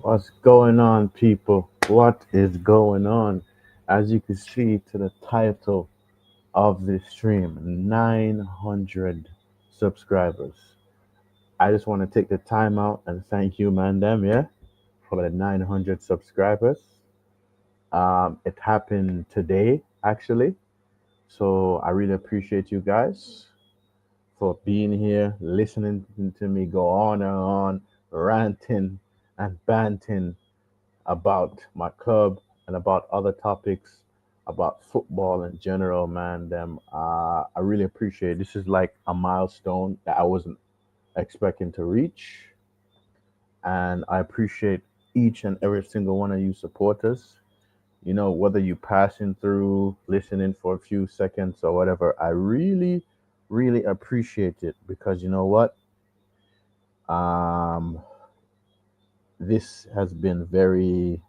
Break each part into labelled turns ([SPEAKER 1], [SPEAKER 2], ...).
[SPEAKER 1] What's going on, people? What is going on? As you can see to the title of this stream, 900 subscribers. I just want to take the time out and thank you, Mandem, yeah, for the 900 subscribers. It happened today, actually. So I really appreciate you guys for being here, listening to me go on and on, ranting and banting about my club and about other topics about football in general, man. I really appreciate it. This is like a milestone that I wasn't expecting to reach, and I appreciate each and every single one of you supporters. You know, whether you passing through, listening for a few seconds or whatever, I really, really appreciate it because you know what? Um, this has been very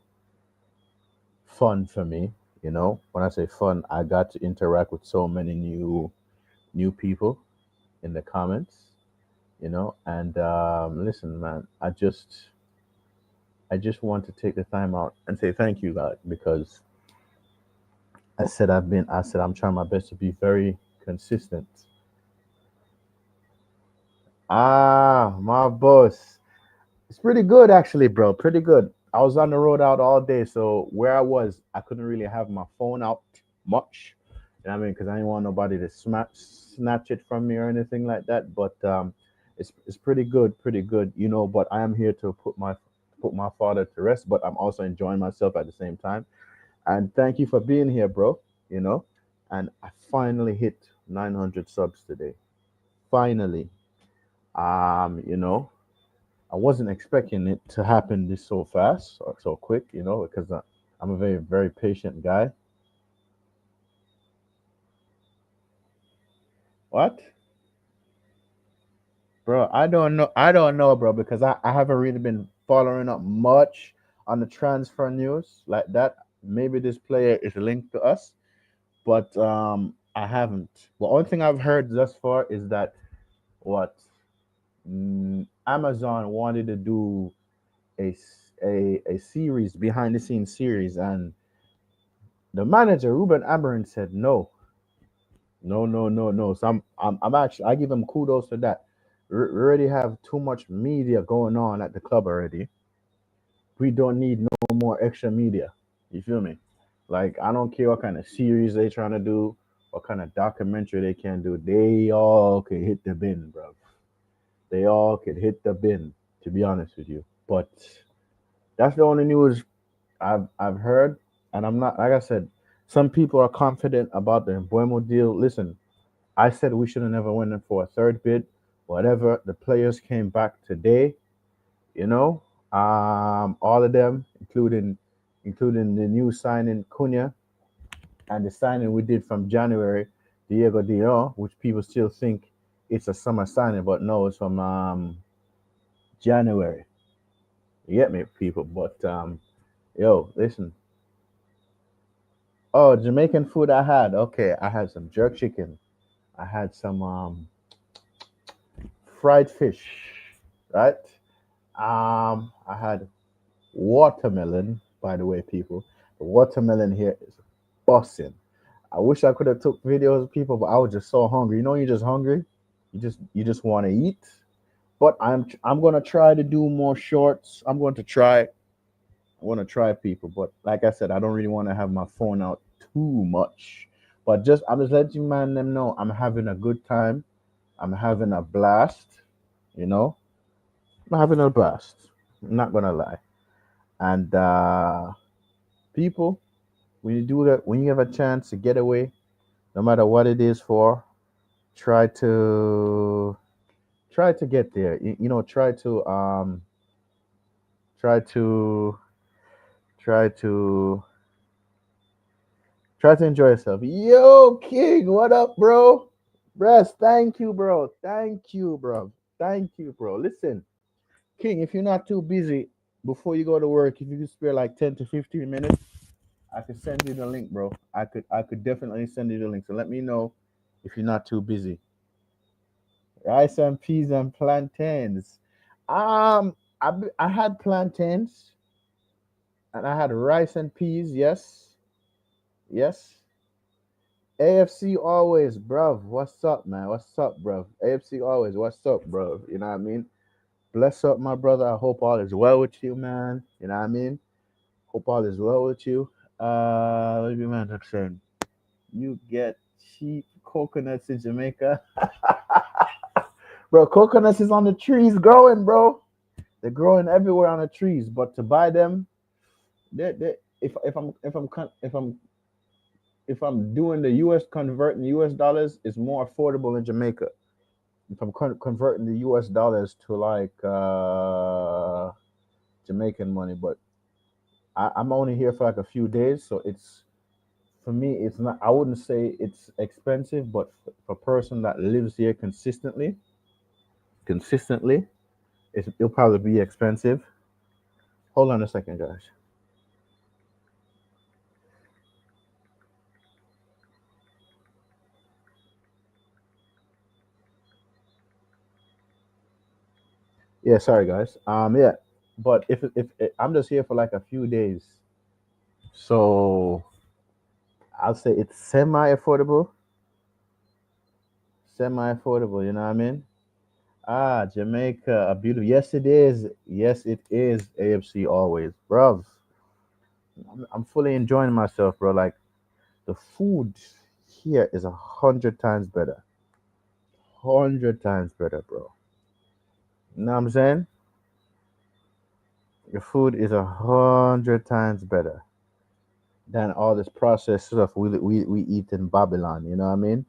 [SPEAKER 1] fun for me. You know, when I say fun, I got to interact with so many new people in the comments. You know, and listen, man, I just want to take the time out and say thank you, God, because I said I'm trying my best to be very consistent. My boss. It's pretty good actually, bro. Pretty good. I was on the road out all day, so where I was, I couldn't really have my phone out much. You know what I mean? Because I didn't want nobody to snatch it from me or anything like that. But it's pretty good, pretty good. You know, but I am here to put my father to rest, but I'm also enjoying myself at the same time. And thank you for being here, bro. You know, and I finally hit 900 subs today. Finally, you know, I wasn't expecting it to happen this so fast or so quick, you know, because I'm a very, very patient guy. What? Bro, I don't know. I don't know, bro, because I haven't really been following up much on the transfer news like that. Maybe this player is linked to us, but I haven't. The only thing I've heard thus far is that what Amazon wanted to do a series behind the scenes series, and the manager Ruben Amorim said no, no, no, no, no. So I'm actually I give him kudos for that. We already have too much media going on at the club already. We don't need no more extra media. You feel me? Like I don't care what kind of series they trying to do, what kind of documentary they can do. They all could hit the bin, bro. They all could hit the bin. To be honest with you, but that's the only news I've heard, and I'm not like I said. Some people are confident about the Buemo deal. Listen, I said we should have never went in for a third bid. Whatever. The players came back today. You know, all of them, including the new signing Cunha and the signing we did from January, Diego Dion, which people still think it's a summer signing, but no, it's from January. You get me, people? But yo, listen. Oh, Jamaican food I had. Okay, I had some jerk chicken. I had some fried fish, right? I had watermelon, by the way, people. The watermelon here is busting. I wish I could have took videos of people, but I was just so hungry. You know, you're just hungry. You just want to eat. But I'm gonna try to do more shorts. I'm going to try. I want to try people, but like I said, I don't really want to have my phone out too much. But I'm just letting man them know I'm having a good time. I'm having a blast. You know, I'm having a blast. I'm not gonna lie. And people, when you do that, when you have a chance to get away, no matter what it is for, try to get there. You know, try to try to try to enjoy yourself. Yo, King, what up, bro? Rest, thank you, bro. Thank you, bro. Thank you, bro. Listen, King, if you're not too busy before you go to work, if you could spare like 10 to 15 minutes, I could send you the link, bro. I could definitely send you the link. So let me know if you're not too busy. Rice and peas and plantains. I had plantains. and I had rice and peas. Yes, yes. AFC always, bruv. What's up, man? What's up, bruv? AFC always. What's up, bruv? You know what I mean? Bless up, my brother. I hope all is well with you, man. You know what I mean? Hope all is well with you. What do you man I'm saying? You get cheap coconuts in Jamaica, bro. Coconuts is on the trees growing, bro. They're growing everywhere on the trees. But to buy them, they if I'm doing the U.S. converting U.S. dollars, it's more affordable in Jamaica. If I'm converting the U.S. dollars to like Jamaican money, but I'm only here for like a few days, so it's for me. It's not. I wouldn't say it's expensive, but for a person that lives here consistently, it'll probably be expensive. Hold on a second, guys. Yeah, sorry, guys. Yeah, but if I'm just here for like a few days, so I'll say it's semi affordable. You know what I mean? Ah, Jamaica, a beautiful. Yes, it is. Yes, it is. AFC always, bruv. I'm fully enjoying myself, bro. Like the food here is 100 times better. 100 times better, bro. You know what I'm saying? The food is 100 times better than all this processed stuff we eat in Babylon. You know what I mean?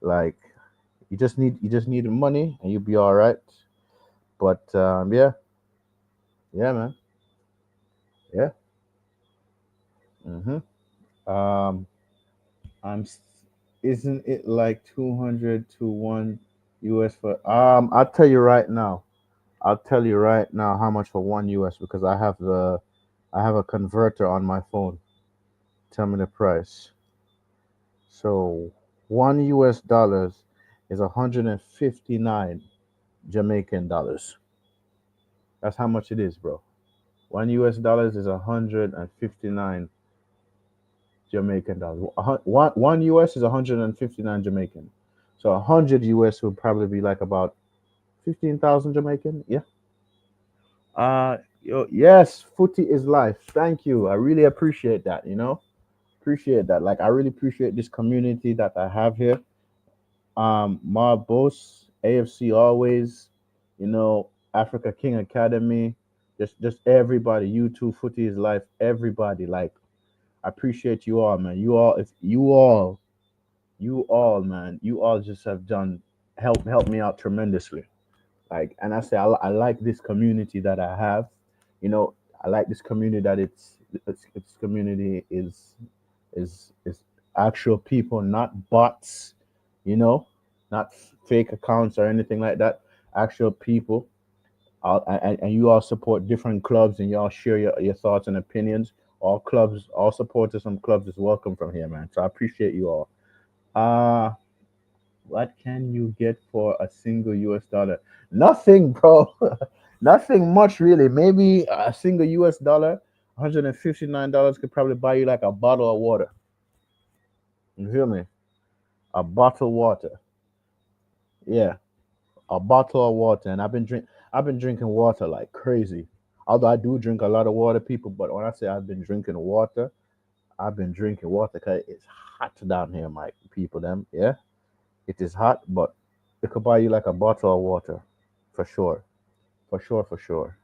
[SPEAKER 1] Like you just need the money and you'll be all right. But yeah, yeah, man, yeah. Hmm. Um, I'm. Isn't it like 200 to one US for? I'll tell you right now. I'll tell you right now how much for one US because I have a converter on my phone. Tell me the price. So one US dollars is 159 Jamaican dollars. That's how much it is, bro. One US dollars is 159 Jamaican dollars. One US is 159 Jamaican. So 100 US would probably be like about 15,000 Jamaican. Yeah. Yes, footy is life. Thank you. I really appreciate that. Appreciate that. Like I really appreciate this community that I have here. Mob Boss, AFC always, Africa King Academy, just everybody. YouTube footy is life. Everybody, like I appreciate you all, man. You all, man, you all just have done help me out tremendously. Like, and I say I like this community that I have. You know, I like this community that its community is actual people, not bots. You know, not fake accounts or anything like that. Actual people. And you all support different clubs and you all share your thoughts and opinions. All supporters from clubs is welcome from here, man. So I appreciate you all. Uh what can you get for a single US dollar? Nothing, bro. Nothing much really. Maybe a single US dollar, $159 could probably buy you like a bottle of water. You feel me? A bottle of water. Yeah, a bottle of water. And I've been drinking water like crazy. Although I do drink a lot of water, people, but when I say I've been drinking water, I've been drinking water because it's hot down here, my people. Them, yeah, it is hot, but it could buy you like a bottle of water, for sure, for sure, for sure.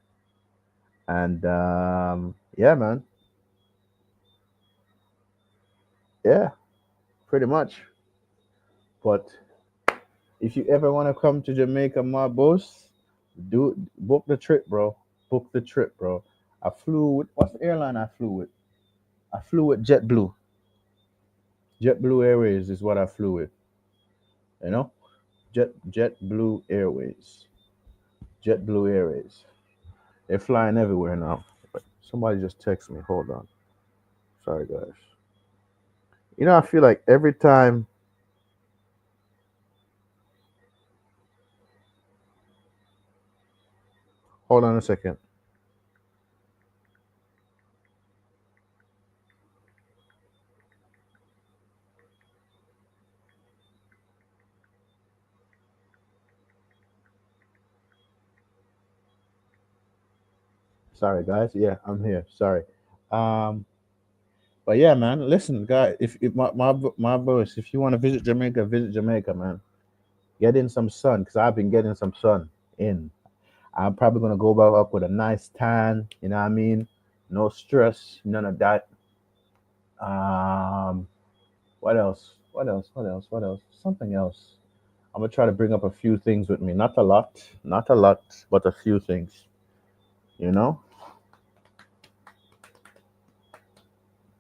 [SPEAKER 1] And yeah, man, yeah, pretty much. But if you ever want to come to Jamaica, my boss, do book the trip, bro. Book the trip, bro. I flew with what's the airline I flew with? I flew with JetBlue. JetBlue Airways is what I flew with. You know, JetBlue Airways. JetBlue Airways. They're flying everywhere now. But somebody just text me. Hold on. Sorry, guys. I feel like every time. Hold on a second. Sorry, guys. Yeah, I'm here. Sorry. Um, but yeah, man. Listen, guys. If my boys, if you want to visit Jamaica, man. Get in some sun, because I've been getting some sun in. I'm probably gonna go back up with a nice tan. You know what I mean? No stress, none of that. Um, what else? What else? What else? What else? Something else. I'm gonna try to bring up a few things with me. Not a lot, but a few things. You know?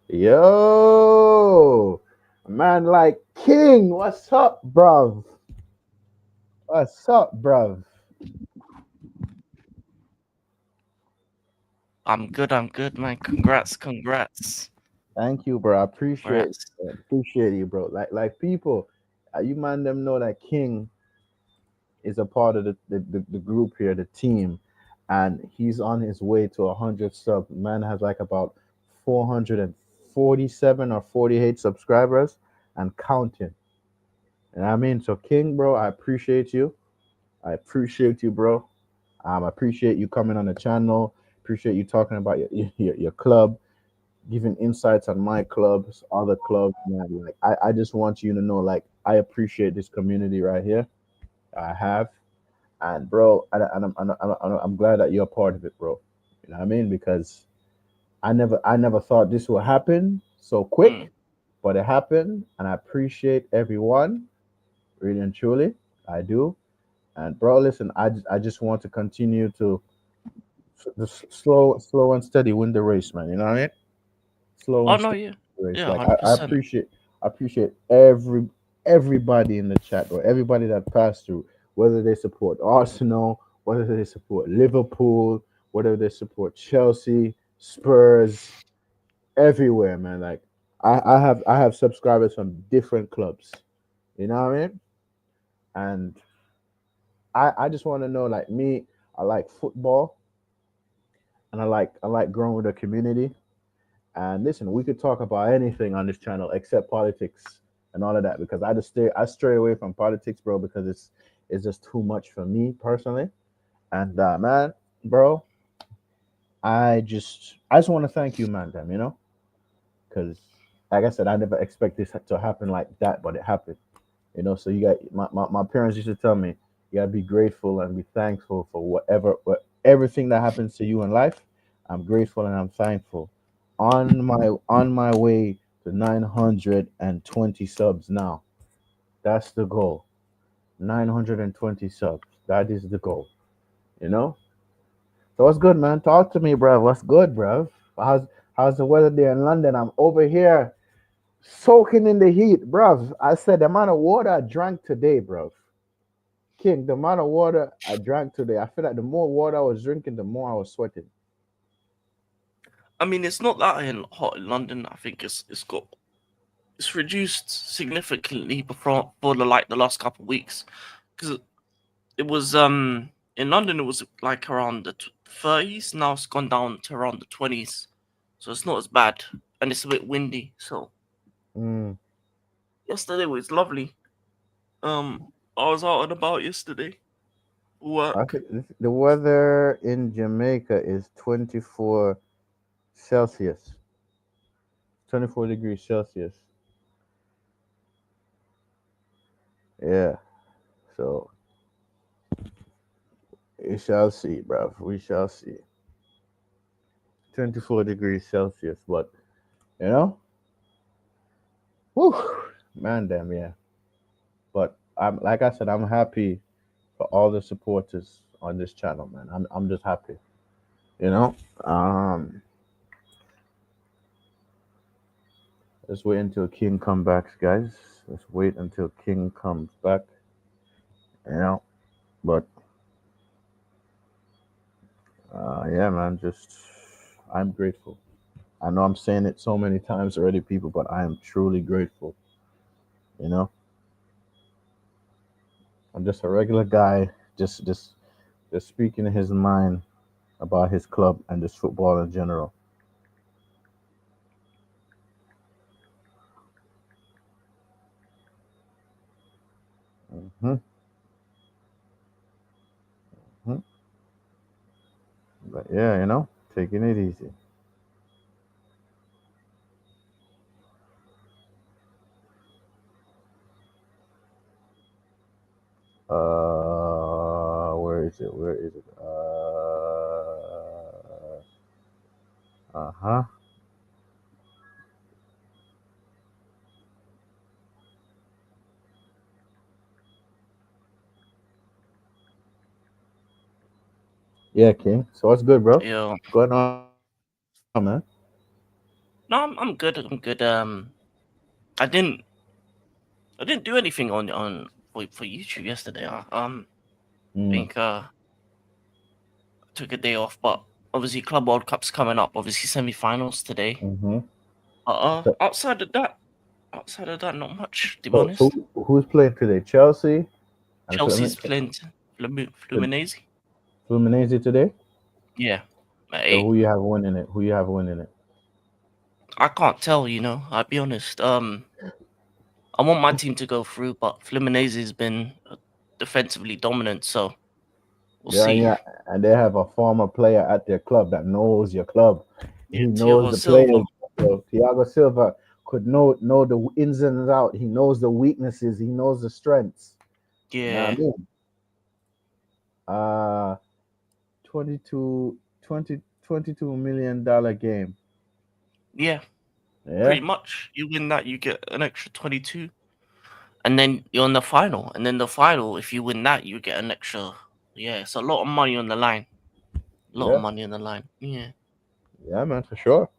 [SPEAKER 1] Yo, a man like King. What's up, bruv? What's up, bruv?
[SPEAKER 2] I'm good, man. Congrats, congrats,
[SPEAKER 1] Thank you, bro. I
[SPEAKER 2] congrats.
[SPEAKER 1] appreciate you, bro. Like people, you man them know that King is a part of the group here, the team, and he's on his way to 100 subs. Man has like about 447 or 48 subscribers and counting. And I mean, so King, bro, I appreciate you. I appreciate you, bro. I appreciate you coming on the channel. Appreciate you talking about your club, giving insights on my clubs, other clubs, man. Like I just want you to know, like I appreciate this community right here. I have, and bro, I'm glad that you're a part of it, bro. You know what I mean? Because I never thought this would happen so
[SPEAKER 2] Mm.
[SPEAKER 1] quick, but it happened, and I appreciate everyone, really and truly. I do. And bro, listen, I just want to continue to just slow and steady win the race, man. You know what I mean? Slow
[SPEAKER 2] Oh
[SPEAKER 1] and
[SPEAKER 2] no,
[SPEAKER 1] steady
[SPEAKER 2] yeah,
[SPEAKER 1] win the race.
[SPEAKER 2] yeah,
[SPEAKER 1] Like
[SPEAKER 2] hundred percent.
[SPEAKER 1] I appreciate everybody in the chat, or everybody that passed through, whether they support Arsenal, whether they support Liverpool, whether they support Chelsea, Spurs, everywhere, man. Like I have subscribers from different clubs. You know what I mean? And I just want to know, like me, I like football, and I like growing with the community. And listen, we could talk about anything on this channel except politics and all of that, because I stray away from politics, bro, because it's just too much for me personally. And man, bro, I just want to thank you, man, damn, because like I said, I never expect this to happen like that, but it happened. So you got my parents used to tell me you gotta be grateful and be thankful for everything that happens to you in life. I'm grateful and I'm thankful. On my way to 920 subs now. That's the goal. 920 subs. That is the goal. You know? So what's good, man? Talk to me, bro. What's good, bro? How's the weather there in London? I'm over here soaking in the heat, bruv. I said the amount of water I drank today, bruv. King, the amount of water I drank today, I feel like the more water I was drinking, the more I was sweating.
[SPEAKER 2] I mean, it's not that hot in London. I think it's reduced significantly before for the last couple of weeks because it was in London it was like around the 30s. Now it's gone down to around the 20s, so it's not as bad, and it's a bit windy. So
[SPEAKER 1] Mm.
[SPEAKER 2] yesterday was lovely. I was out and about yesterday for
[SPEAKER 1] I
[SPEAKER 2] work.
[SPEAKER 1] think the weather in Jamaica is 24 Celsius, 24 degrees Celsius. Yeah, so we shall see, bruv. We shall see. 24 degrees Celsius, but you know, whew, man, damn, yeah. But I'm like I said, I'm happy for all the supporters on this channel, man. I'm just happy, you know. Um, let's wait until King comes back, guys. Let's wait until King comes back, you know. But yeah, man, just I'm grateful. I know I'm saying it so many times already, people, but I am truly grateful. You know, I'm just a regular guy, just speaking his mind about his club and just football in general. Hmm. But yeah, Taking it easy. Where is it? Where is it? Uh-huh. Yeah, King. So what's good, bro?
[SPEAKER 2] Yeah.
[SPEAKER 1] What's going on, man?
[SPEAKER 2] No, I'm good. I'm good. I didn't I didn't do anything for YouTube yesterday. I
[SPEAKER 1] Mm.
[SPEAKER 2] think took a day off, but obviously Club World Cup's coming up. Obviously semi-finals today.
[SPEAKER 1] Mm-hmm. So,
[SPEAKER 2] Outside of that, not much to be
[SPEAKER 1] so
[SPEAKER 2] honest.
[SPEAKER 1] who's playing today? Chelsea and
[SPEAKER 2] Chelsea's playing Fluminense.
[SPEAKER 1] Fluminense today.
[SPEAKER 2] Yeah, at
[SPEAKER 1] So
[SPEAKER 2] 8.
[SPEAKER 1] who you have winning it? Who you have winning it?
[SPEAKER 2] I can't tell, I'll be honest. I want my team to go through, but Fluminense has been defensively dominant, so we'll
[SPEAKER 1] Yeah,
[SPEAKER 2] see.
[SPEAKER 1] yeah, and they have a former player at their club that knows your club. He
[SPEAKER 2] Yeah,
[SPEAKER 1] knows
[SPEAKER 2] Thiago
[SPEAKER 1] the
[SPEAKER 2] Silva.
[SPEAKER 1] players. So Thiago Silva could know the ins and outs. He knows the weaknesses. He knows the strengths. You know what I
[SPEAKER 2] Yeah,
[SPEAKER 1] mean? Uh 22, 22 million dollar game.
[SPEAKER 2] yeah,
[SPEAKER 1] Yeah,
[SPEAKER 2] pretty much. You win that, you get an extra 22, and then you're in the final. And then the final, if you win that, you get an extra. Yeah, it's a lot of money on the line. A lot of
[SPEAKER 1] yeah,
[SPEAKER 2] money on the line. Yeah.
[SPEAKER 1] yeah, man, for sure.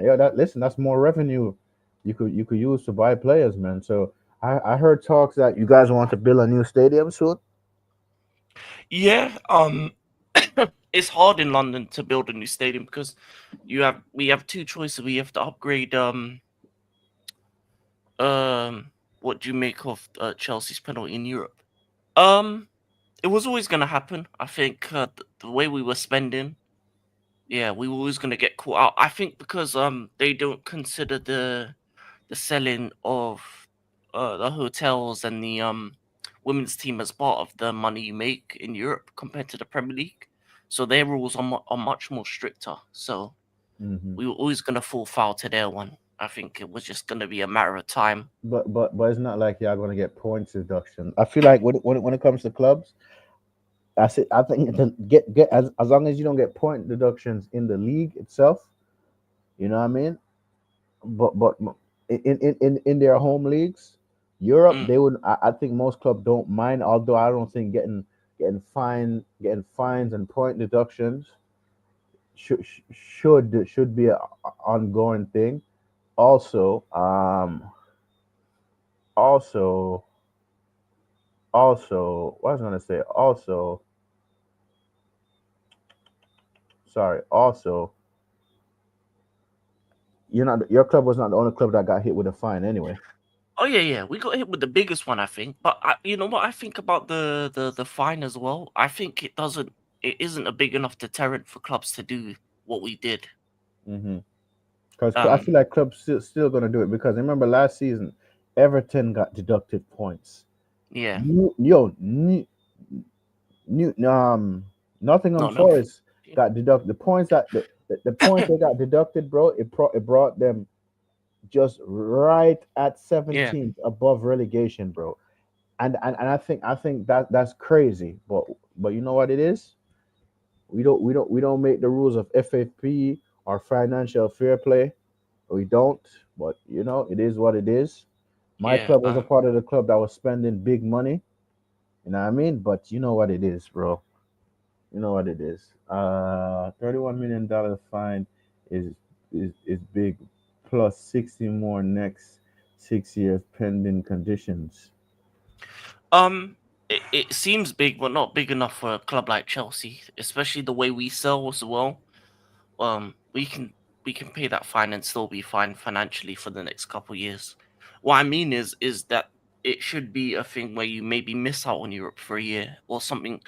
[SPEAKER 1] Yeah, that listen, that's more revenue you could use to buy players, man. So I heard talks that you guys want to build a new stadium soon.
[SPEAKER 2] Yeah, it's hard in London to build a new stadium because we have two choices. We have to upgrade what do you make of Chelsea's penalty in Europe? Um it was always going to happen. I think the way we were spending, yeah, we were always going to get caught out. I think because they don't consider the selling of the hotels and the women's team as part of the money you make in Europe compared to the Premier League. So their rules are much more stricter. So
[SPEAKER 1] Hmm.
[SPEAKER 2] we were always going to fall foul to their one. I think it was just going to be a matter of time.
[SPEAKER 1] But it's not like y'all gonna get points deduction. I feel like when it comes to clubs, I think get as long as you don't get point deductions in the league itself, you know what I mean. But in their home leagues, Europe,
[SPEAKER 2] Mm,
[SPEAKER 1] they would. I think most clubs don't mind. Although I don't think getting fines and point deductions should be a ongoing thing. Also, also, what I was gonna say. Also, sorry. Also, your club was not the only club that got hit with a fine anyway.
[SPEAKER 2] Oh yeah, yeah, we got hit with the biggest one, I think. But you know what I think about the fine as well. I think it isn't a big enough deterrent for clubs to do what we did.
[SPEAKER 1] Hmm. Because I
[SPEAKER 2] Um,
[SPEAKER 1] feel like clubs still gonna do it because remember last season, Everton got deducted points.
[SPEAKER 2] yeah,
[SPEAKER 1] New, New Nottingham
[SPEAKER 2] no, no,
[SPEAKER 1] Forest got deducted the points the points they got deducted, bro. It brought them just right at
[SPEAKER 2] yeah,
[SPEAKER 1] 17th above relegation, bro. And I think that's crazy. But you know what it is? We don't make the rules of FFP or financial fair play. We don't. But it is what it is. My
[SPEAKER 2] yeah.
[SPEAKER 1] club was a part of the club that was spending big money. You know what I mean? But you know what it is, bro. You know what it is. $31 million fine is is big, plus 60 more next 6 years pending conditions.
[SPEAKER 2] Um, it seems big, but not big enough for a club like Chelsea, especially the way we sell as well. We can pay that fine and still be fine financially for the next couple years. What I mean is that it should be a thing where you maybe miss out on Europe for a year or something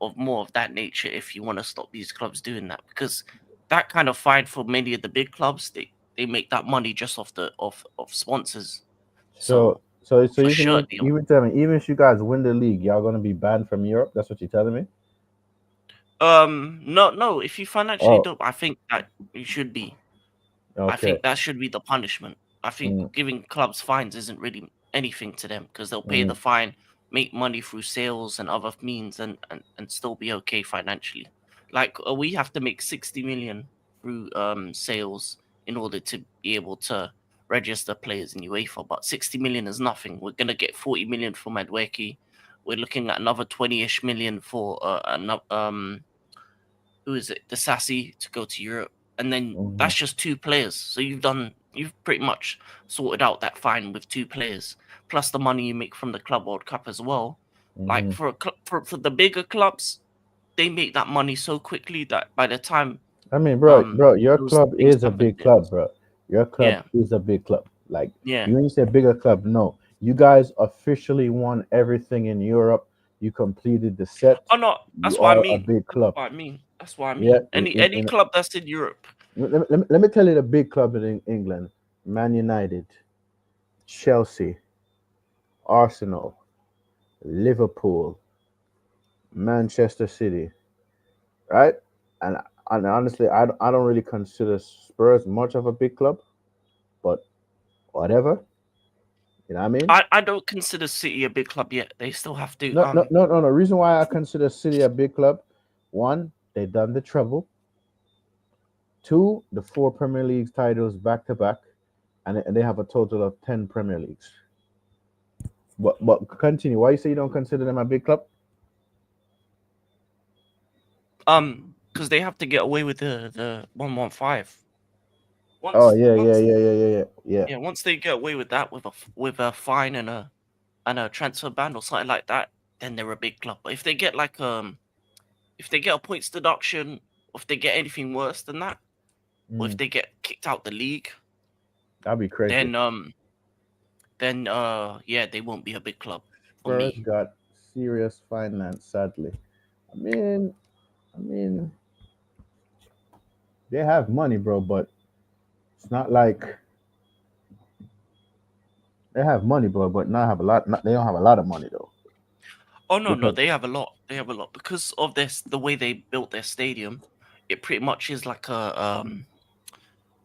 [SPEAKER 2] of more of that nature if you want to stop these clubs doing that, because that kind of fine for many of the big clubs, they make that money just off the of sponsors.
[SPEAKER 1] So
[SPEAKER 2] So
[SPEAKER 1] so
[SPEAKER 2] for
[SPEAKER 1] you can
[SPEAKER 2] sure,
[SPEAKER 1] even tell me, even if you guys win the league, y'all gonna be banned from Europe. That's what you're telling me.
[SPEAKER 2] No. If you financially
[SPEAKER 1] Oh,
[SPEAKER 2] don't, I think that it should be. I
[SPEAKER 1] okay.
[SPEAKER 2] think that should be the punishment. I think
[SPEAKER 1] Mm,
[SPEAKER 2] giving clubs fines isn't really anything to them because they'll pay the
[SPEAKER 1] mm,
[SPEAKER 2] fine, make money through sales and other means, and still be okay financially. Like we have to make 60 million through sales in order to be able to register players in UEFA, but 60 million is nothing. We're gonna get 40 million for Madweki. We're looking at another 20-ish million for who is it, the Sassy to go to Europe, and then
[SPEAKER 1] mhm,
[SPEAKER 2] that's just two players. So you've pretty much sorted out that fine with two players, plus the money you make from the Club World Cup as well. Like
[SPEAKER 1] mhm.
[SPEAKER 2] for the bigger clubs, they make that money so quickly that by the time
[SPEAKER 1] I mean, bro, your
[SPEAKER 2] those
[SPEAKER 1] club
[SPEAKER 2] things
[SPEAKER 1] is a
[SPEAKER 2] happen,
[SPEAKER 1] big club, bro. Your club
[SPEAKER 2] yeah,
[SPEAKER 1] is a big club. Like
[SPEAKER 2] yeah.
[SPEAKER 1] you when you say bigger club, no. You guys officially won everything in Europe. You completed the set.
[SPEAKER 2] Oh no,
[SPEAKER 1] You
[SPEAKER 2] that's what I
[SPEAKER 1] are a
[SPEAKER 2] mean.
[SPEAKER 1] big
[SPEAKER 2] That's
[SPEAKER 1] club.
[SPEAKER 2] what I mean. That's what I
[SPEAKER 1] Yeah.
[SPEAKER 2] mean. Any club that's in Europe.
[SPEAKER 1] Let me tell you the big club in England: Man United, Chelsea, Arsenal, Liverpool, Manchester City, right? And and honestly, I don't really consider Spurs much of a big club, but whatever. You know what I mean?
[SPEAKER 2] I don't consider City a big club yet. They still have to
[SPEAKER 1] No. Reason why I consider City a big club: one, they done the treble; two, the four Premier League titles back to back, and they have a total of 10 Premier Leagues. But continue. Why you say you don't consider them a big club?
[SPEAKER 2] because they have to get away with the 115.
[SPEAKER 1] Oh
[SPEAKER 2] Once
[SPEAKER 1] yeah, yeah,
[SPEAKER 2] once
[SPEAKER 1] yeah, yeah, yeah, yeah, yeah.
[SPEAKER 2] yeah, once they get away with that with a fine and a transfer ban or something like that, then they're a big club. But if they get a points deduction, or if they get anything worse than that, or if
[SPEAKER 1] Mm,
[SPEAKER 2] they get kicked out the league,
[SPEAKER 1] that'd be crazy.
[SPEAKER 2] then yeah, they won't be a big club for
[SPEAKER 1] Spurs
[SPEAKER 2] me.
[SPEAKER 1] got serious finance, sadly. I mean, I mean, they have money, bro, but it's not like they have money, bro, but not have a lot. Not, they don't have a lot of money though,
[SPEAKER 2] Oh no,
[SPEAKER 1] because
[SPEAKER 2] they have a lot. They have a lot because of this the way they built their stadium. It pretty much is like a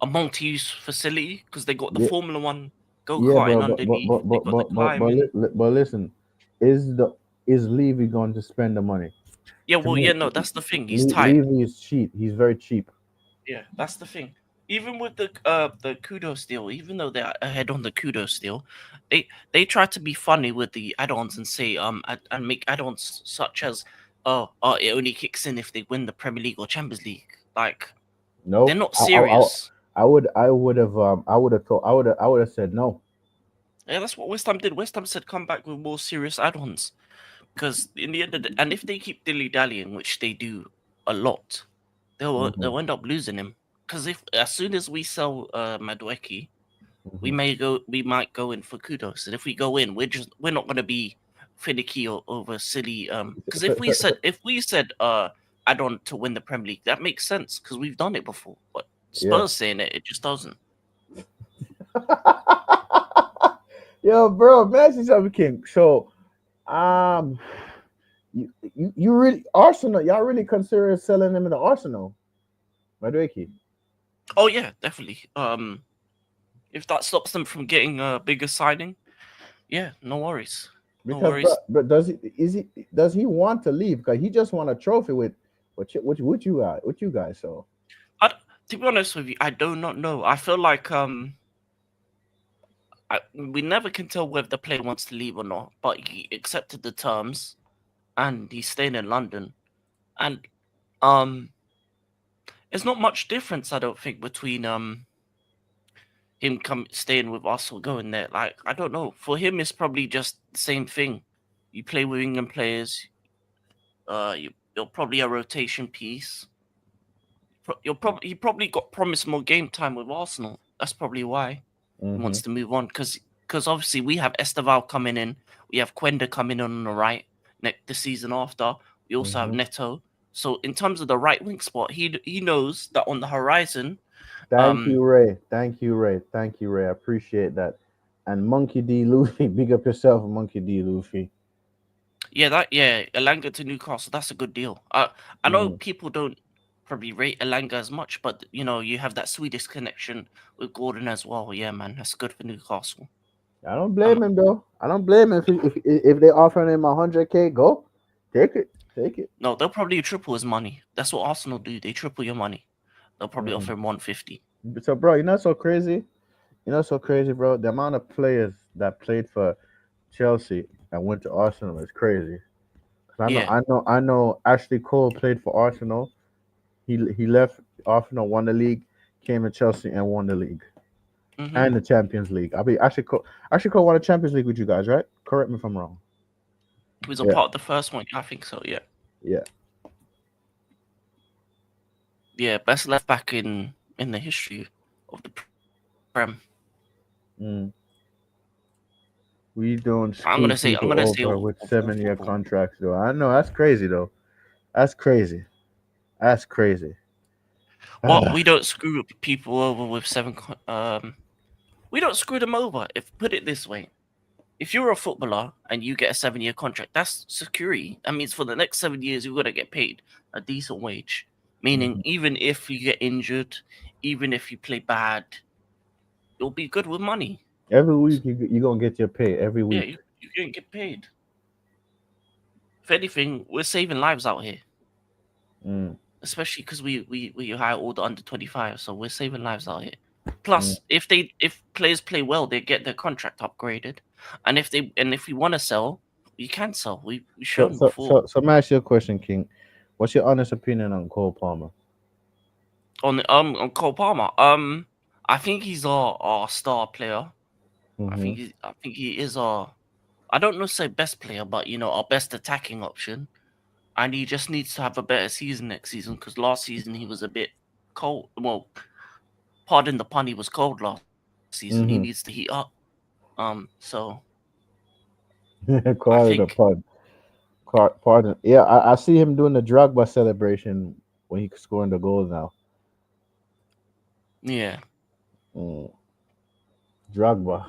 [SPEAKER 2] multi-use facility because they got the
[SPEAKER 1] yeah,
[SPEAKER 2] Formula One
[SPEAKER 1] yeah,
[SPEAKER 2] go-karting
[SPEAKER 1] bro,
[SPEAKER 2] underneath. They got the climbing.
[SPEAKER 1] but listen, is the is Levy going to spend the money?
[SPEAKER 2] Yeah,
[SPEAKER 1] To
[SPEAKER 2] well,
[SPEAKER 1] me,
[SPEAKER 2] yeah, no, that's the thing. He's tight.
[SPEAKER 1] Levy is cheap. He's very cheap.
[SPEAKER 2] Yeah, that's the thing. Even with the kudos deal, even though they're ahead on the kudos deal, they try to be funny with the add-ons and say and make add-ons such as it only kicks in if they win the Premier League or Champions League. Like they're
[SPEAKER 1] No,
[SPEAKER 2] not serious.
[SPEAKER 1] I would have thought, I would have said no.
[SPEAKER 2] Yeah, that's what West Ham did. West Ham said come back with more serious add-ons because in the end of the, and if they keep dilly-dallying, which they do a lot,
[SPEAKER 1] Hmm.
[SPEAKER 2] they'll end up losing him. Because if as soon as we sell Madueke,
[SPEAKER 1] Hmm.
[SPEAKER 2] we might go in for kudos, and if we go in, we're not gonna be finicky or over silly. Because
[SPEAKER 1] So, so,
[SPEAKER 2] if we said add on to win the Premier League, that makes sense because we've done it before. But
[SPEAKER 1] yeah.
[SPEAKER 2] Spurs saying it, it just doesn't.
[SPEAKER 1] Yo, bro, Messi something king. So, um, you really Arsenal? Y'all really consider selling him in the Arsenal, Madueke?
[SPEAKER 2] Oh yeah, definitely. If that stops them from getting a bigger signing, yeah, no worries, no
[SPEAKER 1] Because, bro,
[SPEAKER 2] worries.
[SPEAKER 1] but does he want to leave? Because he just won a trophy with what you guys. So,
[SPEAKER 2] I, to be honest with you, I do not know. I feel like we never can tell whether the player wants to leave or not. But he accepted the terms, and he's staying in London. And um, there's not much difference, I don't think, between him come staying with us or going there. Like I don't know. For him, it's probably just the same thing. You play with England players. You're probably a rotation piece. He probably got promised more game time with Arsenal. That's probably why he
[SPEAKER 1] hmm,
[SPEAKER 2] wants to move on. Because obviously we have Esteval coming in. We have Quenda coming in on the right the season after. We also have
[SPEAKER 1] hmm.
[SPEAKER 2] Neto. So in terms of the right wing spot, he knows that on the horizon,
[SPEAKER 1] Thank
[SPEAKER 2] um,
[SPEAKER 1] you, Ray. Thank you, Ray. Thank you, Ray. I appreciate that. And Monkey D. Luffy, big up yourself, Monkey D. Luffy.
[SPEAKER 2] Elanga to Newcastle. That's a good deal. I know
[SPEAKER 1] Mm.
[SPEAKER 2] people don't probably rate Elanga as much, but you have that Swedish connection with Gordon as well. Yeah, man, that's good for Newcastle.
[SPEAKER 1] I don't
[SPEAKER 2] Um,
[SPEAKER 1] blame him though. I don't blame him if they offering him 100K, go take it, take it.
[SPEAKER 2] no, they'll probably triple his money. That's what Arsenal do. They triple your money. They'll probably
[SPEAKER 1] Mm.
[SPEAKER 2] offer him 150.
[SPEAKER 1] So, bro, you're not so crazy. You're not so crazy, bro. The amount of players that played for Chelsea and went to Arsenal is crazy. 'Cause
[SPEAKER 2] Yeah.
[SPEAKER 1] I know. Ashley Cole played for Arsenal. He left Arsenal, won the league, came to Chelsea and won the league
[SPEAKER 2] hmm
[SPEAKER 1] and the Champions League. I mean, Ashley Cole won the Champions League with you guys, right? Correct me if I'm wrong.
[SPEAKER 2] He was a
[SPEAKER 1] Yeah,
[SPEAKER 2] part of the first one. I think so. Yeah.
[SPEAKER 1] yeah.
[SPEAKER 2] Yeah. Best left back in the history of the Prem.
[SPEAKER 1] Mm. We don't
[SPEAKER 2] I'm
[SPEAKER 1] screw
[SPEAKER 2] gonna say. I'm
[SPEAKER 1] people
[SPEAKER 2] gonna say
[SPEAKER 1] over
[SPEAKER 2] of,
[SPEAKER 1] with
[SPEAKER 2] of
[SPEAKER 1] 7 year
[SPEAKER 2] football.
[SPEAKER 1] contracts, though. I know that's crazy, though. That's crazy. That's crazy.
[SPEAKER 2] But we don't screw people over with we don't screw them over. If put it this way, if you're a footballer and you get a 7 year contract, that's security. That means for the next 7 years you're gonna get paid a decent wage. Meaning,
[SPEAKER 1] Mhm.
[SPEAKER 2] even if you get injured, even if you play bad, you'll be good with money.
[SPEAKER 1] Every week you gonna get your pay every
[SPEAKER 2] Yeah,
[SPEAKER 1] week.
[SPEAKER 2] you can get paid. If anything, we're saving lives out here,
[SPEAKER 1] Mm,
[SPEAKER 2] especially because we hire all the under 25, so we're saving lives out here.
[SPEAKER 1] mm.
[SPEAKER 2] Plus, if players play well, they get their contract upgraded, and if we want to sell, we can sell. We've
[SPEAKER 1] So
[SPEAKER 2] shown
[SPEAKER 1] so
[SPEAKER 2] before.
[SPEAKER 1] so so, let me ask you a question, King. What's your honest opinion on Cole Palmer?
[SPEAKER 2] On Cole Palmer, I think he's our star player.
[SPEAKER 1] Mm-hmm.
[SPEAKER 2] I think he is our, I don't know say best player, but our best attacking option. And he just needs to have a better season next season because last season he was a bit cold. Well, pardon the pun, he was cold last season. He needs
[SPEAKER 1] Mm-hmm.
[SPEAKER 2] to heat up. So I
[SPEAKER 1] Call it a
[SPEAKER 2] think,
[SPEAKER 1] pun. Pardon. Yeah, I see him doing the Drogba celebration when he scoring the goals now.
[SPEAKER 2] yeah,
[SPEAKER 1] Mm. Drogba.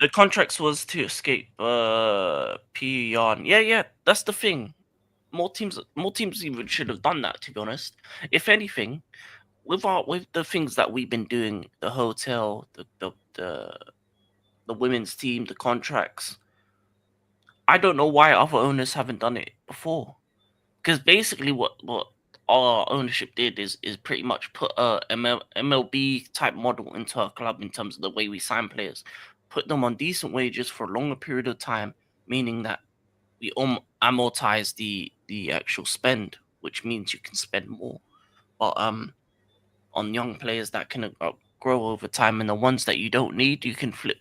[SPEAKER 2] the contracts was to escape Pion. Yeah, that's the thing. More teams even should have done that. To be honest, if anything, with the things that we've been doing, the hotel, the women's team, the contracts, I don't know why other owners haven't done it before. Because basically, what our ownership did is pretty much put a MLB type model into our club in terms of the way we sign players, put them on decent wages for a longer period of time, meaning that we amortize the actual spend, which means you can spend more. But on young players that can grow over time, and the ones that you don't need, you can flip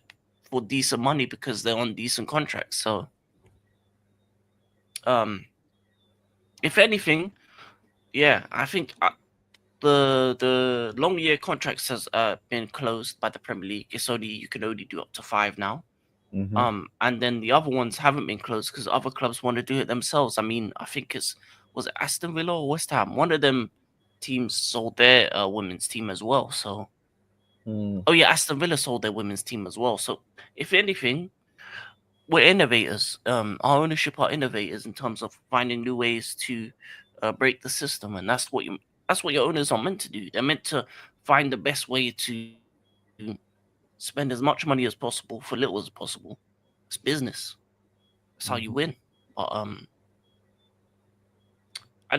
[SPEAKER 2] for decent money because they're on decent contracts. So um, if anything, yeah, I think the long year contracts has been closed by the Premier League. You can only do up to 5 now.
[SPEAKER 1] Mm-hmm.
[SPEAKER 2] And then the other ones haven't been closed because other clubs want to do it themselves. I mean, I think was it Aston Villa or West Ham? One of them teams sold their women's team as well. So
[SPEAKER 1] Mm.
[SPEAKER 2] oh yeah, Aston Villa sold their women's team as well. So if anything, we're innovators. Our ownership are innovators in terms of finding new ways to break the system, and that's what your owners are meant to do. They're meant to find the best way to spend as much money as possible for little as possible. It's business. That's how you
[SPEAKER 1] Mhm.
[SPEAKER 2] win. But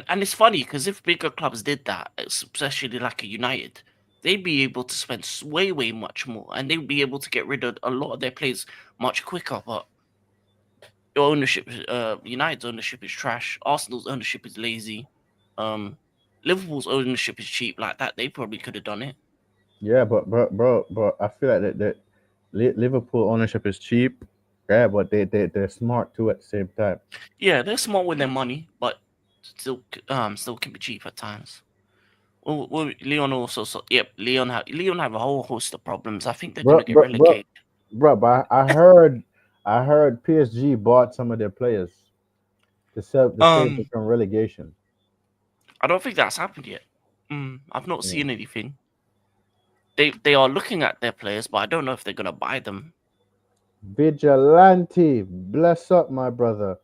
[SPEAKER 2] and it's funny because if bigger clubs did that, especially like a United, they'd be able to spend way much more, and they'd be able to get rid of a lot of their players much quicker. But your ownership, United's ownership is trash. Arsenal's ownership is lazy. Um, Liverpool's ownership is cheap. Like that, they probably could have done it.
[SPEAKER 1] Yeah, but I feel like that Liverpool ownership is cheap. Yeah, but they're smart too at the same time.
[SPEAKER 2] Yeah, they're smart with their money, but still can be cheap at times. Leon also, yep, Leon have a whole host of problems. I think they're
[SPEAKER 1] Bro,
[SPEAKER 2] gonna get
[SPEAKER 1] bro, bro,
[SPEAKER 2] relegated.
[SPEAKER 1] but I heard PSG bought some of their players to save them
[SPEAKER 2] Um,
[SPEAKER 1] from relegation.
[SPEAKER 2] I don't think that's happened yet. I've not
[SPEAKER 1] Mm.
[SPEAKER 2] seen anything. They are looking at their players, but I don't know if they're gonna buy them.
[SPEAKER 1] Vigilante, bless up, my brother.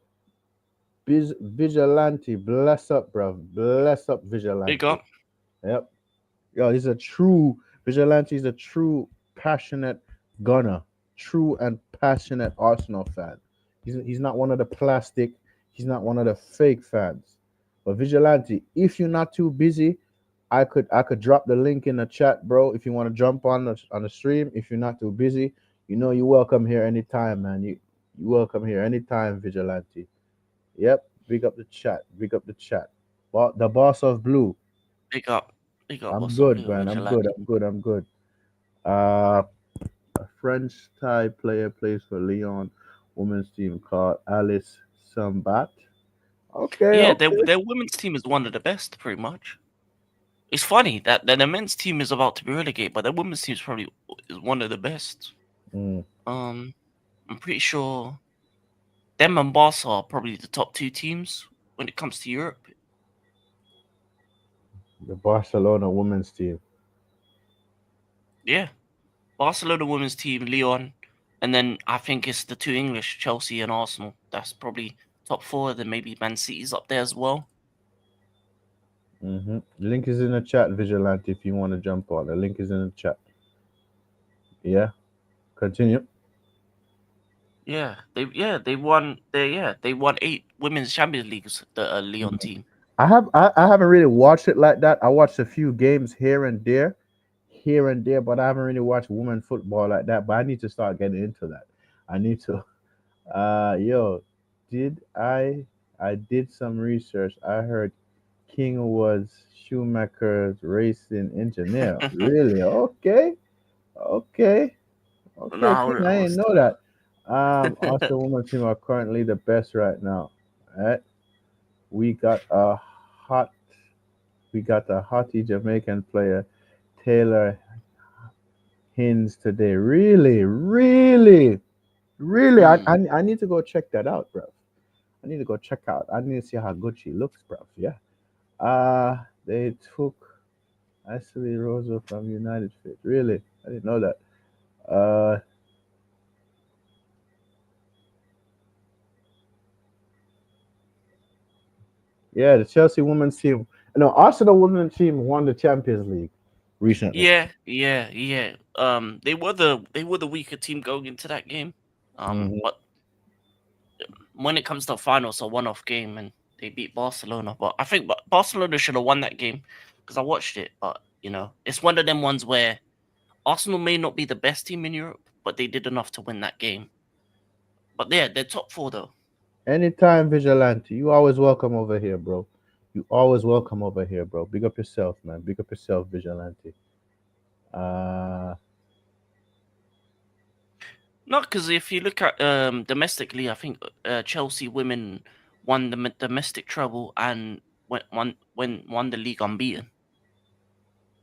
[SPEAKER 1] Vigilante, bless up, bro. Bless up,
[SPEAKER 2] Big
[SPEAKER 1] Vigilante.
[SPEAKER 2] up.
[SPEAKER 1] Yep. Yo, he's a true Vigilante. He's a true passionate gunner, true and passionate Arsenal fan. He's not one of the plastic. He's not one of the fake fans. But Vigilante, if you're not too busy, I could drop the link in the chat, bro. If you want to jump on the stream, if you're not too busy, you're welcome here anytime, man. You welcome here anytime, Vigilante. Yep. Big up the chat. Big up the chat. The boss of blue.
[SPEAKER 2] Big up. Big up.
[SPEAKER 1] I'm
[SPEAKER 2] What's up,
[SPEAKER 1] good,
[SPEAKER 2] Blue
[SPEAKER 1] man. I'm good.
[SPEAKER 2] Vigilante?
[SPEAKER 1] I'm good. I'm good. Uh, a French Thai player plays for Lyon women's team called Alice Sambat. Okay,
[SPEAKER 2] Yeah,
[SPEAKER 1] okay.
[SPEAKER 2] their women's team is one of the best, pretty much. It's funny that the men's team is about to be relegated, but their women's team is probably is one of the best.
[SPEAKER 1] Mm,
[SPEAKER 2] Um, I'm pretty sure them and Barca are probably the top two teams when it comes to Europe.
[SPEAKER 1] the Barcelona women's team.
[SPEAKER 2] Yeah, Barcelona women's team, Lyon, and then I think it's the two English, Chelsea and Arsenal. That's probably top four. Then maybe Man City's up there as well.
[SPEAKER 1] Link is in the chat, Vigilante. If you want to jump on, the link is in the chat. Yeah, continue.
[SPEAKER 2] They won 8 women's Champions Leagues. The Lyon
[SPEAKER 1] Mhm.
[SPEAKER 2] team.
[SPEAKER 1] I haven't really watched it like that. I watched a few games here and there, but I haven't really watched women football like that. But I need to start getting into that. I need to. Yo, did I did some research. I heard King was Schumacher's racing engineer. Really? Okay, okay,
[SPEAKER 2] No,
[SPEAKER 1] okay. King, I
[SPEAKER 2] I
[SPEAKER 1] didn't
[SPEAKER 2] was.
[SPEAKER 1] know that. Arsenal women's team are currently the best right now. Right? We got a hot, we got a hottie Jamaican player, Taylor Hines today. Really, really, really.
[SPEAKER 2] Mm.
[SPEAKER 1] I need to go check that out, bro. I need to go check out. I need to see how good she looks, bro. Yeah. They took Ashley Rosa from United Fit. Really? I didn't know that. Uh, yeah, the Chelsea women's team. No, Arsenal women's team won the Champions League recently.
[SPEAKER 2] Yeah. They were the weaker team going into that game.
[SPEAKER 1] Hmm.
[SPEAKER 2] But when it comes to the final, it's a one-off game, and they beat Barcelona. But I think Barcelona should have won that game because I watched it. But it's one of them ones where Arsenal may not be the best team in Europe, but they did enough to win that game. But they're top four though.
[SPEAKER 1] Anytime, Vigilante. You always welcome over here, bro. You always welcome over here, bro. Big up yourself, man. Big up yourself, Vigilante. Uh,
[SPEAKER 2] Not because if you look at domestically, I think Chelsea women won the domestic treble and won the league unbeaten.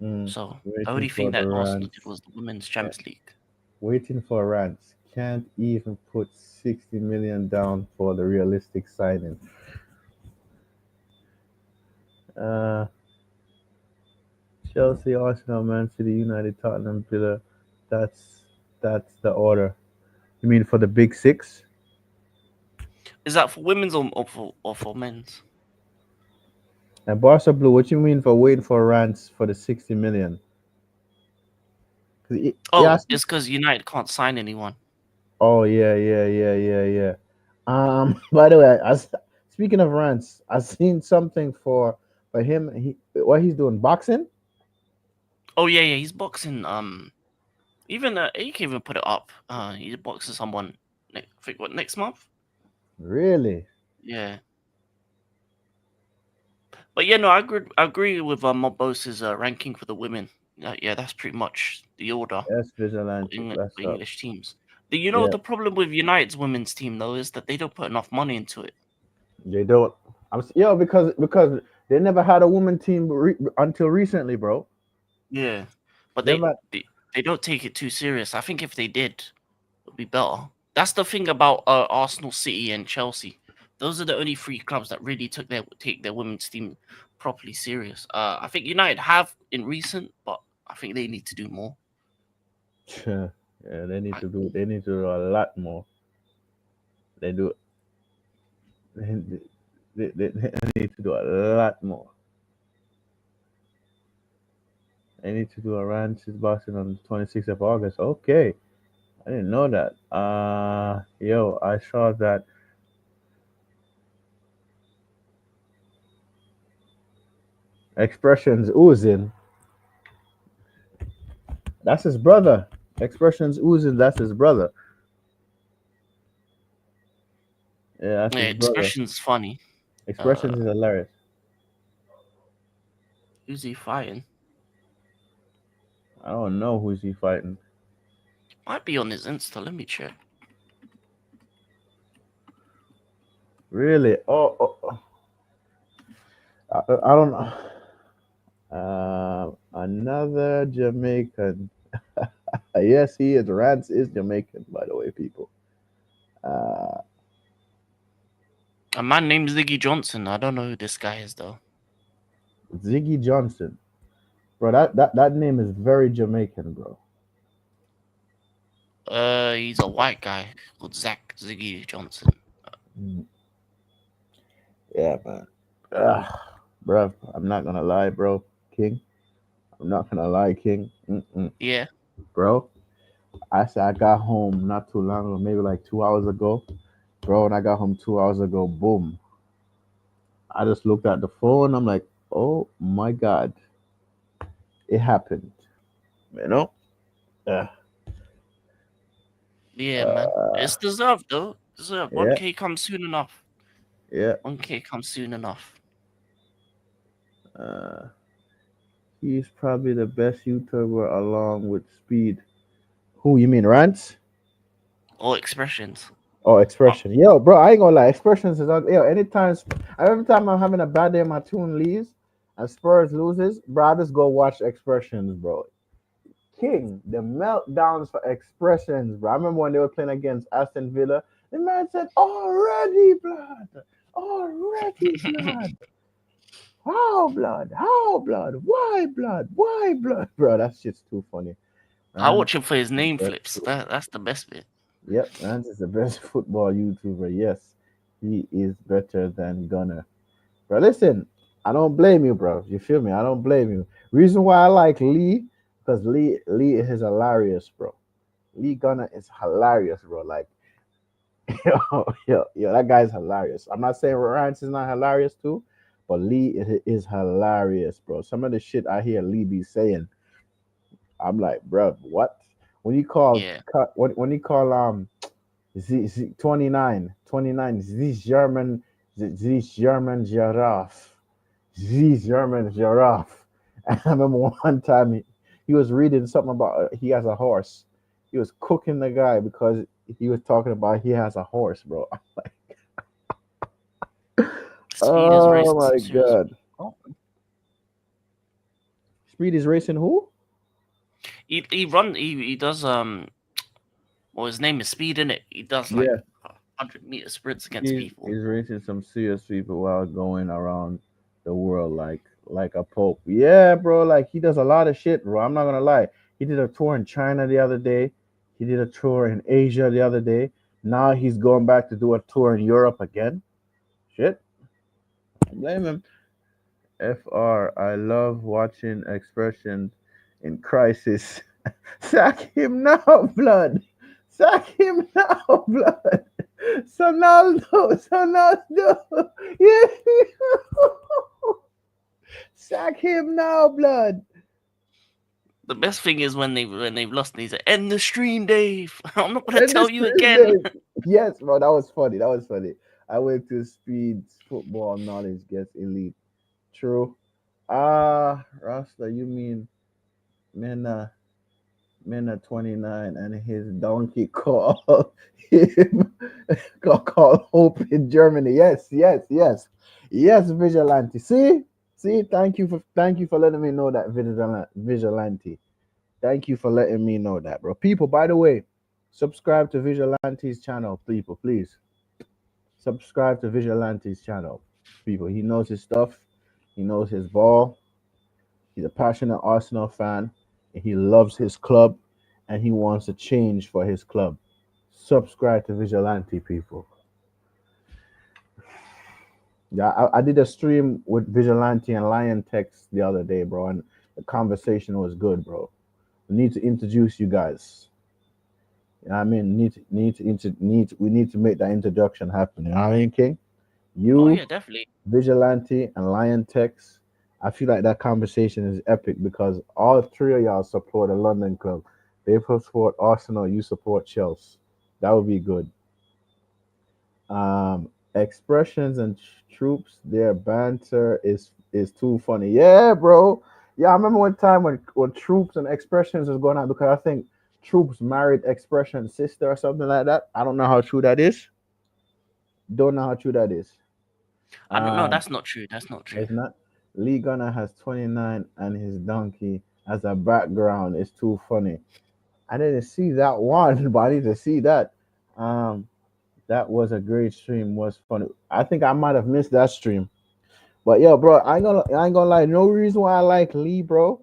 [SPEAKER 1] mm,
[SPEAKER 2] So the
[SPEAKER 1] waiting
[SPEAKER 2] only
[SPEAKER 1] for
[SPEAKER 2] thing
[SPEAKER 1] the
[SPEAKER 2] that Arsenal did
[SPEAKER 1] rants.
[SPEAKER 2] was the women's Champions League.
[SPEAKER 1] Waiting for rants. Can't even put 60 million down for the realistic signing. Uh, Chelsea, Arsenal, Man City, United, Tottenham, Villa. That's that's the order. You mean for the big six?
[SPEAKER 2] Is that for women's or for men's?
[SPEAKER 1] And Barca Blue, what you mean for waiting for rants for the 60 million? 'Cause yeah.
[SPEAKER 2] Oh, it's because United can't sign anyone.
[SPEAKER 1] Oh yeah, yeah. By the way, speaking of rants, I seen something for him. What he's doing boxing?
[SPEAKER 2] Oh yeah, he's boxing. Even he can even put it up. He boxes someone. I think what next month?
[SPEAKER 1] Really?
[SPEAKER 2] Yeah, but yeah, no, I agree with Mobos's ranking for the women. Yeah, that's pretty much the order
[SPEAKER 1] Yes,
[SPEAKER 2] for,
[SPEAKER 1] Vigilante. Bless
[SPEAKER 2] For
[SPEAKER 1] up.
[SPEAKER 2] English teams. The
[SPEAKER 1] Yeah,
[SPEAKER 2] problem with United's women's team though is that they don't put enough money into it.
[SPEAKER 1] they don't. Because they never had a woman team until recently, bro.
[SPEAKER 2] Yeah, but
[SPEAKER 1] Never.
[SPEAKER 2] they don't take it too serious. I think if they did, it would be better. That's the thing about Arsenal, City, and Chelsea. Those are the only three clubs that really take their women's team properly serious. I think United have in recent, but I think they need to do more.
[SPEAKER 1] Yeah, they need
[SPEAKER 2] Like,
[SPEAKER 1] to do. They need to do a lot more. They do. They need to do a lot more. They need to do a Ranches boxing on the 26th of August. Okay, I didn't know that. Yo, I saw that Expressions oozing. That's his brother. Expressions oozing. That's his brother. Yeah, that's
[SPEAKER 2] yeah,
[SPEAKER 1] his brother.
[SPEAKER 2] expression's funny.
[SPEAKER 1] Expressions
[SPEAKER 2] Uh,
[SPEAKER 1] is hilarious.
[SPEAKER 2] who's he fighting?
[SPEAKER 1] I don't know who's he fighting.
[SPEAKER 2] Might be on his Insta. Let me check.
[SPEAKER 1] Really? Oh. I don't know. Another Jamaican. Yes, he is. Rance is Jamaican, by the way, people. Uh,
[SPEAKER 2] A man named Ziggy Johnson. I don't know who this guy is though.
[SPEAKER 1] Ziggy Johnson, bro. That name is very Jamaican, bro.
[SPEAKER 2] He's a white guy called Zach Ziggy Johnson.
[SPEAKER 1] Mm, yeah, man. Ugh, bro, I'm not gonna lie, bro. King, I'm not gonna lie, King.
[SPEAKER 2] Yeah.
[SPEAKER 1] Bro, I said I got home not too long ago, maybe like 2 hours ago, bro. When I got home 2 hours ago, boom. I just looked at the phone. I'm like, oh my god, it happened. You know? Yeah.
[SPEAKER 2] Yeah, man.
[SPEAKER 1] Uh,
[SPEAKER 2] It's deserved though. Deserved.
[SPEAKER 1] yeah,
[SPEAKER 2] 1K comes soon enough.
[SPEAKER 1] yeah.
[SPEAKER 2] 1K comes soon enough.
[SPEAKER 1] Uh, he's probably the best YouTuber along with Speed. Who you mean, Rants?
[SPEAKER 2] All expressions.
[SPEAKER 1] Oh,
[SPEAKER 2] Oh,
[SPEAKER 1] Expression. Yo, bro, I ain't gonna lie. Expressions is on. Yo, anytime, every time I'm having a bad day, my tune leaves and Spurs loses, bro, I just go watch Expressions, bro. King, the meltdowns for Expressions, bro. I remember when they were playing against Aston Villa. The man said, "Already blood, already blood." How blood? How blood? Why blood? Why blood? Bro, that shit's too funny.
[SPEAKER 2] I
[SPEAKER 1] Rand
[SPEAKER 2] watch him for his
[SPEAKER 1] is the
[SPEAKER 2] name
[SPEAKER 1] best.
[SPEAKER 2] flips. That's the best bit.
[SPEAKER 1] Yep, Rand is the best football YouTuber. Yes, he is better than Gunner. Bro, listen, I don't blame you, bro. You feel me? I don't blame you. Reason why I like Lee, because Lee is hilarious, bro. Lee Gunner is hilarious, bro. Like, that guy's hilarious. I'm not saying Rance is not hilarious too, but Lee is hilarious, bro. Some of the shit I hear Lee be saying, I'm like, bro, what? When you call
[SPEAKER 2] Yeah.
[SPEAKER 1] when you call Z 29 this German giraffe, this German giraffe. And I remember one time he was reading something about he has a horse. He was cooking the guy because he was talking about he has a horse, bro.
[SPEAKER 2] Speed is
[SPEAKER 1] Oh
[SPEAKER 2] racing
[SPEAKER 1] my
[SPEAKER 2] some serious.
[SPEAKER 1] god.
[SPEAKER 2] Oh.
[SPEAKER 1] Speed is racing who?
[SPEAKER 2] He does well his name is Speed in it. He does like
[SPEAKER 1] Yeah,
[SPEAKER 2] 100-meter sprints against people.
[SPEAKER 1] he's racing some serious people while going around the world like a pope. Yeah, bro. Like he does a lot of shit, bro. I'm not gonna lie. He did a tour in China the other day. He did a tour in Asia the other day. Now he's going back to do a tour in Europe again. Shit. Don't blame him. FR. I love watching expressions in crisis. Sack him now, blood. Sack him now, blood. Sonaldo. Yeah. Sack him now, blood.
[SPEAKER 2] The best thing is when they've lost and he's like, end the stream, Dave. I'm not gonna
[SPEAKER 1] And the
[SPEAKER 2] tell you
[SPEAKER 1] stream
[SPEAKER 2] again.
[SPEAKER 1] day. Yes, bro, that was funny. That was funny. I went to Speed's football knowledge gets elite. True. Rasta, you mean Mena Mena 29 and his donkey call him call Hope in Germany. Yes, yes, yes. Yes, Vigilante. See, thank you for letting me know that Vigilante. Thank you for letting me know that, bro. People, by the way, subscribe to Vigilante's channel, people, please. Subscribe to Vigilante's channel. People, he knows his stuff. He knows his ball. He's a passionate Arsenal fan. And he loves his club. and he wants a change for his club. Subscribe to Vigilante, people. Yeah, I did a stream with Vigilante and Lion Text the other day, bro, and the conversation was good, bro. We need to introduce you guys. You know what I mean? We need to make that introduction happen. You know what I mean, King?
[SPEAKER 2] Oh
[SPEAKER 1] You,
[SPEAKER 2] yeah, definitely.
[SPEAKER 1] Vigilante, and Lion Text. I feel like that conversation is epic because all three of y'all support a London club. They support Arsenal, you support Chelsea. That would be good. Expressions and troops, their banter is too funny. Yeah, bro. Yeah, I remember one time when troops and expressions was going on because I think troops married expression's sister or something like that. I don't know how true that is. Don't know how true that is.
[SPEAKER 2] I don't know.
[SPEAKER 1] Um,
[SPEAKER 2] That's not true. That's not true.
[SPEAKER 1] it's not. Lee Gunner has 29 and his donkey as a background. It's too funny. I didn't see that one, but I need to see that. Um, that was a great stream. Was funny. I think I might have missed that stream. But yo, bro, I ain't gonna lie. No reason why I like Lee, bro.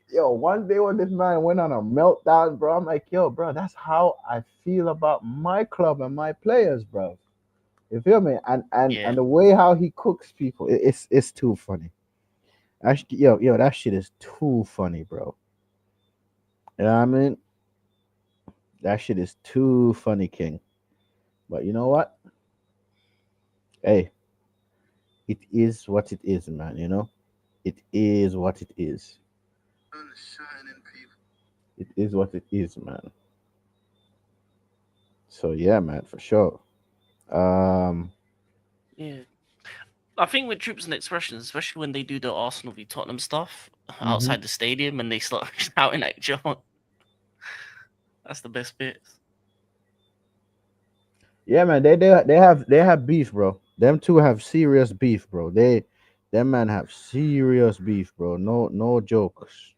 [SPEAKER 1] Yo, one day when this man went on a meltdown, bro, I'm like, yo, bro, that's how I feel about my club and my players, bro. You feel me? And
[SPEAKER 2] Yeah.
[SPEAKER 1] the way how he cooks people, it's too funny. Actually, yo, that shit is too funny, bro. You know what I mean? That shit is too funny, King. But you know what? Hey, it is what it is, man. You know, it is what it is. It is what it is, man. So yeah, man, for sure. Um,
[SPEAKER 2] Yeah. I think with troops and expressions, especially when they do the Arsenal v Tottenham stuff
[SPEAKER 1] hmm
[SPEAKER 2] outside the stadium and they start shouting at each other, that's the best bits.
[SPEAKER 1] yeah, man, they have beef, bro. Them two have serious beef, bro. Them man have serious beef, bro. No jokes.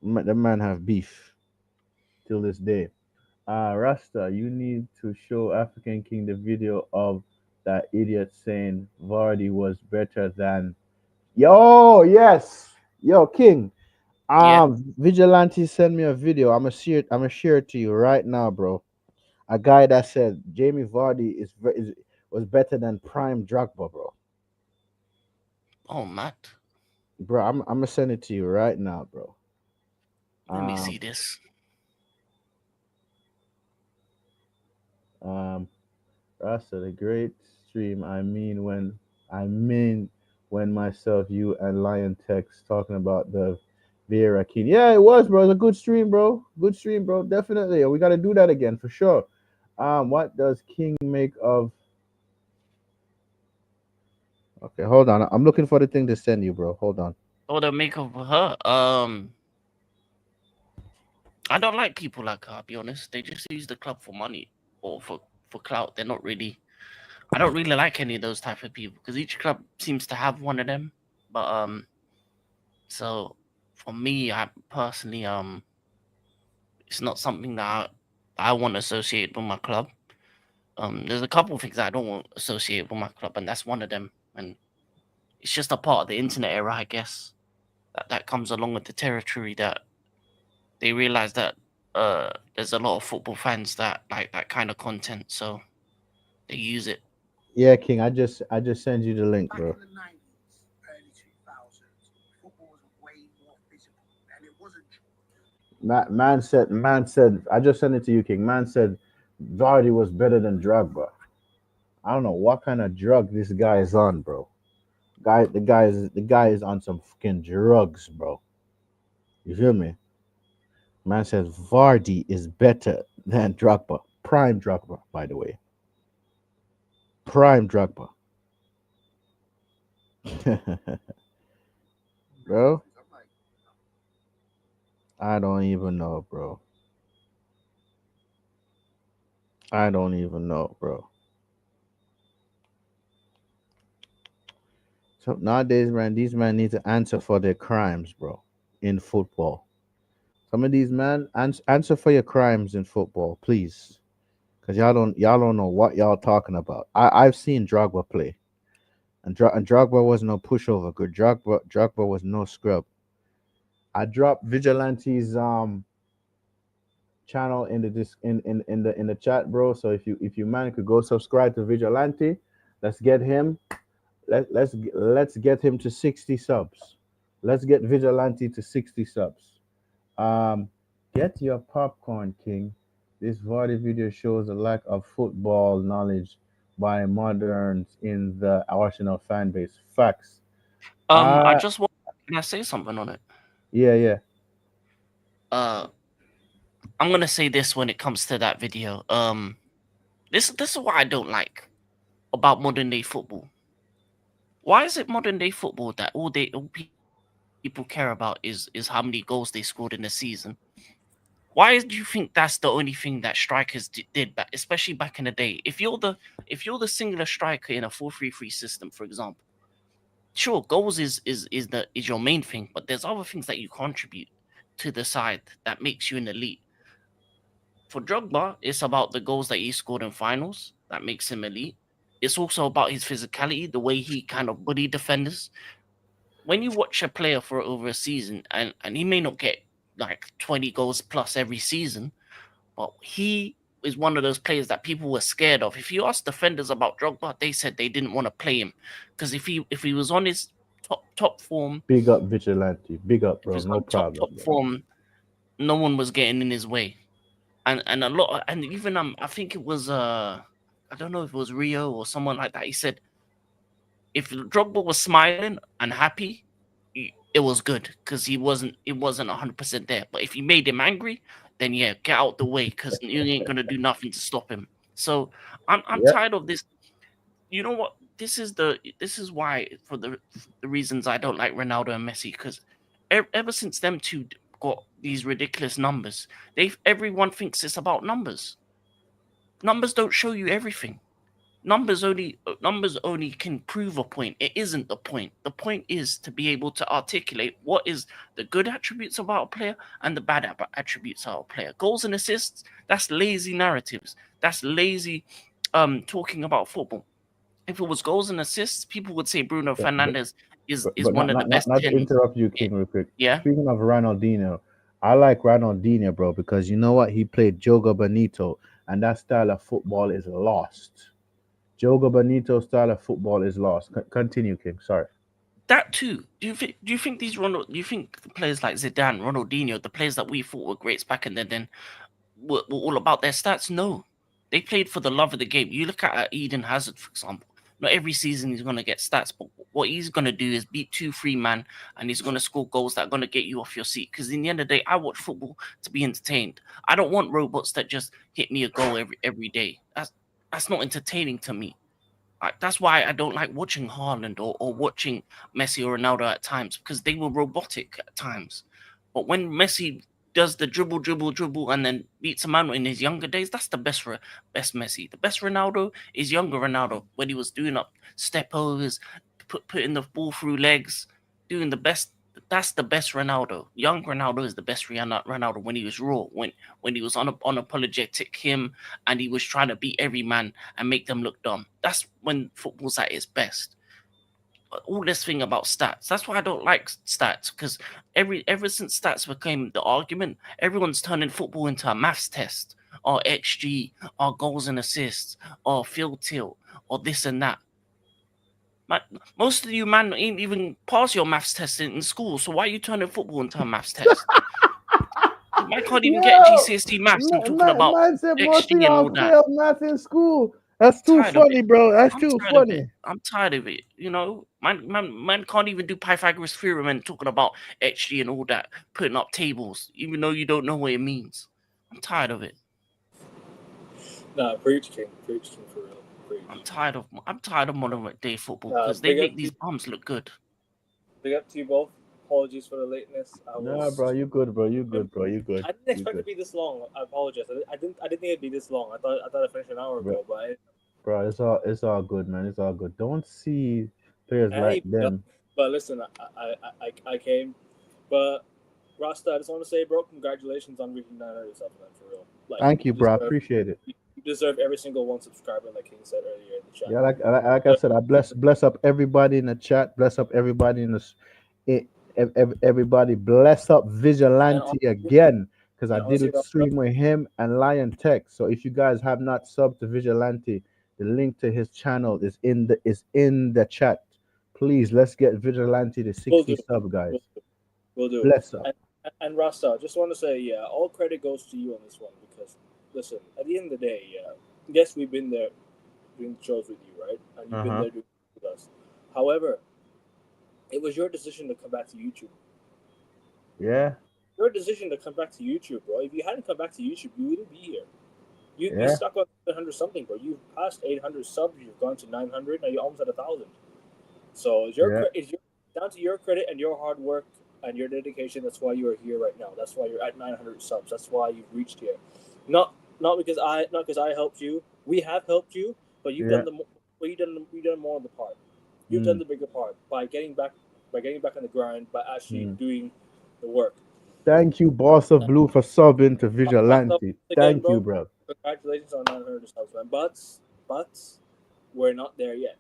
[SPEAKER 1] Them man have beef till this day. Rasta, you need to show African King the video of that idiot saying Vardy was better than. Yo, yes, yo, King.
[SPEAKER 2] Yeah.
[SPEAKER 1] Vigilante send me a video. I'm gonna share it to you right now, bro. A guy that said Jamie Vardy was better than Prime Drogba, bro.
[SPEAKER 2] Oh, Matt.
[SPEAKER 1] Bro, I'm gonna send it to you right now, bro.
[SPEAKER 2] Let me
[SPEAKER 1] Um,
[SPEAKER 2] see this.
[SPEAKER 1] um, Rasta, the great stream. I mean when myself, you, and Lion Text talking about the Vieira Keane. Yeah, it was, bro. It was a good stream, bro. Good stream, bro. Definitely. We got to do that again for sure. What does King make of? Okay, hold on. I'm looking for the thing to send you, bro. Hold on.
[SPEAKER 2] What the make of her? I don't like people like her. I'll be honest. They just use the club for money or for clout. They're not really. I don't really like any of those type of people because each club seems to have one of them. But so for me, I personally it's not something that I want to associate with my club. There's a couple of things that I don't want associated with my club, and that's one of them. And it's just a part of the internet era, I guess. That comes along with the territory that they realize that there's a lot of football fans that like that kind of content, so they use it.
[SPEAKER 1] Yeah, King. I just sent you the link, bro. Man said, I just sent it to you, King. Man said Vardy was better than Drogba. I don't know what kind of drug this guy is on, bro. The guy is on some fucking drugs, bro. You feel me? Man says Vardy is better than Drogba. Prime Drogba, by the way. Prime Drogba. Bro, I don't even know, bro. I don't even know, bro. So nowadays, man, these men need to answer for their crimes, bro, in football. Some of these men answer for your crimes in football, please, because y'all don't know what y'all talking about. I've seen Drogba play, and Drogba was no pushover. Good Drogba was no scrub. I dropped Vigilante's channel in the in the chat, bro. So if you man could go subscribe to Vigilante, let's get him. Let's get him to 60 subs. Let's get Vigilante to 60 subs. Um, get your popcorn, King. This VOD video shows a lack of football knowledge by moderns in the Arsenal fan base. Facts.
[SPEAKER 2] I
[SPEAKER 1] Uh
[SPEAKER 2] just want. Can I say something on it?
[SPEAKER 1] yeah, yeah.
[SPEAKER 2] Uh, I'm gonna say this when it comes to that video. This is what I don't like about modern day football. Why is it modern day football that all people care about is how many goals they scored in a season? Why do you think that's the only thing that strikers did back, especially back in the day? If you're the singular striker in a 4-3-3 system, for example, sure, goals is your main thing, but there's other things that you contribute to the side that makes you an elite. For Drogba, it's about the goals that he scored in finals that makes him elite. It's also about his physicality, the way he kind of bully defenders. When you watch a player for over a season, and he may not get like 20 goals plus every season, but he is one of those players that people were scared of. If you ask defenders about Drogba, they said they didn't want to play him because if he was on his top form,
[SPEAKER 1] Big up Vigilante. Big up,
[SPEAKER 2] if
[SPEAKER 1] bro.
[SPEAKER 2] he's
[SPEAKER 1] No
[SPEAKER 2] on top
[SPEAKER 1] problem, bro.
[SPEAKER 2] form, no one was getting in his way. And a lot, and even I think it was I don't know if it was Rio or someone like that. He said if Drogba was smiling and happy, it was good because it wasn't 100% there. But if you made him angry, then yeah, get out the way because you ain't gonna do nothing to stop him. So I'm
[SPEAKER 1] Yep.
[SPEAKER 2] tired of this. You know what? This is why for the reasons I don't like Ronaldo and Messi because ever since them two got these ridiculous numbers, everyone thinks it's about numbers. Numbers don't show you everything. Numbers only can prove a point. It isn't the point. The point is to be able to articulate what is the good attributes about a player and the bad attributes of a player. Goals and assists, that's lazy narratives. That's lazy talking about football. If it was goals and assists, people would say Bruno
[SPEAKER 1] Yeah,
[SPEAKER 2] Fernandes is
[SPEAKER 1] but
[SPEAKER 2] is one of the best
[SPEAKER 1] not to
[SPEAKER 2] 10s.
[SPEAKER 1] interrupt you,
[SPEAKER 2] Yeah.
[SPEAKER 1] King, real quick.
[SPEAKER 2] Yeah.
[SPEAKER 1] Speaking of Ronaldinho, I like Ronaldinho, bro, because you know what? He played Jogo Bonito, and that style of football is lost. Jogo Bonito style of football is lost. Continue, King. Sorry.
[SPEAKER 2] That too. Do you think do you think the players like Zidane, Ronaldinho, the players that we thought were greats back in then were all about their stats? No. They played for the love of the game. You look at Eden Hazard, for example. Not every season he's gonna get stats, but what he's gonna do is beat 2-3 man and he's gonna score goals that are gonna get you off your seat. Because in the end of the day, I watch football to be entertained. I don't want robots that just hit me a goal every day. That's not entertaining to me. That's why I don't like watching Haaland or watching Messi or Ronaldo at times because they were robotic at times. But when Messi does the dribble, dribble, dribble, and then beats a man in his younger days, that's the best Messi. The best Ronaldo is younger Ronaldo when he was doing up step overs, putting the ball through legs, doing the best. That's the best Ronaldo. Young Ronaldo is the best Ronaldo when he was raw, when he was unapologetic him, and he was trying to beat every man and make them look dumb. That's when football's at its best. All this thing about stats. That's why I don't like stats because ever since stats became the argument, everyone's turning football into a maths test or XG or goals and assists or field tilt or this and that. Man, most of you man ain't even pass your maths test in school, so why are you turning football into a maths test? I can't even get
[SPEAKER 1] Yo,
[SPEAKER 2] GCSE maths and talking about
[SPEAKER 1] man said most of
[SPEAKER 2] XG and
[SPEAKER 1] y'all
[SPEAKER 2] all that.
[SPEAKER 1] failed math in school. That's too
[SPEAKER 2] Tired of it.
[SPEAKER 1] funny, bro. That's
[SPEAKER 2] I'm
[SPEAKER 1] too
[SPEAKER 2] tired of it.
[SPEAKER 1] funny.
[SPEAKER 2] I'm tired of it. Man can't even do Pythagoras theorem and talking about XG and all that, putting up tables, even though you don't know what it means. I'm tired of it.
[SPEAKER 3] Nah, preach, King. Preach, King, for real. Preach.
[SPEAKER 2] I'm tired of modern day football
[SPEAKER 3] Nah,
[SPEAKER 2] because they
[SPEAKER 3] big up
[SPEAKER 2] make these bums look good.
[SPEAKER 3] Big up to you both. Apologies for the lateness.
[SPEAKER 1] Nah, bro, you good, bro. You good, bro. You good.
[SPEAKER 3] I didn't
[SPEAKER 1] You
[SPEAKER 3] expect it to
[SPEAKER 1] good.
[SPEAKER 3] be this long. I apologize. I didn't think it'd be this long. I thought I finished an hour
[SPEAKER 1] Bro,
[SPEAKER 3] ago, but
[SPEAKER 1] bro, it's all good, man. It's all good. Don't see players
[SPEAKER 3] I
[SPEAKER 1] like
[SPEAKER 3] ain't done.
[SPEAKER 1] them.
[SPEAKER 3] But listen, I came, but Rasta, I just want to say, bro, congratulations on reaching 900 yourself, man, for real. Like
[SPEAKER 1] Thank you,
[SPEAKER 3] you
[SPEAKER 1] bro. I
[SPEAKER 3] deserve
[SPEAKER 1] appreciate it.
[SPEAKER 3] you deserve every single one subscriber, like King said earlier in the chat.
[SPEAKER 1] Yeah, like I said, I bless up everybody in the chat. Bless up everybody in this. Everybody bless up
[SPEAKER 3] And
[SPEAKER 1] Vigilante
[SPEAKER 3] honestly,
[SPEAKER 1] again. because I
[SPEAKER 3] And
[SPEAKER 1] did
[SPEAKER 3] honestly,
[SPEAKER 1] a stream with him and Lion Tech. So if you guys have not subbed to Vigilante, the link to his channel is in the chat. Please, let's get Vigilante to
[SPEAKER 3] we'll
[SPEAKER 1] 60
[SPEAKER 3] do.
[SPEAKER 1] sub, guys.
[SPEAKER 3] We'll do.
[SPEAKER 1] Bless up.
[SPEAKER 3] And Rasta, just want to say, yeah, all credit goes to you on this one because, listen, at the end of the day, yeah, yes, we've been there doing shows with you, right? And you've been there doing with us. However, it was your decision to come back to YouTube.
[SPEAKER 1] Yeah.
[SPEAKER 3] Your decision to come back to YouTube, bro. If you hadn't come back to YouTube, you wouldn't be here. You
[SPEAKER 1] Yeah.
[SPEAKER 3] stuck on 700 something, bro. You've passed 800 subs. You've gone to 900. Now you're almost at 1,000. So it's down to your credit and your hard work and your dedication. That's why you are here right now. That's why you're at 900 subs. That's why you've reached here. Not because I helped you. We have helped you, but you've done you've done more of the part. You've done the bigger part by getting back on the grind, by actually doing the work.
[SPEAKER 1] Thank you, Boss of Blue, for subbing to Vigilante. Thank you, bro.
[SPEAKER 3] Congratulations on 900 subs, man. But we're not there yet.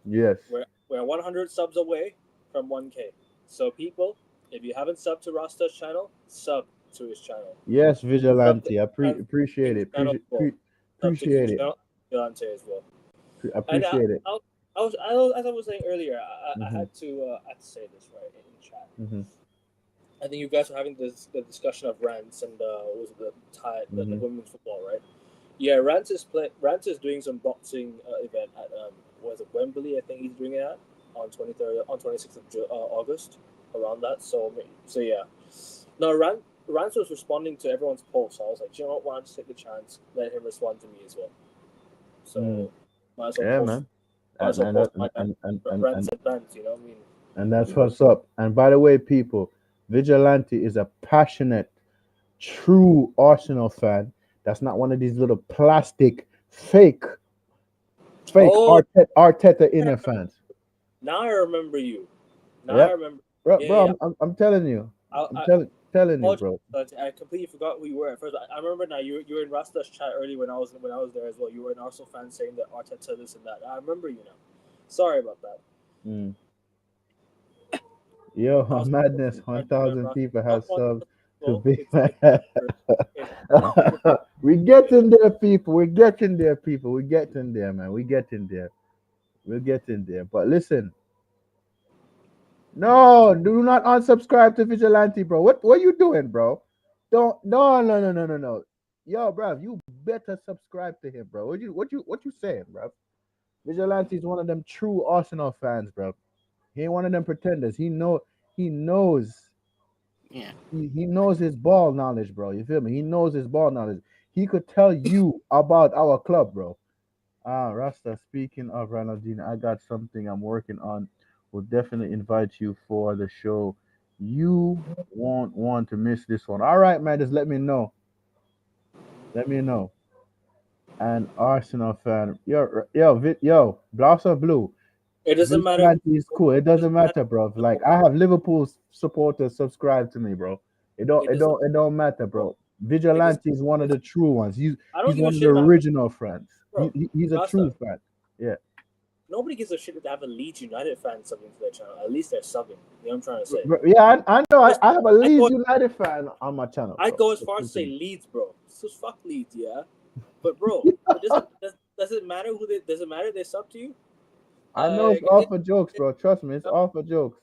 [SPEAKER 1] Yes.
[SPEAKER 3] We're 100 subs away from 1K. So people, if you haven't subbed to Rasta's channel, sub to his channel.
[SPEAKER 1] Yes, Vigilante. I appreciate it. Appreciate it.
[SPEAKER 3] Vigilante as well.
[SPEAKER 1] Appreciate it.
[SPEAKER 3] As I was saying earlier, I had to say this right in chat.
[SPEAKER 1] Mm-hmm.
[SPEAKER 3] I think you guys were having the discussion of Rance and was it the women's football, right? Yeah, Rance is doing some boxing event at was it Wembley? I think he's doing it at on 26th of August, around that. So yeah. No, Rance was responding to everyone's post. So I was like, you know what? Why don't you take the chance? Let him respond to me as well. So might as well post.
[SPEAKER 1] Man.
[SPEAKER 3] Rance advance, you know what I mean?
[SPEAKER 1] And that's what's up. And by the way, people, Vigilante is a passionate, true Arsenal fan. That's not one of these little plastic, fake Arteta inner fans.
[SPEAKER 3] Now I remember you.
[SPEAKER 1] I remember, bro. I'm telling you. I'm telling you, bro.
[SPEAKER 3] I completely forgot who you were at first. I remember now. You were in Rasta's chat early when I was there as well. You were an Arsenal fan saying that Arteta this and that. I remember you now. Sorry about that.
[SPEAKER 1] Yo, madness! 1,000 people have subbed to Big Man. We're getting there, people. We're getting there, people. We're getting there, man. We're getting there. We're getting there. But listen, no, do not unsubscribe to Vigilante, bro. What are you doing, bro? No. Yo, bro, you better subscribe to him, bro. What you saying, bro? Vigilante is one of them true Arsenal fans, bro. He ain't one of them pretenders. He knows.
[SPEAKER 2] Yeah.
[SPEAKER 1] He knows his ball knowledge, bro. You feel me? He knows his ball knowledge. He could tell you about our club, bro. Rasta, speaking of Ronaldinho, I got something I'm working on. We'll definitely invite you for the show. You won't want to miss this one. All right, man. Just let me know. An Arsenal fan. Yo, Blossom Blue.
[SPEAKER 3] It doesn't matter.
[SPEAKER 1] It's cool. It doesn't matter, bro. Like I have Liverpool supporters subscribe to me, bro. It don't matter, bro. Vigilante is one of the true ones. He's one of the original friends. He's a true fan. Yeah.
[SPEAKER 3] Nobody gives a shit to have a Leeds United fan subbing to their channel. At least they're subbing. You know what I'm trying to say?
[SPEAKER 1] Yeah, I know. I have a Leeds United fan on my channel.
[SPEAKER 3] I go as far as to say Leeds, bro. So fuck Leeds, yeah. But bro, does it matter who they? Does it matter if they sub to you?
[SPEAKER 1] I know it's all for jokes, bro. Trust me, it's all for jokes.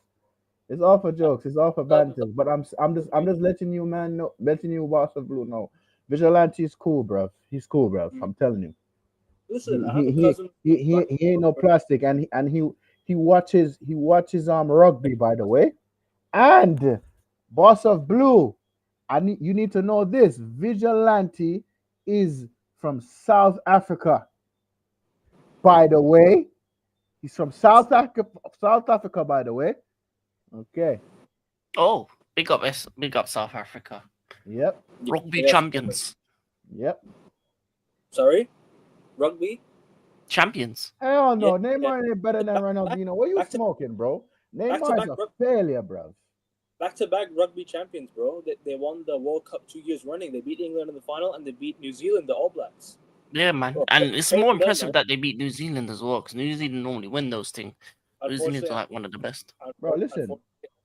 [SPEAKER 1] It's all for jokes. It's all for banter. But I'm just letting you, man, know, letting you Boss of Blue know. Vigilante is cool, bro. He's cool, bro. I'm telling you.
[SPEAKER 3] Listen,
[SPEAKER 1] he ain't no plastic, and he watches rugby, by the way. And Boss of Blue, you need to know this. Vigilante is from South Africa, by the way. He's from South Africa, by the way. Okay.
[SPEAKER 2] Oh, big up South Africa.
[SPEAKER 1] Yep.
[SPEAKER 2] Rugby champions.
[SPEAKER 1] Yep.
[SPEAKER 3] Sorry? Rugby?
[SPEAKER 2] Champions.
[SPEAKER 1] Hell no. Neymar ain't better than Ronaldinho. What are you smoking, bro? Neymar's a failure, bro.
[SPEAKER 3] Back-to-back rugby champions, bro. They won the World Cup 2 years running. They beat England in the final, and they beat New Zealand, the All Blacks.
[SPEAKER 2] Yeah, man. And it's more impressive that they beat New Zealand as well, because New Zealand normally win those things. New Zealand's like one of the best.
[SPEAKER 1] Bro, listen.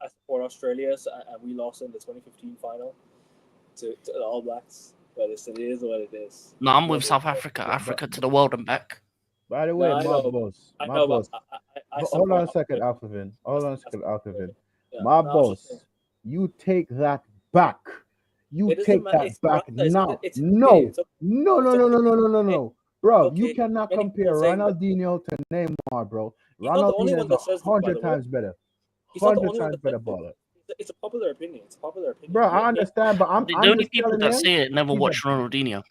[SPEAKER 3] I support Australia, and we lost in the 2015 final. to the All Blacks, but it is what it is.
[SPEAKER 2] No, I'm with South Africa. Africa to the world and back.
[SPEAKER 1] By the way,
[SPEAKER 3] No, I
[SPEAKER 1] my
[SPEAKER 3] know,
[SPEAKER 1] boss,
[SPEAKER 3] I
[SPEAKER 1] my
[SPEAKER 3] know,
[SPEAKER 1] boss.
[SPEAKER 3] but I
[SPEAKER 1] Hold on a
[SPEAKER 3] support
[SPEAKER 1] second,
[SPEAKER 3] Africa.
[SPEAKER 1] Alphavin. Hold on a second, Alphavin.
[SPEAKER 3] Yeah,
[SPEAKER 1] My
[SPEAKER 3] no, I was just saying,
[SPEAKER 1] boss, you take that back. You
[SPEAKER 3] it doesn't
[SPEAKER 1] take
[SPEAKER 3] matter.
[SPEAKER 1] that
[SPEAKER 3] It's
[SPEAKER 1] back
[SPEAKER 3] Rasta.
[SPEAKER 1] now.
[SPEAKER 3] It's
[SPEAKER 1] No,
[SPEAKER 3] okay. It's okay.
[SPEAKER 1] no, no,
[SPEAKER 3] It's
[SPEAKER 1] no,
[SPEAKER 3] okay.
[SPEAKER 1] no, no, no, no,
[SPEAKER 3] Hey,
[SPEAKER 1] no. Bro,
[SPEAKER 3] okay.
[SPEAKER 1] you cannot
[SPEAKER 3] Many
[SPEAKER 1] compare
[SPEAKER 3] people saying that
[SPEAKER 1] Ronaldinho to Neymar, bro.
[SPEAKER 3] he's not the only
[SPEAKER 1] Ronaldinho
[SPEAKER 3] one
[SPEAKER 1] is
[SPEAKER 3] that says this, by
[SPEAKER 1] 100
[SPEAKER 3] the way.
[SPEAKER 1] times better.
[SPEAKER 3] He's not the
[SPEAKER 1] 100
[SPEAKER 3] only one
[SPEAKER 1] times
[SPEAKER 3] that says
[SPEAKER 1] better
[SPEAKER 3] this.
[SPEAKER 1] baller.
[SPEAKER 3] It's a popular opinion. It's a popular opinion.
[SPEAKER 1] Bro, I understand, but
[SPEAKER 2] The
[SPEAKER 1] I'm
[SPEAKER 2] only
[SPEAKER 1] just
[SPEAKER 2] people
[SPEAKER 1] telling
[SPEAKER 2] that
[SPEAKER 1] him.
[SPEAKER 2] say it never
[SPEAKER 1] he's a-
[SPEAKER 2] watched Ronaldinho.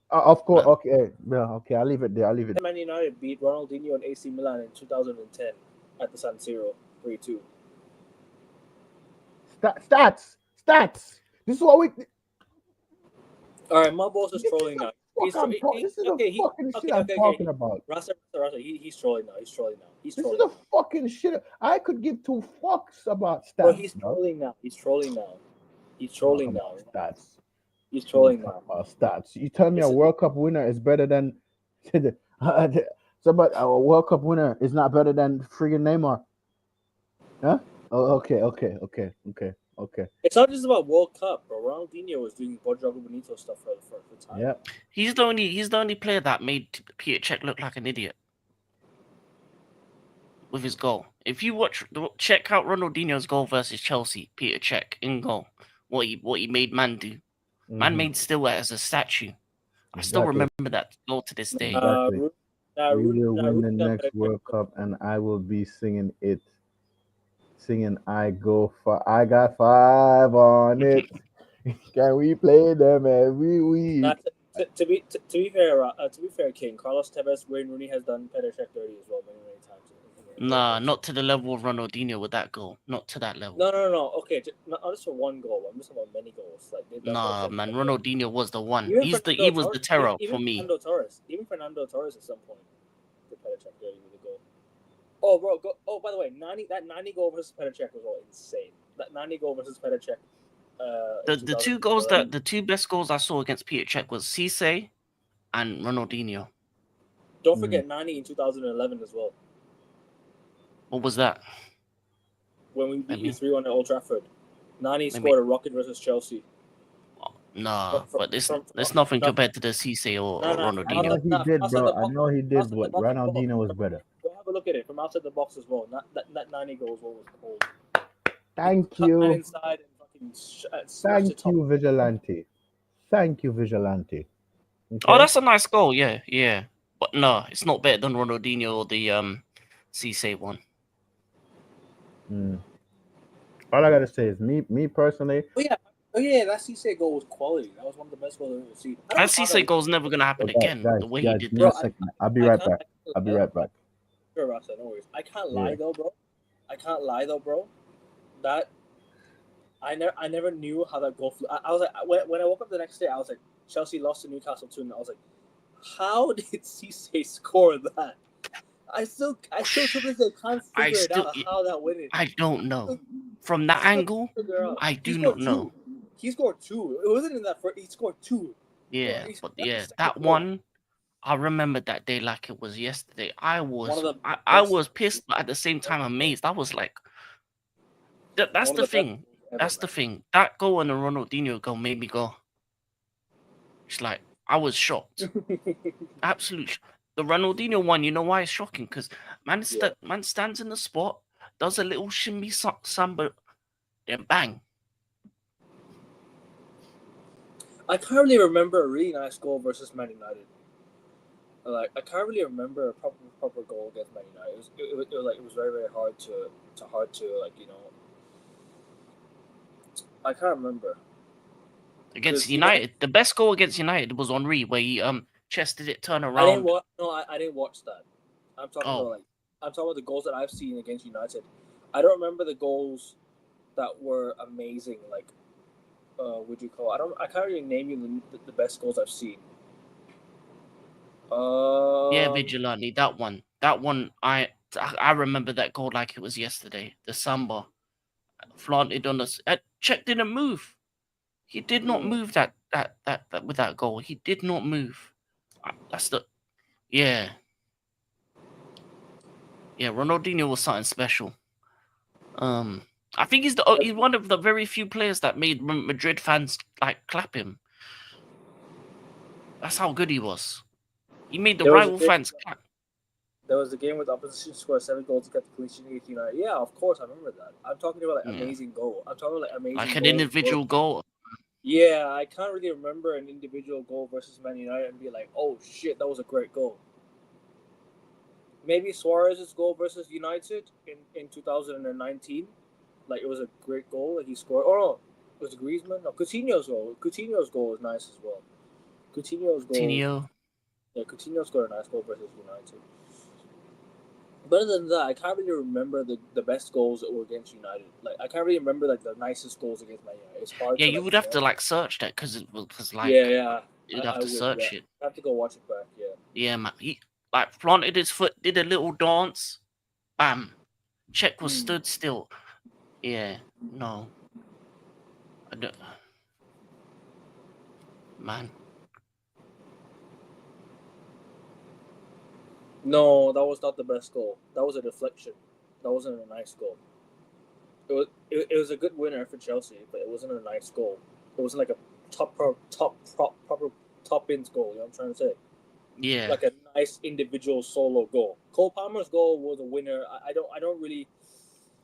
[SPEAKER 1] Of course,
[SPEAKER 2] Man.
[SPEAKER 1] okay. Yeah, okay, I'll leave it there. I'll leave it.
[SPEAKER 3] Man United beat Ronaldinho and AC Milan in 2010 at the San Siro 3-2.
[SPEAKER 1] Stats. This is what we.
[SPEAKER 3] All right, my boss is
[SPEAKER 1] This
[SPEAKER 3] trolling
[SPEAKER 1] is
[SPEAKER 3] now.
[SPEAKER 1] the fuck I'm talking. This is the fucking shit I'm talking about.
[SPEAKER 3] Rasta, he's trolling now. He's trolling now.
[SPEAKER 1] This is the fucking shit. I could give two fucks about stats.
[SPEAKER 3] Bro, he's trolling now. He's trolling now. He's trolling now.
[SPEAKER 1] Stats.
[SPEAKER 3] He's trolling now.
[SPEAKER 1] About stats. You tell me a World Cup winner is better than somebody. A World Cup winner is not better than friggin' Neymar. Huh? Oh, okay.
[SPEAKER 3] It's not just about World Cup, bro. Ronaldinho was doing Borjago Bonito stuff for the time.
[SPEAKER 1] Yeah.
[SPEAKER 2] He's the only player that made Peter Cech look like an idiot with his goal. If you check out Ronaldinho's goal versus Chelsea, Peter Cech in goal, what he made man do. Man made still as a statue. I still remember that goal to this day.
[SPEAKER 1] Exactly. We will win the next World Cup, and I will be singing it. Singing, I got 5 on it. Can we play them every week?
[SPEAKER 3] To be fair, King, Carlos Tevez, Wayne Rooney has done Petr Cech dirty as well many times.
[SPEAKER 2] Nah, not to the level of Ronaldinho with that goal. Not to that level.
[SPEAKER 3] No. Okay, not just for one goal. I'm just about many goals.
[SPEAKER 2] Nah, man, Ronaldinho was the one.
[SPEAKER 3] Even
[SPEAKER 2] He was the terror for me.
[SPEAKER 3] Even Fernando Torres at some point did Petr Cech dirty with a goal. Oh, bro. By the way, that 90 goal versus Petr Cech was all insane. That 90 goal versus Petr Cech.
[SPEAKER 2] The two best goals I saw against Peter Cech was Cisse and Ronaldinho.
[SPEAKER 3] Don't forget 90 in 2011 as well.
[SPEAKER 2] What was that?
[SPEAKER 3] When we beat you 3-1 at Old Trafford. 90 scored a rocket versus Chelsea.
[SPEAKER 2] Nah, but there's nothing compared to the Cisse or Ronaldinho.
[SPEAKER 1] I know he did, but Ronaldinho was better.
[SPEAKER 3] Go have a look at it from outside the box as well. That 90 goals was cold.
[SPEAKER 1] Thank you.
[SPEAKER 3] Inside and
[SPEAKER 1] Thank you, Vigilante. Thank you, Vigilante.
[SPEAKER 2] Okay. Oh, that's a nice goal. Yeah. But no, it's not better than Ronaldinho or the Cisse one.
[SPEAKER 1] All I gotta say is me personally.
[SPEAKER 3] Oh yeah, that Cisse goal was quality. That was one of the best goals I've ever seen.
[SPEAKER 2] That Cisse goal's never gonna happen again.
[SPEAKER 1] Guys,
[SPEAKER 2] the way he did
[SPEAKER 1] that. I'll be right back.
[SPEAKER 3] Sure, Rasta, no worries. I can't lie though, bro. That I never knew how that goal flew. I was like, when I woke up the next day, I was like, Chelsea lost to Newcastle 2-0. I was like, how did Cisse score that? I still to this day can't figure it out how that went in.
[SPEAKER 2] I don't know. From that angle, I do not know.
[SPEAKER 3] He scored 2. It wasn't in that first. He scored 2.
[SPEAKER 2] Yeah, that one, I remember that day like it was yesterday. I was pissed, but at the same time amazed. I was like, that's the thing. That's the thing. That goal and the Ronaldinho goal made me go. It's like I was shocked. Absolute. The Ronaldinho one, you know why it's shocking? Because man stands in the spot, does a little shimmy samba, then bang.
[SPEAKER 3] I can't really remember a really nice goal versus Man United. Like I can't really remember a proper goal against Man United. It was very, very hard to like, you know. I can't remember.
[SPEAKER 2] Against United, the best goal against United was Henry, where he chested it, turn around.
[SPEAKER 3] I didn't watch that. I'm talking about the goals that I've seen against United. I don't remember the goals that were amazing. Like, would you call? I can't really name you the best goals I've seen.
[SPEAKER 2] Yeah, Vigilante, that one. I remember that goal like it was yesterday. The samba flaunted on us. Cech didn't move. He did not move that with that goal. He did not move. Yeah, Ronaldinho was something special. I think he's one of the very few players that made Madrid fans like clap him. That's how good he was. He made the rival fans clap.
[SPEAKER 3] There was a game with the opposition scored 7 goals to get the clean sheet against United. Yeah, of course, I remember that. I'm talking about amazing goal. I'm talking about amazing
[SPEAKER 2] like an individual goal.
[SPEAKER 3] Yeah, I can't really remember an individual goal versus Man United and be like, oh shit, that was a great goal. Maybe Suarez's goal versus United in 2019. Like, it was a great goal that he scored. Oh, no. It was Griezmann? No, Coutinho's goal. Coutinho's goal was nice as well.
[SPEAKER 2] Coutinho.
[SPEAKER 3] Yeah, Coutinho scored a nice goal versus United. But other than that, I can't really remember the best goals that were against United. Like, I can't really remember like the nicest goals against Man United. It's hard.
[SPEAKER 2] Yeah, you would have to like search that because like you'd have to search it.
[SPEAKER 3] I have to go watch it back. Yeah.
[SPEAKER 2] Yeah, man. He like planted his foot, did a little dance, bam. Czech was stood still. Yeah, no. I don't. Man.
[SPEAKER 3] No, that was not the best goal. That was a deflection. That wasn't a nice goal. It was a good winner for Chelsea, but it wasn't a nice goal. It wasn't like a proper top-ins goal. You know what I'm trying to say?
[SPEAKER 2] Yeah.
[SPEAKER 3] Like a nice individual solo goal. Cole Palmer's goal was a winner. I don't really.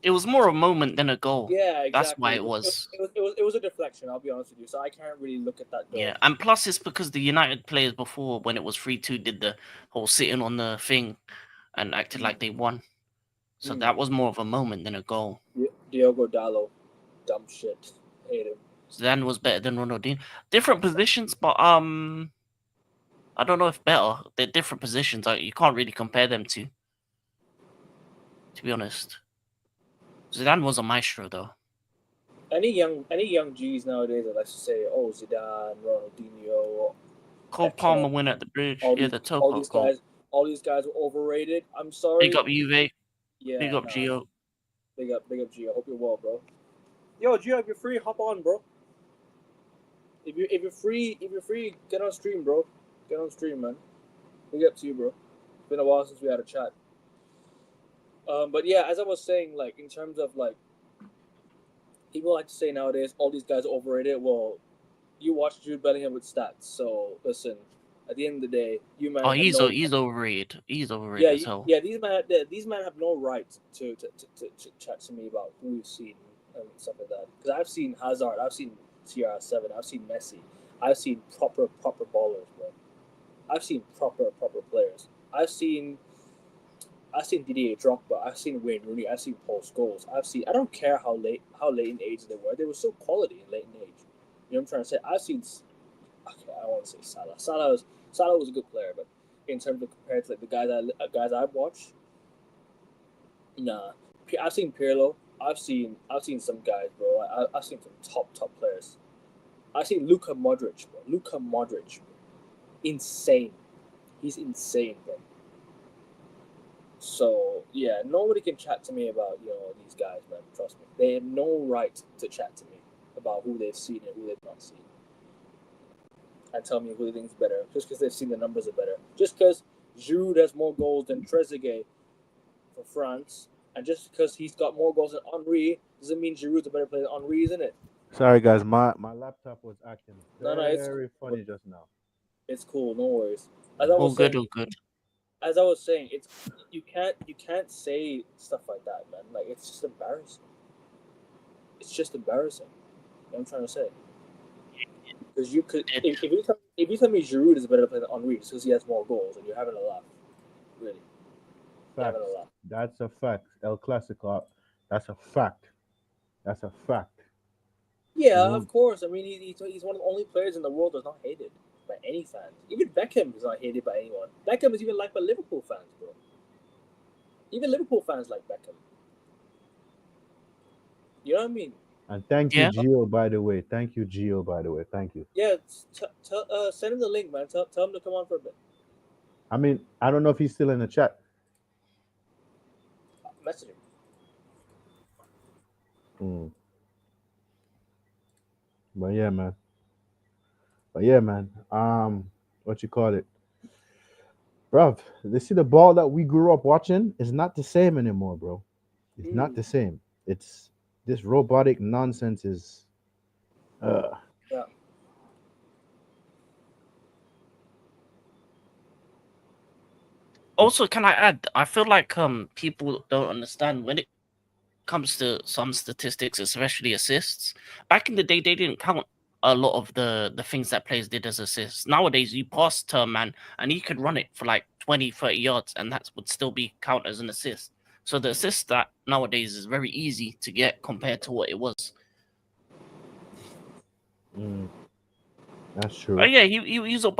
[SPEAKER 2] It was more a moment than a goal.
[SPEAKER 3] Yeah, exactly.
[SPEAKER 2] That's why it was.
[SPEAKER 3] It was a deflection. I'll be honest with you. So I can't really look at that goal.
[SPEAKER 2] Yeah, and plus it's because the United players before, when it was 3-2, did the whole sitting on the thing and acted like they won. So that was more of a moment than a goal.
[SPEAKER 3] Diogo Dalot, dumb shit. Hate him.
[SPEAKER 2] Zidane was better than Ronaldinho. Different positions, but I don't know if better. They're different positions. You can't really compare them to be honest. Zidane was a maestro, though.
[SPEAKER 3] Any young G's nowadays that likes to say, "Oh, Zidane, Ronaldinho."
[SPEAKER 2] Cole Palmer win at the bridge. The toe
[SPEAKER 3] all these guys were overrated. I'm sorry.
[SPEAKER 2] Big up Juve.
[SPEAKER 3] Yeah.
[SPEAKER 2] Big up Gio.
[SPEAKER 3] Big up Gio. Hope you're well, bro. Yo, Gio, if you're free, hop on, bro. If you're free, get on stream, bro. Get on stream, man. Big up to you, bro. It's been a while since we had a chat. But yeah, as I was saying, like in terms of like, people like to say nowadays all these guys are overrated. Well, you watch Jude Bellingham with stats, so listen. At the end of the day, you man.
[SPEAKER 2] Oh, he's overrated. He's overrated as hell.
[SPEAKER 3] Yeah, these men have no right to chat to me about who we've seen and stuff like that. Because I've seen Hazard, I've seen CR7, I've seen Messi, I've seen proper ballers, bro. I've seen proper players. I've seen Didier Drogba. I've seen Wayne Rooney. I've seen Paul Scholes. I don't care how late in age they were. They were still quality in late in age. You know what I'm trying to say? I've seen. Okay, I don't want to say Salah. Salah was a good player, but in terms of compared to like the guys I've watched, nah. I've seen Pirlo. I've seen some guys, bro. I've seen some top players. I've seen Luka Modric, bro. Insane. He's insane, bro. So yeah, nobody can chat to me about these guys, man. Trust me, they have no right to chat to me about who they've seen and who they've not seen, and tell me who they think is better just because they've seen the numbers are better. Just because Giroud has more goals than Trezeguet for France, and just because he's got more goals than Henry doesn't mean Giroud's a better player than Henry, isn't it?
[SPEAKER 1] Sorry, guys, my laptop was acting
[SPEAKER 3] very
[SPEAKER 1] funny just now.
[SPEAKER 3] It's cool, no worries.
[SPEAKER 2] All good.
[SPEAKER 3] As I was saying, it's you can't say stuff like that, man. Like it's just embarrassing. It's just embarrassing. You know what I'm trying to say. Because you could, if you tell me Giroud is a better player than Henry because he has more goals, and you're having a laugh, really.
[SPEAKER 1] Facts. That's a fact. El Clasico. That's a fact.
[SPEAKER 3] Yeah, of course. I mean, he's one of the only players in the world that's not hated by any fans. Even Beckham is not hated by anyone. Beckham is even liked by Liverpool fans, bro. Even Liverpool fans like Beckham. You know what I mean?
[SPEAKER 1] And thank you, Gio, by the way. Thank you.
[SPEAKER 3] Yeah, send him the link, man. Tell him to come on for a bit.
[SPEAKER 1] I mean, I don't know if he's still in the chat.
[SPEAKER 3] Message him.
[SPEAKER 1] But yeah, man. What you call it? Bruv, they see the ball that we grew up watching is not the same anymore, bro. It's not the same. It's this robotic nonsense is.
[SPEAKER 3] Yeah.
[SPEAKER 2] Also, can I add? I feel like people don't understand when it comes to some statistics, especially assists. Back in the day, they didn't count a lot of the things that players did as assists. Nowadays, you pass to a man and he could run it for like 20, 30 yards, and that would still be count as an assist. So the assist stat nowadays is very easy to get compared to what it was.
[SPEAKER 1] That's true.
[SPEAKER 2] Oh yeah, he's a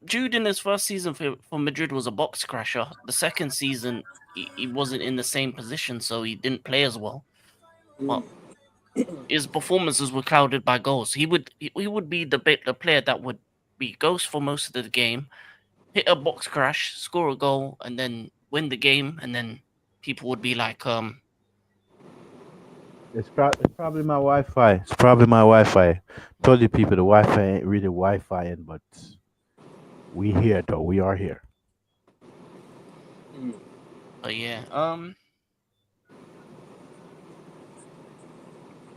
[SPEAKER 2] Jude in his first season for Madrid was a box crasher. The second season he wasn't in the same position, so he didn't play as well. But his performances were clouded by goals. He would be the player that would be ghost for most of the game, hit a box crash, score a goal, and then win the game, and then people would be like,
[SPEAKER 1] It's probably my Wi-Fi. It's probably my Wi-Fi. Told you people the Wi-Fi ain't really Wi-Fi, but we here though. We are here.
[SPEAKER 2] but yeah,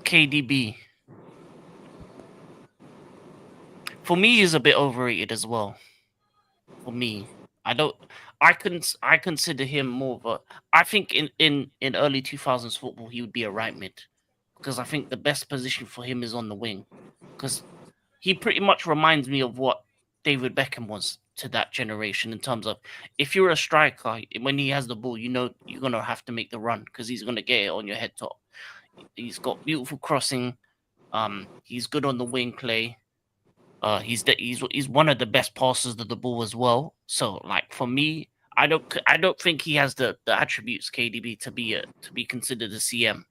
[SPEAKER 2] KDB. For me, he's a bit overrated as well. For me, I consider him more of a. I think in early 2000s football, he would be a right mid, because I think the best position for him is on the wing, because he pretty much reminds me of what David Beckham was to that generation in terms of, if you're a striker, when he has the ball, you know you're gonna have to make the run because he's gonna get it on your head top. He's got beautiful crossing. He's good on the wing play. He's one of the best passers of the ball as well. So like for me, I don't think he has the attributes KDB to be considered a CM.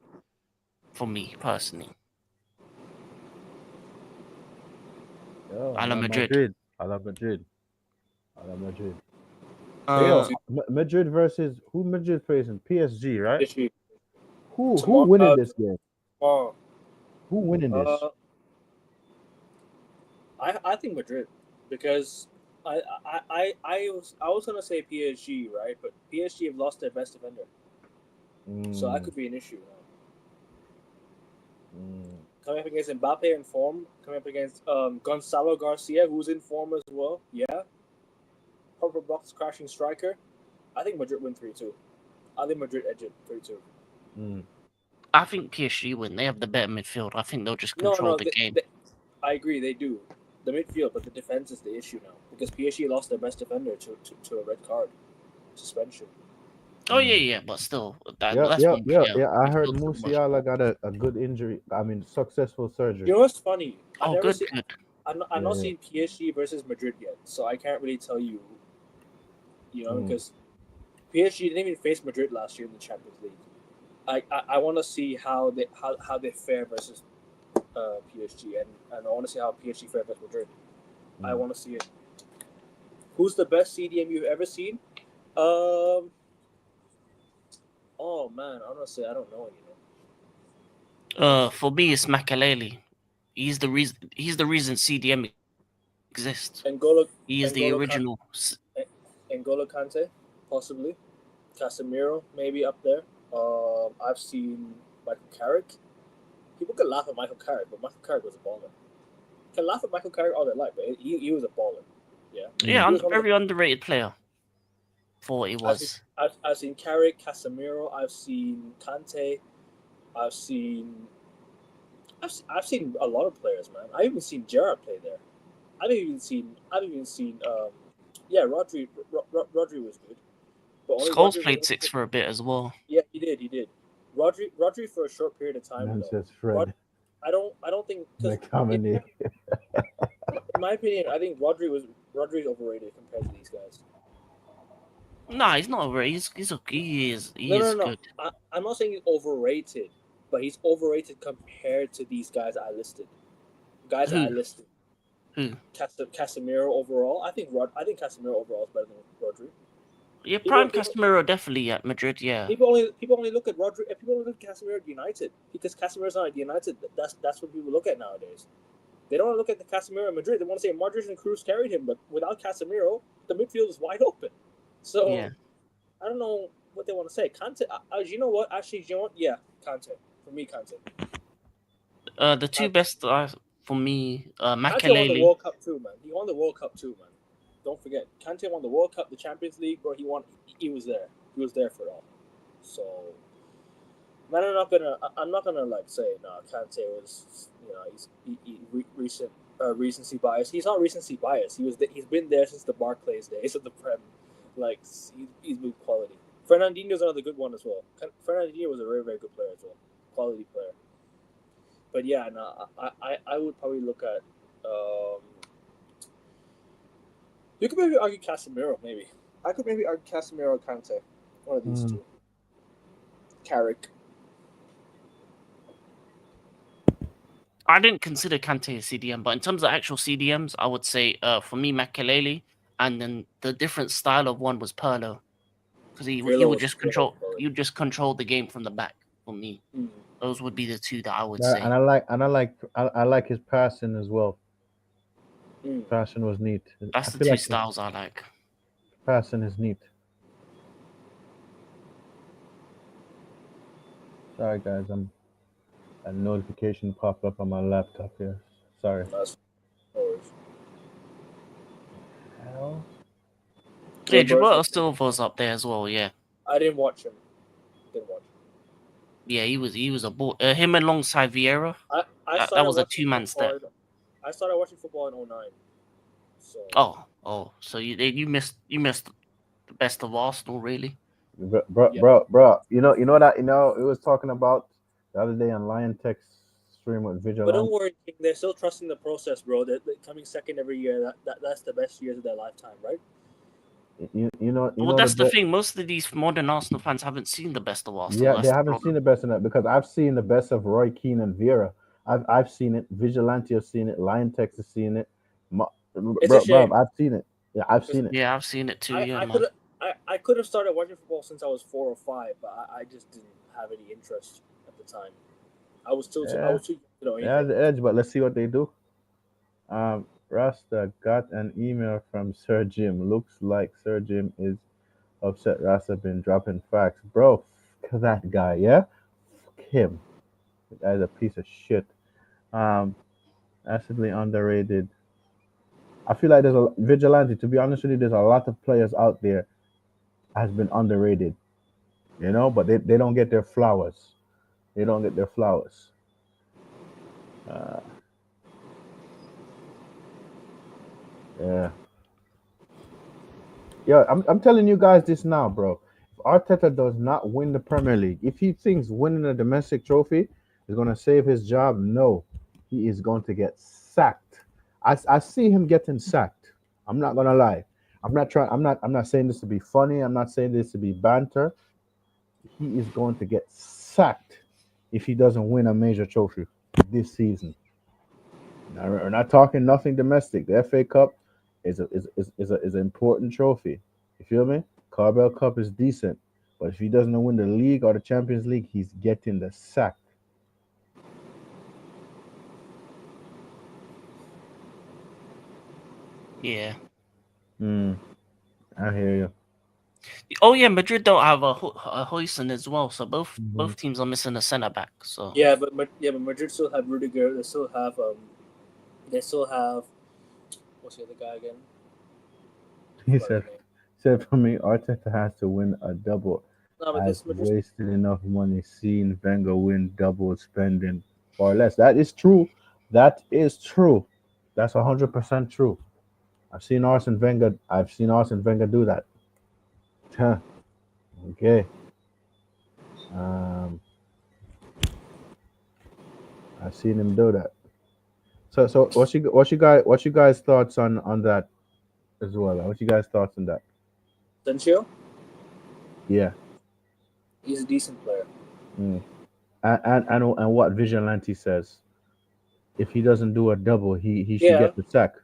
[SPEAKER 2] For me personally,
[SPEAKER 1] Yeah,
[SPEAKER 2] I love Madrid.
[SPEAKER 1] I love Madrid. I love Madrid.
[SPEAKER 2] Uh,
[SPEAKER 1] Madrid versus who? Madrid facing PSG, right?
[SPEAKER 3] Issue.
[SPEAKER 1] Who winning this game?
[SPEAKER 3] Tomorrow.
[SPEAKER 1] Who winning this?
[SPEAKER 3] I think Madrid, because I was gonna say PSG, right? But PSG have lost their best defender, so that could be an issue now. Coming up against Mbappe in form, coming up against Gonzalo Garcia, who's in form as well. Yeah, proper box crashing striker. I think Madrid win 3-2. I think Madrid edge it 3-2.
[SPEAKER 2] I think PSG win. They have the better midfield. I think they'll just control the game.
[SPEAKER 3] I agree, they do. The midfield, but the defense is the issue now, because PSG lost their best defender to a red card suspension.
[SPEAKER 2] Oh yeah, but still,
[SPEAKER 1] I heard Musiala got a good injury. I mean, successful surgery.
[SPEAKER 3] You know what's funny?
[SPEAKER 2] Good.
[SPEAKER 3] I've not seen PSG versus Madrid yet, so I can't really tell you. You know, because PSG didn't even face Madrid last year in the Champions League. I want to see how they fare versus PSG, and I want to see how PSG fare versus Madrid. I want to see it. Who's the best CDM you've ever seen? Oh man, honestly, I don't know. You
[SPEAKER 2] know. For me, it's Makelele. He's the reason CDM exists. He is the original.
[SPEAKER 3] N'Golo Kante, possibly. Casemiro, maybe up there. I've seen Michael Carrick. People can laugh at Michael Carrick, but Michael Carrick was a baller. Can laugh at Michael Carrick all they like, but he was a baller. Yeah.
[SPEAKER 2] Yeah, very underrated player. For what he was.
[SPEAKER 3] I've seen Carrick, Casemiro. I've seen Kante. I've seen a lot of players, man. I've even seen Gerrard play there. I've even seen Rodri. Rodri was good. But
[SPEAKER 2] Scholes played 6 for a bit as well.
[SPEAKER 3] Yeah, he did. Rodri for a short period of time. I don't think. In my opinion, I think Rodri's overrated compared to these guys.
[SPEAKER 2] No, he's not overrated. He is good.
[SPEAKER 3] I'm not saying he's overrated, but he's overrated compared to these guys I listed.
[SPEAKER 2] Who?
[SPEAKER 3] Casemiro overall. I think Casemiro overall is better than Rodri.
[SPEAKER 2] Yeah, prime Casemiro definitely at Madrid. Yeah.
[SPEAKER 3] People only look at Rodri. People only look at Casemiro at United because Casemiro's not at United. That's what people look at nowadays. They don't want to look at the Casemiro at Madrid. They want to say Modric and Kroos carried him, but without Casemiro, the midfield is wide open. So yeah. I don't know what they want to say. Kante, you know what? Actually, you know what? Yeah, Kante. For me, Kante.
[SPEAKER 2] The two best for me,
[SPEAKER 3] Kante won the
[SPEAKER 2] Makelele.
[SPEAKER 3] World Cup too, man. He won the World Cup too, man. Don't forget, Kante won the World Cup, the Champions League, bro. He won. He was there. He was there for it all. So, man, I'm not gonna like say no. Kante was, he's recency bias. He's not recency bias. He's been there since the Barclays days of the Prem. Like he's been quality. Fernandinho's another good one as well. Fernandinho was a very, very good player as well. Quality player. But yeah, no, I would probably look at. You could maybe argue Casemiro. Maybe I could maybe argue Casemiro or Kante. One of these two. Carrick.
[SPEAKER 2] I didn't consider Kante a CDM, but in terms of actual CDMs, I would say for me Makelele, and then the different style of one was Pirlo, because he would just control the game from the back for me. Those would be the two that I would say.
[SPEAKER 1] And I like his passing as well. Passing was neat.
[SPEAKER 2] That's the two styles I like.
[SPEAKER 1] Passing is neat. Sorry guys, a notification popped up on my laptop here. Sorry. Hell.
[SPEAKER 2] Yeah, Gilberto Silva was up there as well. Yeah.
[SPEAKER 3] I didn't watch him.
[SPEAKER 2] Yeah, he was a ball. Him alongside Vieira. That was a two-man step.
[SPEAKER 3] I started watching football in 2009. So.
[SPEAKER 2] So you missed the best of Arsenal, really.
[SPEAKER 1] Bro. You know it was talking about the other day on Lion Tech stream with Vigilante.
[SPEAKER 3] But don't worry, they're still trusting the process, bro. They're coming second every year. That's the best years of their lifetime, right?
[SPEAKER 1] You know.
[SPEAKER 2] Well, that's the thing. Most of these modern Arsenal fans haven't seen the best of Arsenal.
[SPEAKER 1] Yeah, they haven't seen the best of that, because I've seen the best of Roy Keane and Vieira. I've seen it. Vigilante has seen it. Lion Tech has seen it. Bro, I've seen it. Yeah, I've seen it.
[SPEAKER 2] Yeah, I've seen it too.
[SPEAKER 3] I could have started watching football since I was 4 or 5, but I just didn't have any interest at the time. I was too young to know anything.
[SPEAKER 1] Yeah, the edge, but let's see what they do. Rasta got an email from Sir Jim. Looks like Sir Jim is upset Rasta been dropping facts. Bro, fuck that guy, yeah? Fuck him. The guy's a piece of shit. Massively underrated. I feel like there's a Vigilante, to be honest with you, there's a lot of players out there has been underrated. You know, but they don't get their flowers. They don't get their flowers. Yeah. Yeah, I'm telling you guys this now, bro. If Arteta does not win the Premier League, if he thinks winning a domestic trophy is going to save his job, no. He is going to get sacked. I see him getting sacked. I'm not going to lie. I'm not saying this to be funny. I'm not saying this to be banter. He is going to get sacked if he doesn't win a major trophy this season. Now, we're not talking nothing domestic. The FA Cup is an important trophy. You feel me? Carabao Cup is decent, but if he doesn't win the league or the Champions League, he's getting the sack.
[SPEAKER 2] Yeah.
[SPEAKER 1] I hear you.
[SPEAKER 2] Oh yeah, Madrid don't have a Huijsen as well, so both teams are missing a centre back. So
[SPEAKER 3] but Madrid still have Rudiger. They still have what's the other guy again?
[SPEAKER 1] He said for me, Arteta has to win a double. I've wasted enough money seeing Wenger win double spending or less. That is true. That's 100% true. I've seen Arsene Wenger do that. Huh. Okay. I've seen him do that. So what's you guys thoughts on that as well? What's you guys thoughts on that?
[SPEAKER 3] Sancho?
[SPEAKER 1] Yeah.
[SPEAKER 3] He's a decent player.
[SPEAKER 1] And what Vigilante says, if he doesn't do a double, he should get the sack.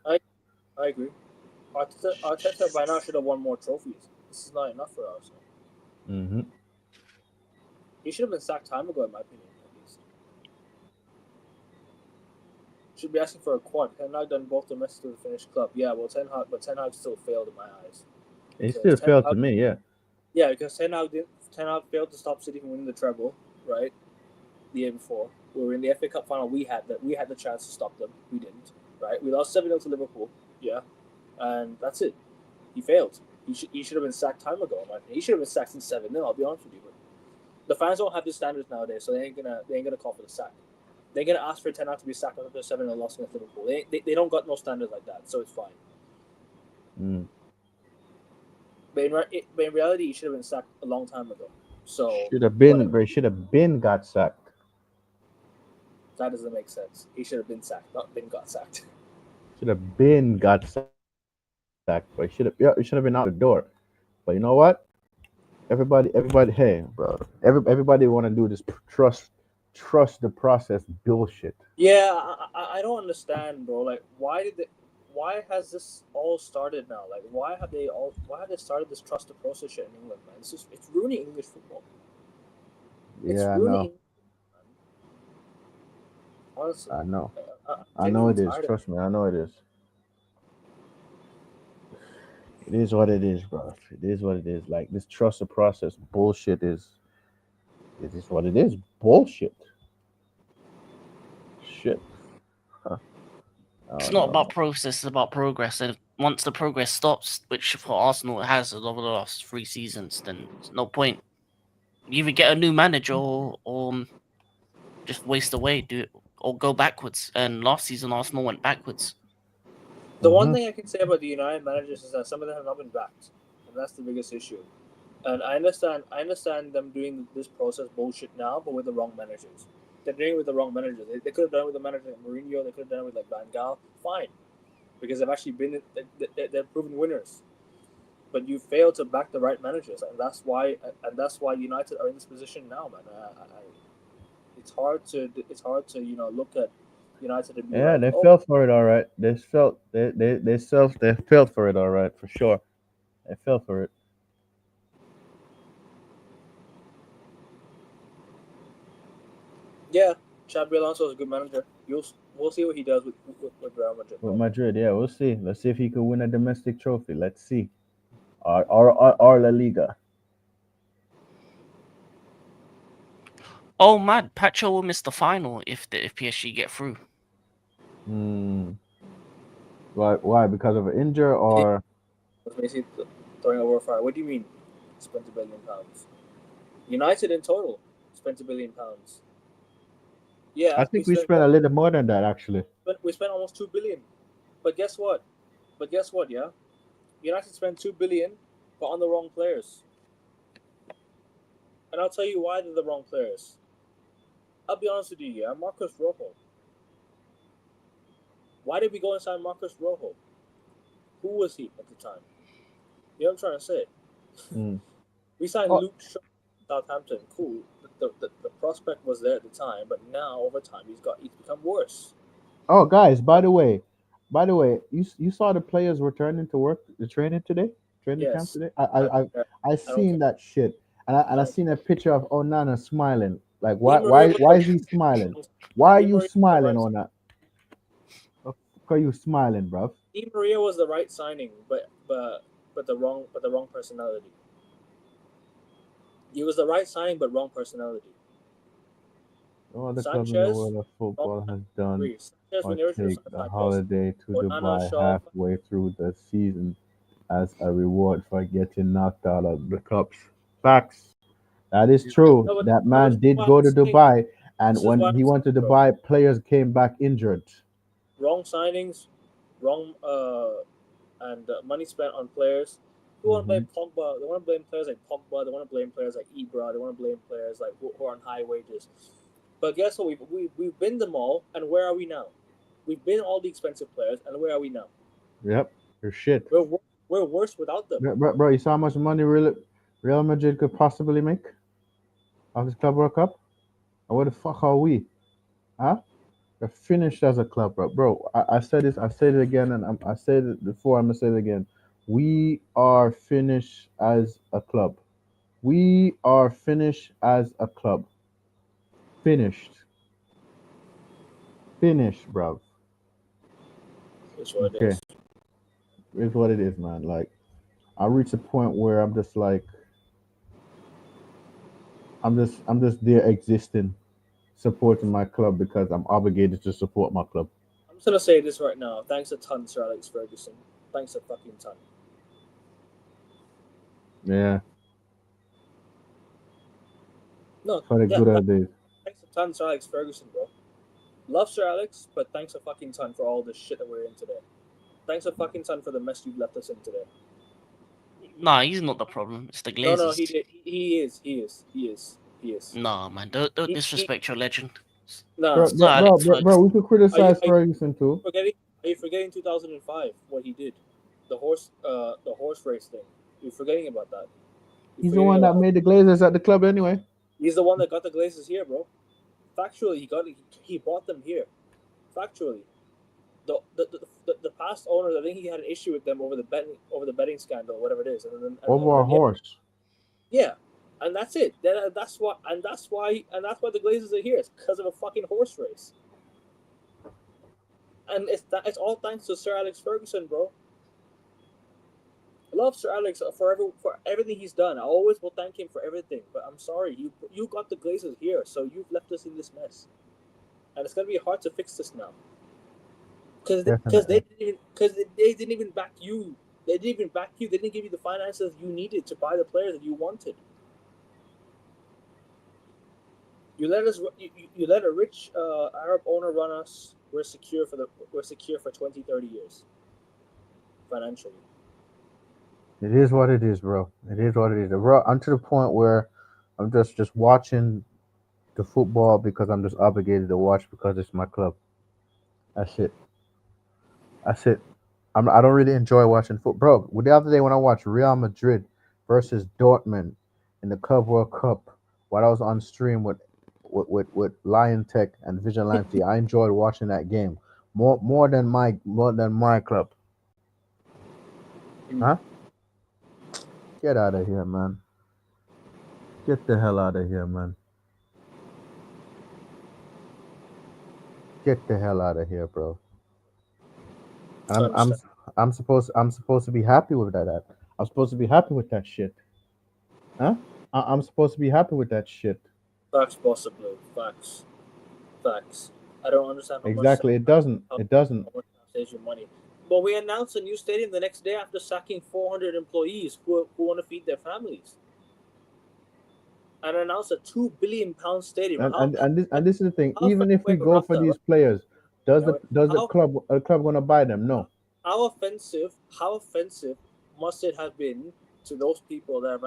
[SPEAKER 3] I agree. Arteta by now should have won more trophies. This is not enough for Arsenal. He should have been sacked time ago, in my opinion, at least. Should be asking for a quad. Ten Hag done both domestic to the Finnish club. Yeah, well, Ten Hag still failed in my eyes.
[SPEAKER 1] He still failed to me, yeah.
[SPEAKER 3] Yeah, because Ten Hag failed to stop City from winning the treble, right? The year before. We were in the FA Cup final. We had the chance to stop them. We didn't. Right? We lost 7-0 to Liverpool. Yeah, and that's it. He failed. He should have been sacked time ago. Man. He should have been sacked since 7-0. I'll be honest with you. But the fans don't have the standards nowadays, so they ain't gonna call for the sack. They're gonna ask for Ten Hag to be sacked after 7-0 loss against Liverpool. They don't got no standards like that, so it's fine.
[SPEAKER 1] Mm.
[SPEAKER 3] But in reality, he should have been sacked a long time ago. So
[SPEAKER 1] Should have been got sacked.
[SPEAKER 3] that doesn't make sense. He should have been sacked, not been got sacked.
[SPEAKER 1] Should have been got sacked. But it should have been out the door. But you know what? Everybody, hey, bro. Everybody want to do this trust the process bullshit.
[SPEAKER 3] Yeah, I don't understand, bro. Like, why has this all started now? Like, why have they started this trust the process shit in England, man? It's ruining English football.
[SPEAKER 1] Yeah, I know.
[SPEAKER 3] Honestly,
[SPEAKER 1] I know. I know it is. Trust me, I know it is. It is what it is, bro. It is what it is. Like this trust the process bullshit is. It is what it is. Bullshit. Shit. Huh.
[SPEAKER 2] It's not about process, it's about progress. And once the progress stops, which for Arsenal it has over the last 3 seasons, then there's no point. You either get a new manager or just waste away, do it, or go backwards. And last season Arsenal went backwards.
[SPEAKER 3] The one thing I can say about the United managers is that some of them have not been backed, and that's the biggest issue. And I understand them doing this process bullshit now, but with the wrong managers. They're doing it with the wrong managers. They could have done it with the manager like Mourinho. They could have done it with like Van Gaal. Fine, because they've actually been they're proven winners. But you fail to back the right managers, and that's why United are in this position now, man. It's hard to look at United and be
[SPEAKER 1] yeah,
[SPEAKER 3] like,
[SPEAKER 1] they fell for it all right. They fell for it all right, for sure. They fell for it.
[SPEAKER 3] Yeah, Xabi Alonso is a good manager. We'll see what he does with Real Madrid.
[SPEAKER 1] With Madrid, yeah, we'll see. Let's see if he could win a domestic trophy. Let's see. Or La Liga.
[SPEAKER 2] Oh man, Pacho will miss the final if PSG get through.
[SPEAKER 1] Why? Because of an injury or?
[SPEAKER 3] Basically throwing over fire. What do you mean? Spent £1 billion. United in total spent £1 billion. Yeah,
[SPEAKER 1] I think we spent a little more than that actually.
[SPEAKER 3] We spent almost $2 billion. But guess what? Yeah, United spent $2 billion, but on the wrong players. And I'll tell you why they're the wrong players. I'll be honest with you, yeah, Marcos Rojo. Why did we go and sign Marcos Rojo? Who was he at the time? You know what I'm trying to say? We signed Luke Shaw, Southampton. Cool. The prospect was there at the time, but now over time he's become worse.
[SPEAKER 1] Oh, guys! By the way, you saw the players returning to work, the training today, camp today. I seen that shit, and I seen a picture of Onana smiling. Like why is he smiling? Why are you smiling on that? Are you smiling, bro?
[SPEAKER 3] Di Maria was the right signing, but the wrong personality. He was the right signing, but wrong personality.
[SPEAKER 1] All the club in the world of football has done or take a holiday to Dubai halfway through the season as a reward for getting knocked out of the cups. Facts. That is true. No, that man did go to Dubai, and when he went to Dubai, players came back injured.
[SPEAKER 3] Wrong signings, wrong and money spent on players. They want to blame Pogba. They want to blame players like Pogba. They want to blame players like Ibra. They want to blame players like who are on high wages. But guess what? We've been them all, and where are we now? We've been all the expensive players, and where are we now?
[SPEAKER 1] Yep, you're shit.
[SPEAKER 3] We're worse without them.
[SPEAKER 1] Bro, you saw how much money Real Madrid could possibly make off this Club World Cup? And where the fuck are we? Huh? They're finished as a club, bro. I said this. I said it again, and I said it before. I'm gonna say it again. We are finished as a club. We are finished as a club. Finished, bro.
[SPEAKER 3] It's what it is.
[SPEAKER 1] It's what it is, man. Like, I reach a point where I'm just like, I'm just there existing. supporting my club because I'm obligated to support my club.
[SPEAKER 3] I'm just gonna say this right now. Thanks a ton, Sir Alex Ferguson. Thanks a fucking ton.
[SPEAKER 1] Yeah,
[SPEAKER 3] No,
[SPEAKER 1] for the
[SPEAKER 3] yeah,
[SPEAKER 1] good old days.
[SPEAKER 3] thanks a ton, Sir Alex Ferguson, bro. Love Sir Alex, but thanks a fucking ton for all this shit that we're in today. Thanks a fucking ton for the mess you've left us in today.
[SPEAKER 2] Nah, he's not the problem. It's the Glazers.
[SPEAKER 3] No, he is.
[SPEAKER 2] Nah, man, don't
[SPEAKER 3] He-
[SPEAKER 2] disrespect your legend.
[SPEAKER 3] Nah,
[SPEAKER 1] Bro,
[SPEAKER 2] Sir
[SPEAKER 1] bro,
[SPEAKER 2] Alex
[SPEAKER 1] bro, bro, we could criticize
[SPEAKER 3] Are you-
[SPEAKER 1] Ferguson too.
[SPEAKER 3] are you forgetting 2005 what he did, the horse race thing? You're forgetting about that.
[SPEAKER 1] He's the one that made the Glazers at the club anyway.
[SPEAKER 3] He's the one that got the Glazers here, bro. Factually, he brought them here. Factually, the past owners, I think he had an issue with them over the betting scandal, whatever it is, and
[SPEAKER 1] Over a horse.
[SPEAKER 3] Yeah, and that's it. That's why the Glazers are here. It's because of a fucking horse race. And it's all thanks to Sir Alex Ferguson, bro. I love Sir Alex for everything he's done. I always will thank him for everything. But I'm sorry, you got the Glazers here, so you've left us in this mess, and it's gonna be hard to fix this now. Because they didn't even back you. They didn't even back you. They didn't give you the finances you needed to buy the players that you wanted. You let a rich Arab owner run us. We're secure for 20, 30 years financially.
[SPEAKER 1] It is what it is, bro. It is what it is. Bro, I'm to the point where I'm just watching the football because I'm just obligated to watch because it's my club. That's it. That's it. I don't really enjoy watching football. Bro, the other day when I watched Real Madrid versus Dortmund in the Club World Cup, while I was on stream with Lion Tech and Vigilante, I enjoyed watching that game more than my club. Huh? Get out of here, man. Get the hell out of here, man. Get the hell out of here, bro. I'm supposed to be happy with that. I'm supposed to be happy with that shit. Huh? I'm supposed to be happy with that shit.
[SPEAKER 3] Facts, possibly. Facts. I don't understand.
[SPEAKER 1] Exactly. It doesn't.
[SPEAKER 3] How much saves your money. But we announced a new stadium the next day after sacking 400 employees who want to feed their families. And announced a £2 billion stadium.
[SPEAKER 1] And this is the thing. Even if we go for these players, does the club gonna buy them? No.
[SPEAKER 3] How offensive must it have been to those people that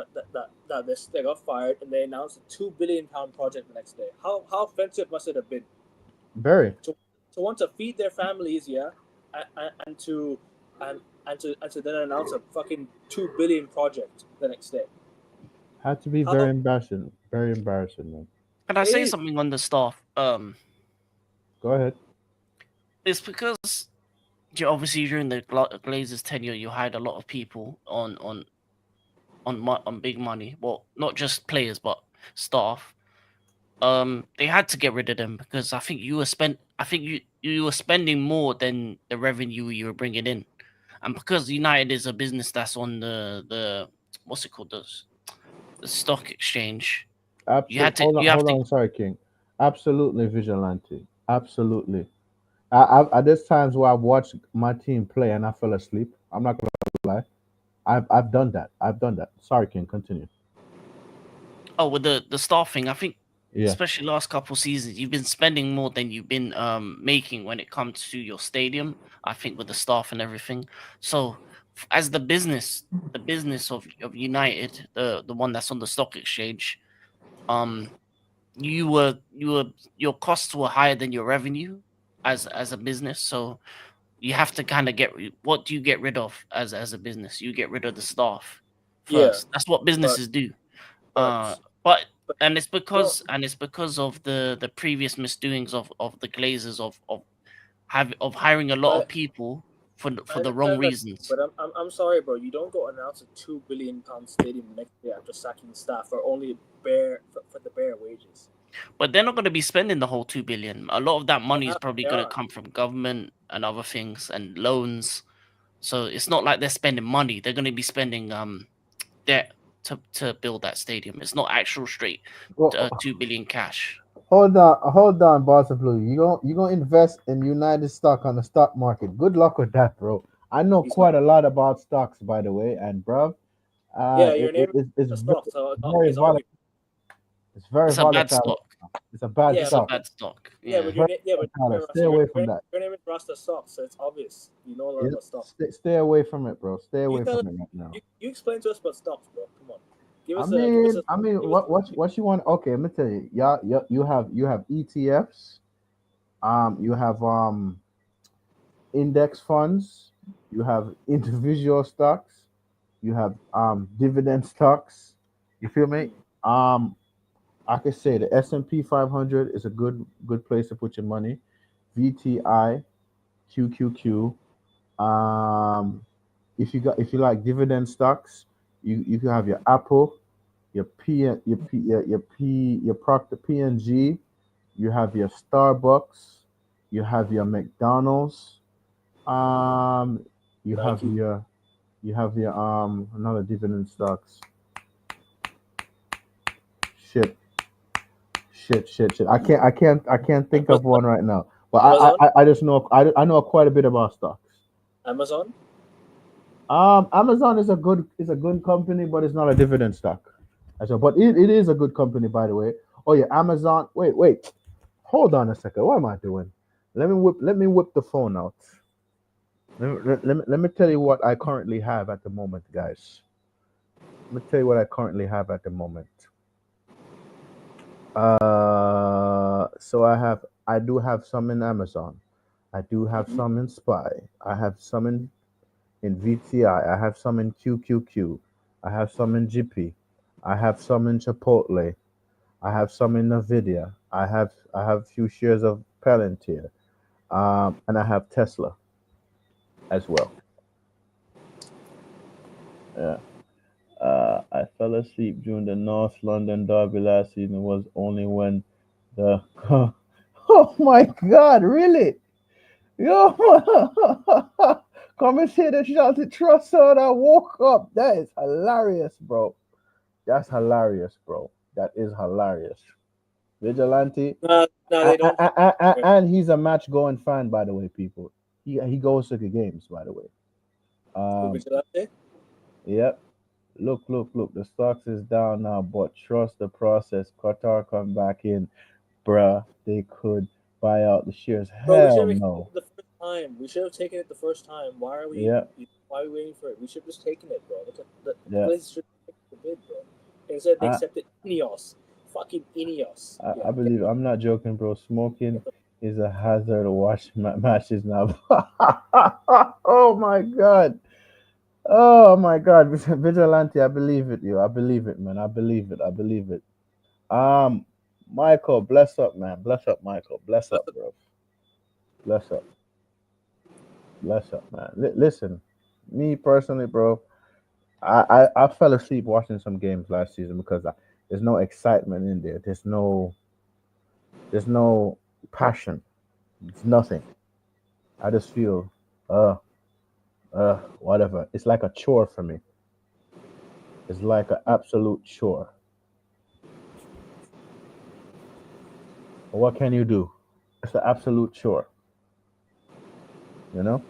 [SPEAKER 3] they got fired and they announced a £2 billion project the next day? How offensive must it have been?
[SPEAKER 1] Very.
[SPEAKER 3] To want to feed their families, yeah, and to then announce a fucking $2 billion project the next day.
[SPEAKER 1] Had to be very embarrassing. Very embarrassing, man.
[SPEAKER 2] Can I say something on the staff?
[SPEAKER 1] Go ahead.
[SPEAKER 2] It's because obviously during the Glazers tenure, you hired a lot of people on big money. Well, not just players, but staff. They had to get rid of them because I think you were spending more than the revenue you were bringing in, and because United is a business that's on the what's it called, the stock exchange.
[SPEAKER 1] Absolutely. Hold on. Sorry, King. Absolutely, Vigilante. Absolutely. There's times where I've watched my team play and I fell asleep. I'm not gonna lie. I've done that. Sorry, King. Continue.
[SPEAKER 2] Oh, with the staffing, I think,
[SPEAKER 1] yeah,
[SPEAKER 2] especially last couple seasons, you've been spending more than you've been making when it comes to your stadium. I think with the staff and everything. So, as the business of United, the one that's on the stock exchange, your costs were higher than your revenue as a business. So you have to kind of what do you get rid of as a business? You get rid of the staff first. That's what businesses do. But it's because of the previous misdoings of the Glazers of hiring a lot of people for the wrong reasons.
[SPEAKER 3] But I'm sorry, bro. You don't go announce a £2 billion stadium next year after sacking staff for only for the bare wages.
[SPEAKER 2] But they're not going to be spending the whole $2 billion. A lot of that money is probably going to come from government and other things and loans. So it's not like they're spending money. They're going to be spending debt to build that stadium. It's not actual straight $2 billion cash.
[SPEAKER 1] hold on, Boss of Blue. You gonna invest in United stock on the stock market? Good luck with that, bro. I know
[SPEAKER 3] He's not.
[SPEAKER 1] quite a lot about stocks, by the way, and bro,
[SPEAKER 3] Yeah, your name
[SPEAKER 1] it's
[SPEAKER 3] is a stock, so
[SPEAKER 1] very
[SPEAKER 3] it's obvious.
[SPEAKER 1] volatile. It's very
[SPEAKER 2] It's a bad
[SPEAKER 1] volatile.
[SPEAKER 2] stock.
[SPEAKER 1] It's a bad
[SPEAKER 3] Yeah,
[SPEAKER 2] It's a
[SPEAKER 1] stock.
[SPEAKER 2] bad stock.
[SPEAKER 3] yeah,
[SPEAKER 2] Yeah.
[SPEAKER 3] but your
[SPEAKER 1] Very
[SPEAKER 3] name, yeah, but
[SPEAKER 1] volatile. Stay
[SPEAKER 3] Rasta,
[SPEAKER 1] away from that.
[SPEAKER 3] your name is Rasta Stock, so it's obvious. You know a lot
[SPEAKER 1] Yeah,
[SPEAKER 3] about stock.
[SPEAKER 1] stay away from it, bro. Stay
[SPEAKER 3] You
[SPEAKER 1] away
[SPEAKER 3] tell
[SPEAKER 1] from it right now.
[SPEAKER 3] you explain to us about stocks, bro. Come on,
[SPEAKER 1] I mean,
[SPEAKER 3] give us
[SPEAKER 1] what you want? Okay, let me tell you. Yeah, you have ETFs. You have index funds. You have individual stocks. You have dividend stocks. You feel me? Um, I could say the S&P 500 is a good place to put your money. VTI, QQQ. Um, if you like dividend stocks, you can have your Apple, your your Procter PNG. You have your Starbucks. You have your McDonald's. Um, you have
[SPEAKER 3] Nike.
[SPEAKER 1] your another dividend stocks. Shit, shit. I can't think of one right now. But
[SPEAKER 3] Amazon,
[SPEAKER 1] I just know I know quite a bit about stocks.
[SPEAKER 3] Amazon.
[SPEAKER 1] Amazon is a good company, but it's not a dividend stock. As well. But it is a good company, by the way. Oh yeah, Amazon. Wait. Hold on a second. What am I doing? Let me whip the phone out. Let me tell you what I currently have at the moment, guys. Let me tell you what I currently have at the moment. So I do have some in Amazon. I do have
[SPEAKER 3] Mhm.
[SPEAKER 1] some in Spy. I have some in VTI. I have some in QQQ. I have some in GP. I have some in Chipotle. I have some in Nvidia. I have a few shares of Palantir. And I have Tesla as well. Yeah. I fell asleep during the North London derby last season. Was only when the oh my God, really? Yo, commentator shouted Trossard. I woke up. That is hilarious, bro. That's hilarious, bro. That is hilarious. Vigilante,
[SPEAKER 3] No, they don't.
[SPEAKER 1] and he's a match going fan, by the way, people. He goes to the games, by the way.
[SPEAKER 3] Who
[SPEAKER 1] Um,
[SPEAKER 3] Vigilante?
[SPEAKER 1] yep. Look. The stocks is down now, but trust the process. Qatar come back in, bruh. They could buy out the shares.
[SPEAKER 3] Bro, we should
[SPEAKER 1] Hell
[SPEAKER 3] have taken
[SPEAKER 1] no.
[SPEAKER 3] it the first time. We should have taken it the first time.
[SPEAKER 1] Yep.
[SPEAKER 3] Why are we waiting for it? We should have just taken it, bro. The
[SPEAKER 1] Yep.
[SPEAKER 3] Glazers should have taken the bid, bro. Instead, they
[SPEAKER 1] I,
[SPEAKER 3] accepted Ineos. Fucking Ineos.
[SPEAKER 1] I
[SPEAKER 3] Yeah,
[SPEAKER 1] believe I'm not joking, bro. Smoking is a hazard to watch matches now. Oh my god. Oh my god. Vigilante, I believe it, you. I believe it, man. I believe it. I believe it. Um, Michael, bless up, man. Bless up, Michael. Bless up, bro. Bless up. Bless up, man. Listen, me personally, bro, I fell asleep watching some games last season because there's no excitement in there. There's no passion. It's nothing. I just feel, uh, whatever. It's like a chore for me. It's like an absolute chore. What can you do? It's an absolute chore. You know,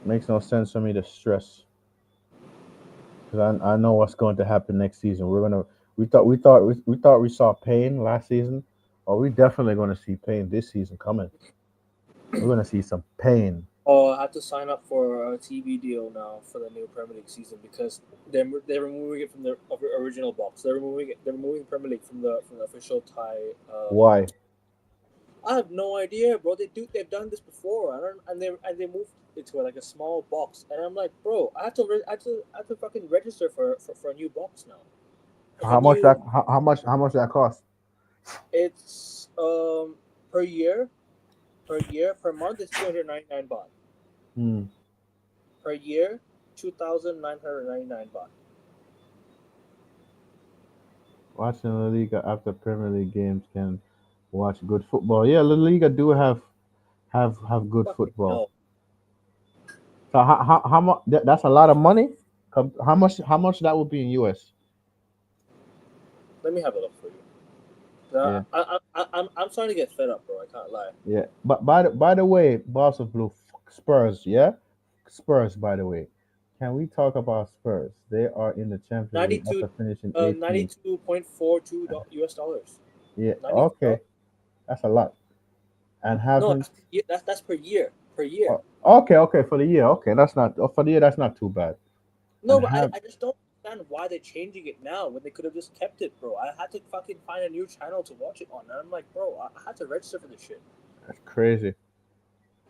[SPEAKER 1] makes no sense for me to stress because I know what's going to happen next season. We thought we saw pain last season. Or we definitely going to see pain this season coming. We're going to see some pain.
[SPEAKER 3] Oh, I have to sign up for a TV deal now for the new Premier League season because they're removing it from the original box. They're removing Premier League from the official Thai.
[SPEAKER 1] Why?
[SPEAKER 3] I have no idea, bro. They've done this before. I don't and they moved it to like a small box, and I'm like, bro, I have to fucking register for a new box now. Like a new,
[SPEAKER 1] How much that cost?
[SPEAKER 3] it's per year per month it's 299 baht
[SPEAKER 1] Hmm.
[SPEAKER 3] per year, 2,999 baht.
[SPEAKER 1] Watching La Liga after Premier League games can watch good football. Yeah, La Liga do have good
[SPEAKER 3] Fucking
[SPEAKER 1] football.
[SPEAKER 3] hell.
[SPEAKER 1] So how much? That's a lot of money. How much that would be in US?
[SPEAKER 3] Let me have a look for you.
[SPEAKER 1] Yeah.
[SPEAKER 3] I'm starting to get fed up, bro. I can't lie.
[SPEAKER 1] Yeah, but by the way, Boss of Blue, Spurs, yeah, Spurs. By the way, can we talk about Spurs? They are in the Champions League
[SPEAKER 3] 92,
[SPEAKER 1] after finishing 18th.
[SPEAKER 3] 92.42 US dollars.
[SPEAKER 1] Yeah,
[SPEAKER 3] 92.
[SPEAKER 1] okay, that's a lot. And
[SPEAKER 3] No,
[SPEAKER 1] having
[SPEAKER 3] that's per year. Per year.
[SPEAKER 1] okay for the year. Okay, that's not for the year. That's not too bad.
[SPEAKER 3] No,
[SPEAKER 1] And
[SPEAKER 3] but
[SPEAKER 1] have
[SPEAKER 3] I just don't understand why they're changing it now when they could have just kept it, bro. I had to fucking find a new channel to watch it on, and I'm like, bro, I had to register for this shit.
[SPEAKER 1] that's crazy.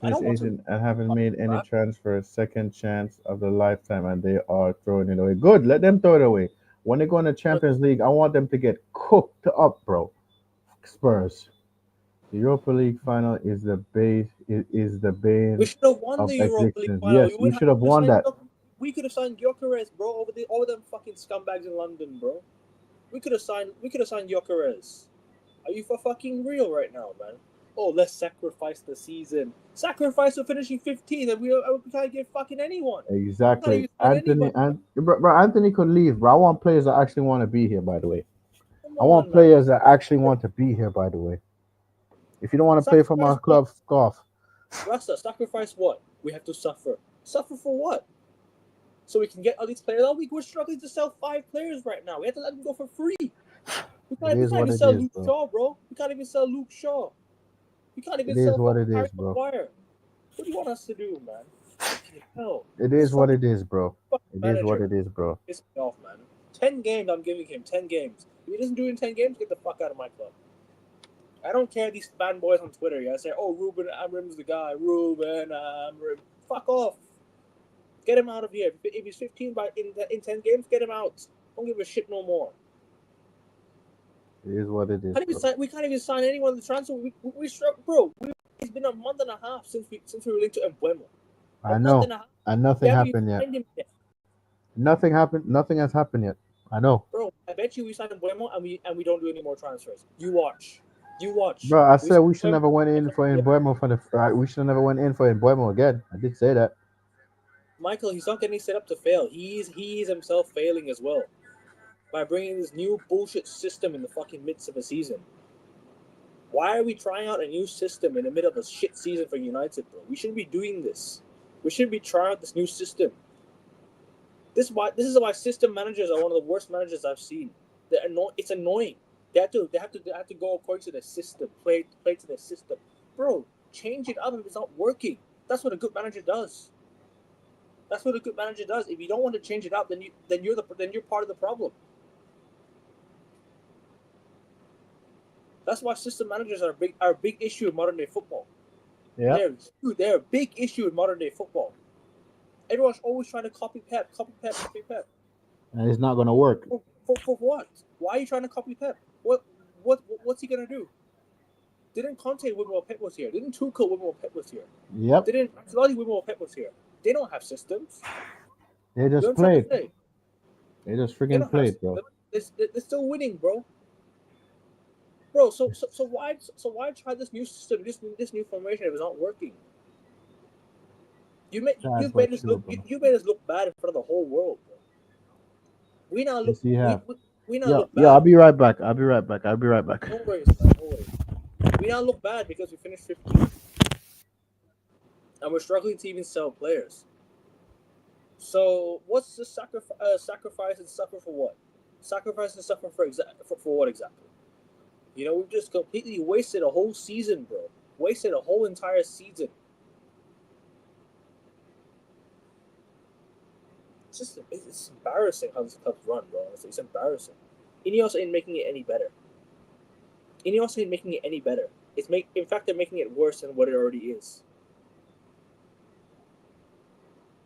[SPEAKER 3] I
[SPEAKER 1] Finish
[SPEAKER 3] don't want to.
[SPEAKER 1] 18 and haven't made any
[SPEAKER 3] Right?
[SPEAKER 1] transfers. Second chance of the lifetime, and they are throwing it away. Good, let them throw it away. When they go in the
[SPEAKER 3] But
[SPEAKER 1] Champions League, I want them to get cooked up, bro. Spurs. The Europa League final is the
[SPEAKER 3] we
[SPEAKER 1] bane
[SPEAKER 3] should have won
[SPEAKER 1] of
[SPEAKER 3] the Europa League
[SPEAKER 1] existence.
[SPEAKER 3] final.
[SPEAKER 1] Yes, we should have won that.
[SPEAKER 3] We could have signed Gyökeres, bro, over them fucking scumbags in London, bro. We could have signed Gyökeres. Are you for fucking real right now, man? Oh, let's sacrifice the season. Sacrifice for finishing 15th, and we can't get fucking anyone. We can't
[SPEAKER 1] Exactly.
[SPEAKER 3] even sign
[SPEAKER 1] Anthony
[SPEAKER 3] anybody.
[SPEAKER 1] and bro, Anthony could leave, bro. I want players that actually want to be here, by the way.
[SPEAKER 3] Come
[SPEAKER 1] I want
[SPEAKER 3] on, man.
[SPEAKER 1] players that actually want to be here, by the way. If you don't want to play for my
[SPEAKER 3] Sacrifice
[SPEAKER 1] club,
[SPEAKER 3] what?
[SPEAKER 1] fuck off.
[SPEAKER 3] Rasta, sacrifice what? We have to suffer. Suffer for what? So we can get all these players. We're struggling to sell 5 players right now. We have to let them go for free. We
[SPEAKER 1] It
[SPEAKER 3] can't
[SPEAKER 1] is what
[SPEAKER 3] even
[SPEAKER 1] it
[SPEAKER 3] sell
[SPEAKER 1] is,
[SPEAKER 3] Luke
[SPEAKER 1] bro.
[SPEAKER 3] Shaw, bro. We can't even sell Luke Shaw. We can't even
[SPEAKER 1] It is
[SPEAKER 3] sell
[SPEAKER 1] what
[SPEAKER 3] fucking
[SPEAKER 1] it
[SPEAKER 3] Harry
[SPEAKER 1] is, bro.
[SPEAKER 3] Maguire. What do you want us to do, man? Fucking hell.
[SPEAKER 1] It
[SPEAKER 3] This
[SPEAKER 1] is what
[SPEAKER 3] fucking
[SPEAKER 1] it is, bro. It is what
[SPEAKER 3] manager
[SPEAKER 1] it is, bro.
[SPEAKER 3] pisses me off, man. 10 games, I'm giving him 10 games. If he doesn't do it in 10 games, get the fuck out of my club. I don't care these fanboys on Twitter. Yeah, say, oh, Ruben Amorim's the guy. Ruben Amorim. Fuck off. Get him out of here. If he's 15 in 10 games, get him out. Don't give a shit no more.
[SPEAKER 1] It is what it is, bro.
[SPEAKER 3] We can't even sign anyone in the transfer. We struck, bro. It's been a month and a half since we were linked to Embuemo.
[SPEAKER 1] I know. And nothing happened yet. Nothing happened. Nothing has happened yet. I know.
[SPEAKER 3] Bro, I bet you we signed Embuemo and we don't do any more transfers. You watch.
[SPEAKER 1] Bro, I said we should never went in for Embuemo for the. We should never went in for Embuemo again. I did say that.
[SPEAKER 3] Michael, he's not getting set up to fail. He's himself failing as well by bringing this new bullshit system in the fucking midst of a season. Why are we trying out a new system in the middle of a shit season for United, bro? We shouldn't be doing this. We shouldn't be trying out this new system. This is why system managers are one of the worst managers I've seen. It's annoying. They have to go according to the system, play to their system. Bro, change it up if it's not working. That's what a good manager does. That's what a good manager does. If you don't want to change it up, then you're part of the problem. That's why system managers are a big issue in modern day football.
[SPEAKER 1] Yeah.
[SPEAKER 3] They're a big issue in modern day football. Everyone's always trying to copy Pep.
[SPEAKER 1] And it's not gonna work.
[SPEAKER 3] For what? Why are you trying to copy Pep? What's he gonna do? Didn't Conte win while Pep was here? Didn't Tuchel win while Pep was here?
[SPEAKER 1] Yep.
[SPEAKER 3] Didn't Ancelotti win while Pep was here? They don't have systems.
[SPEAKER 1] They just played. They just freaking played, bro.
[SPEAKER 3] They're still winning, bro. Bro, so why try this new system, this new formation if it's not working? You made us look bad in front of the whole world, bro. We now look.
[SPEAKER 1] Yes,
[SPEAKER 3] we now look bad.
[SPEAKER 1] Yeah, I'll be right back. No
[SPEAKER 3] worries, man. No worries. We now look bad because we finished 15th. And we're struggling to even sell players. So what's the sacrifice and suffer for what? Sacrifice and suffer for what exactly? You know, we've just completely wasted a whole season, bro. Wasted a whole entire season. It's embarrassing how this club's run, bro. It's embarrassing. Ineos ain't making it any better. In fact, they're making it worse than what it already is.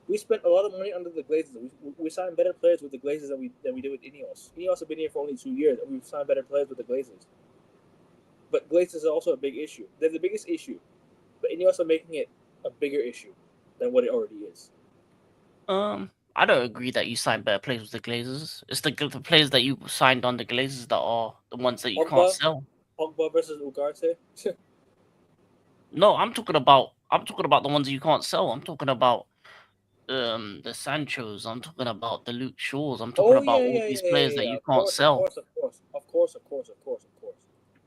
[SPEAKER 3] We spent a lot of money under the Glazers. We signed better players with the Glazers than we did with Ineos. Ineos have been here for only 2 years, and we've signed better players with the Glazers. But Glazers are also a big issue. They're the biggest issue. But Ineos are making it a bigger issue than what it already is.
[SPEAKER 2] I don't agree that you signed better players with the Glazers. It's the players that you signed on the Glazers that are the ones that you can't sell.
[SPEAKER 3] Pogba versus Ugarte.
[SPEAKER 2] No, I'm talking about the ones that you can't sell. I'm talking about the Sanchos. I'm talking about the Luke Shaws. I'm talking about all these players that you can't sell.
[SPEAKER 3] Of course.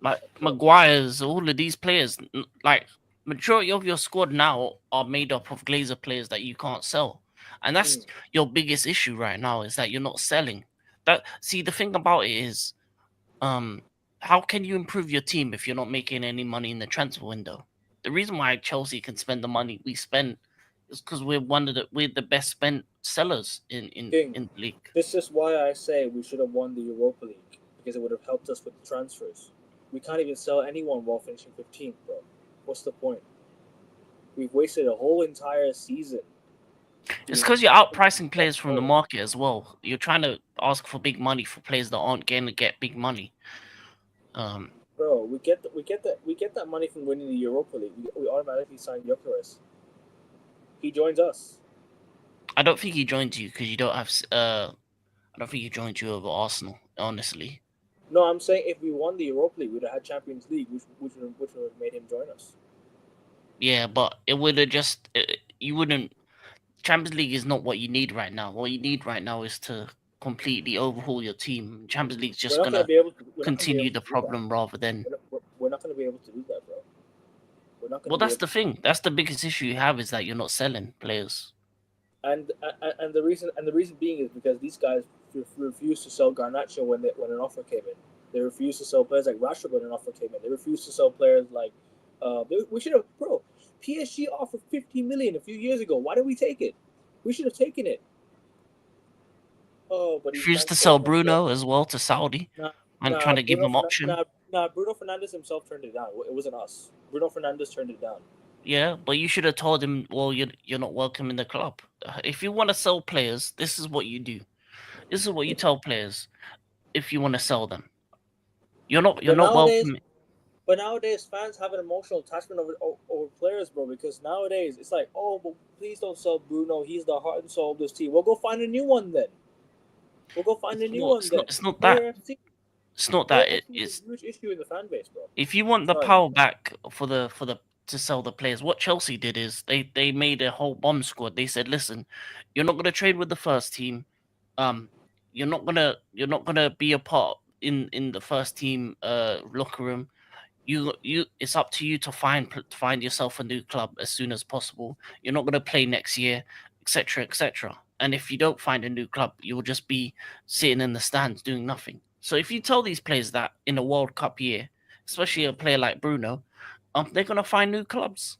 [SPEAKER 2] like Maguire's, all of these players, like majority of your squad now are made up of Glazer players that you can't sell, and that's your biggest issue right now is that you're not selling. The thing about it is, how can you improve your team if you're not making any money in the transfer window? The reason why Chelsea can spend the money we spend is because we're the best spent sellers in the league.
[SPEAKER 3] This is why I say we should have won the Europa League, because it would have helped us with the transfers. We can't even sell anyone while finishing 15th, bro. What's the point? We've wasted a whole entire season.
[SPEAKER 2] It's because you're outpricing players from the market as well. You're trying to ask for big money for players that aren't going to get big money.
[SPEAKER 3] Bro, we get that money from winning the Europa League. We automatically sign Gyökeres. He joins us.
[SPEAKER 2] I don't think he joined you because you don't have. I don't think he joined you over Arsenal. Honestly.
[SPEAKER 3] No, I'm saying if we won the Europa League, we'd have had Champions League, which would have made him join us.
[SPEAKER 2] Yeah, but it would have just. You wouldn't. Champions League is not what you need right now. What you need right now is to completely overhaul your team. Champions League's just gonna continue the problem rather than.
[SPEAKER 3] We're not gonna be able to do that, bro. We're not gonna.
[SPEAKER 2] Well, that's the thing. That's the biggest issue you have is that you're not selling players.
[SPEAKER 3] And the reason being is because these guys refused to sell Garnacho when an offer came in. They refused to sell players like Rashford when an offer came in. They refused to sell players like. We should have, bro. PSG offered 50 million a few years ago. Why did we take it? We should have taken it. Oh, but
[SPEAKER 2] refused to sell Bruno as well to Saudi. I'm trying to give him option.
[SPEAKER 3] Bruno Fernandes himself turned it down. It wasn't us. Bruno Fernandes turned it down.
[SPEAKER 2] Yeah, but you should have told him, well, you're not welcome in the club. If you want to sell players, this is what you do. This is what you tell players if you want to sell them. You're not welcome.
[SPEAKER 3] But nowadays, fans have an emotional attachment over players, bro. Because nowadays, it's like, oh, but please don't sell Bruno. He's the heart and soul of this team. We'll go find a new one then.
[SPEAKER 2] It's not that. It's not that. It's
[SPEAKER 3] a huge issue in the fan base, bro.
[SPEAKER 2] If you want the power back for the to sell the players, what Chelsea did is they made a whole bomb squad. They said, listen, you're not gonna trade with the first team. You're not gonna be a part in the first team locker room. It's up to you to find yourself a new club as soon as possible. You're not going to play next year, etc., etc. And if you don't find a new club, you'll just be sitting in the stands doing nothing. So if you tell these players that in a World Cup year, especially a player like Bruno, they're going to find new clubs.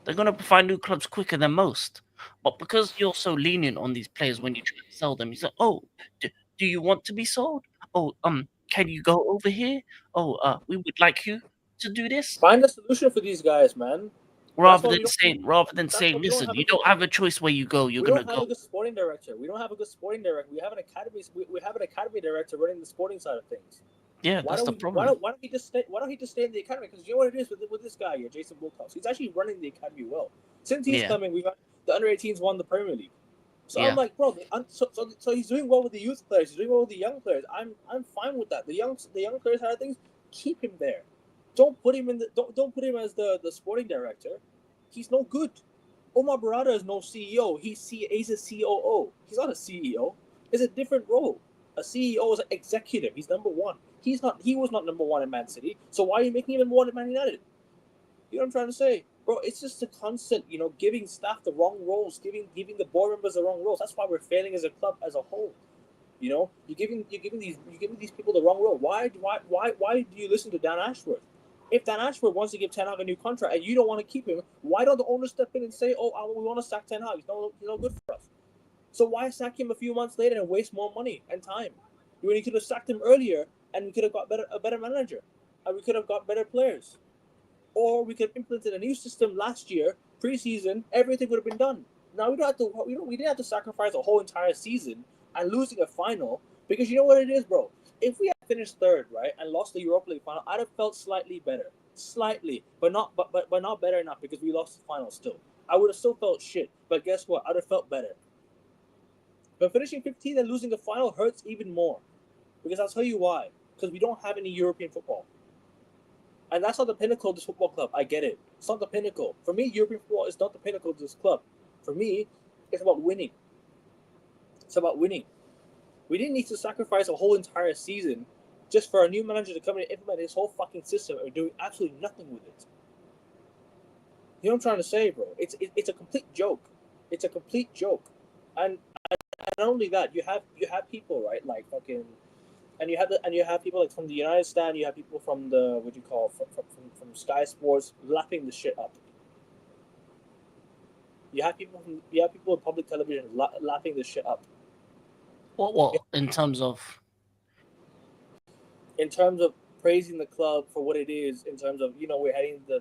[SPEAKER 2] They're going to find new clubs quicker than most. But because you're so lenient on these players when you try to sell them, you say, "Oh, do you want to be sold? Oh, can you go over here? Oh, we would like you to do this."
[SPEAKER 3] Find a solution for these guys, man.
[SPEAKER 2] Rather than saying, listen, you don't have a choice where you go. You're gonna go.
[SPEAKER 3] We don't have a good sporting director. We have an academy. We have an academy director running the sporting side of things.
[SPEAKER 2] Yeah, that's the problem.
[SPEAKER 3] Why don't he just stay in the academy? Because you know what it is with this guy here, Jason Wilcox. He's actually running the academy well. Since he's coming, we got the under-18s won the Premier League. So I'm like, bro, so he's doing well with the youth players. He's doing well with the young players. I'm fine with that. The young players side of things, keep him there. Don't put him don't put him as the sporting director. He's no good. Omar Barada is no CEO. He's a COO. He's not a CEO. It's a different role. A CEO is an executive. He's number one. He was not number one in Man City. So why are you making him number one in Man United? You know what I'm trying to say? Bro, it's just a constant, giving staff the wrong roles, giving the board members the wrong roles. That's why we're failing as a club as a whole. You're giving these people the wrong role. Why do you listen to Dan Ashworth? If Dan Ashworth wants to give Ten Hag a new contract and you don't want to keep him, why don't the owner step in and say, "Oh, we want to sack Ten Hag. He's no good for us." So why sack him a few months later and waste more money and time? When you could have sacked him earlier and we could have got a better manager and we could have got better players. Or we could have implemented a new system last year, preseason, everything would have been done. Now we didn't have to sacrifice a whole entire season and losing a final, because you know what it is, bro? If we had finished third, right, and lost the Europa League final, I'd have felt slightly better. Slightly, but not better enough, because we lost the final still. I would have still felt shit, but guess what? I'd have felt better. But finishing 15th and losing the final hurts even more. Because I'll tell you why. Because we don't have any European football. And that's not the pinnacle of this football club. I get it. It's not the pinnacle. For me, European football is not the pinnacle of this club. For me, it's about winning. It's about winning. We didn't need to sacrifice a whole entire season just for a new manager to come in and implement his whole fucking system and doing absolutely nothing with it. You know what I'm trying to say, bro? It's a complete joke. It's a complete joke. And not only that, you have people, right, like fucking, and you have people like from the United Stand, you have people from the from Sky Sports lapping the shit up. You have people in public television lapping this shit up.
[SPEAKER 4] What in terms of
[SPEAKER 3] praising the club for what it is, in terms of, we're heading in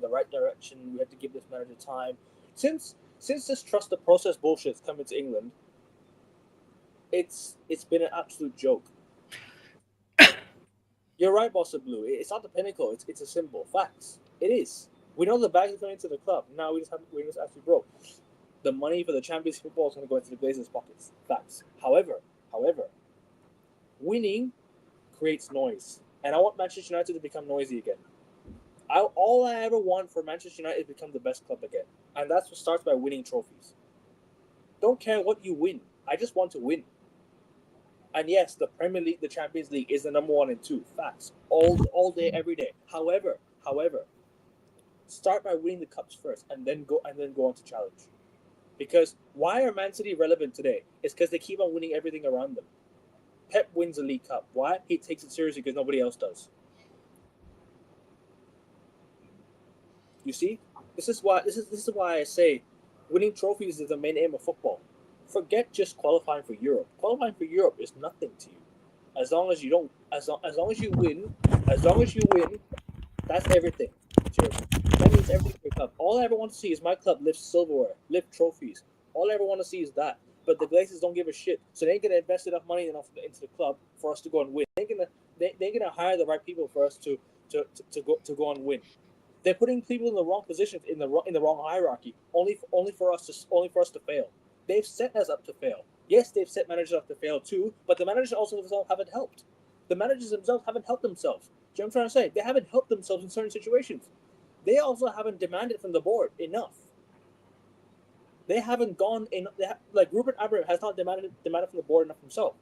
[SPEAKER 3] the right direction. We have to give this manager time. Since this trust the process bullshit's come into England, it's been an absolute joke. You're right, Bossa Blue. It's not the pinnacle. It's a symbol. Facts. It is. We know the bag is going into the club. Now we just actually broke. The money for the Champions football is going to go into the Glazers' pockets. Facts. However, winning creates noise, and I want Manchester United to become noisy again. All I ever want for Manchester United is to become the best club again, and that's what starts by winning trophies. Don't care what you win. I just want to win. And yes, the Premier League, the Champions League is the number 1 and 2. Facts. All day, every day. However, start by winning the cups first, and then go on to challenge. Because why are Man City relevant today? It's because they keep on winning everything around them. Pep wins the League Cup. Why? He takes it seriously because nobody else does. You see, this is why I say winning trophies is the main aim of football. Forget just qualifying for Europe. Qualifying for Europe is nothing to you. As long as you win, that's everything. That means everything for your club. All I ever want to see is my club lift silverware, lift trophies. All I ever want to see is that. But the Glazers don't give a shit, so they ain't gonna invest enough money into the club for us to go and win. They ain't gonna hire the right people for us to go and win. They're putting people in the wrong positions in the wrong hierarchy, only for us to fail. They've set us up to fail. Yes, they've set managers up to fail too, but the managers also themselves haven't helped. The managers themselves haven't helped themselves. Do you know what I'm trying to say? They haven't helped themselves in certain situations. They also haven't demanded from the board enough. They haven't gone in. Like Ruben Amorim has not demanded from the board enough himself.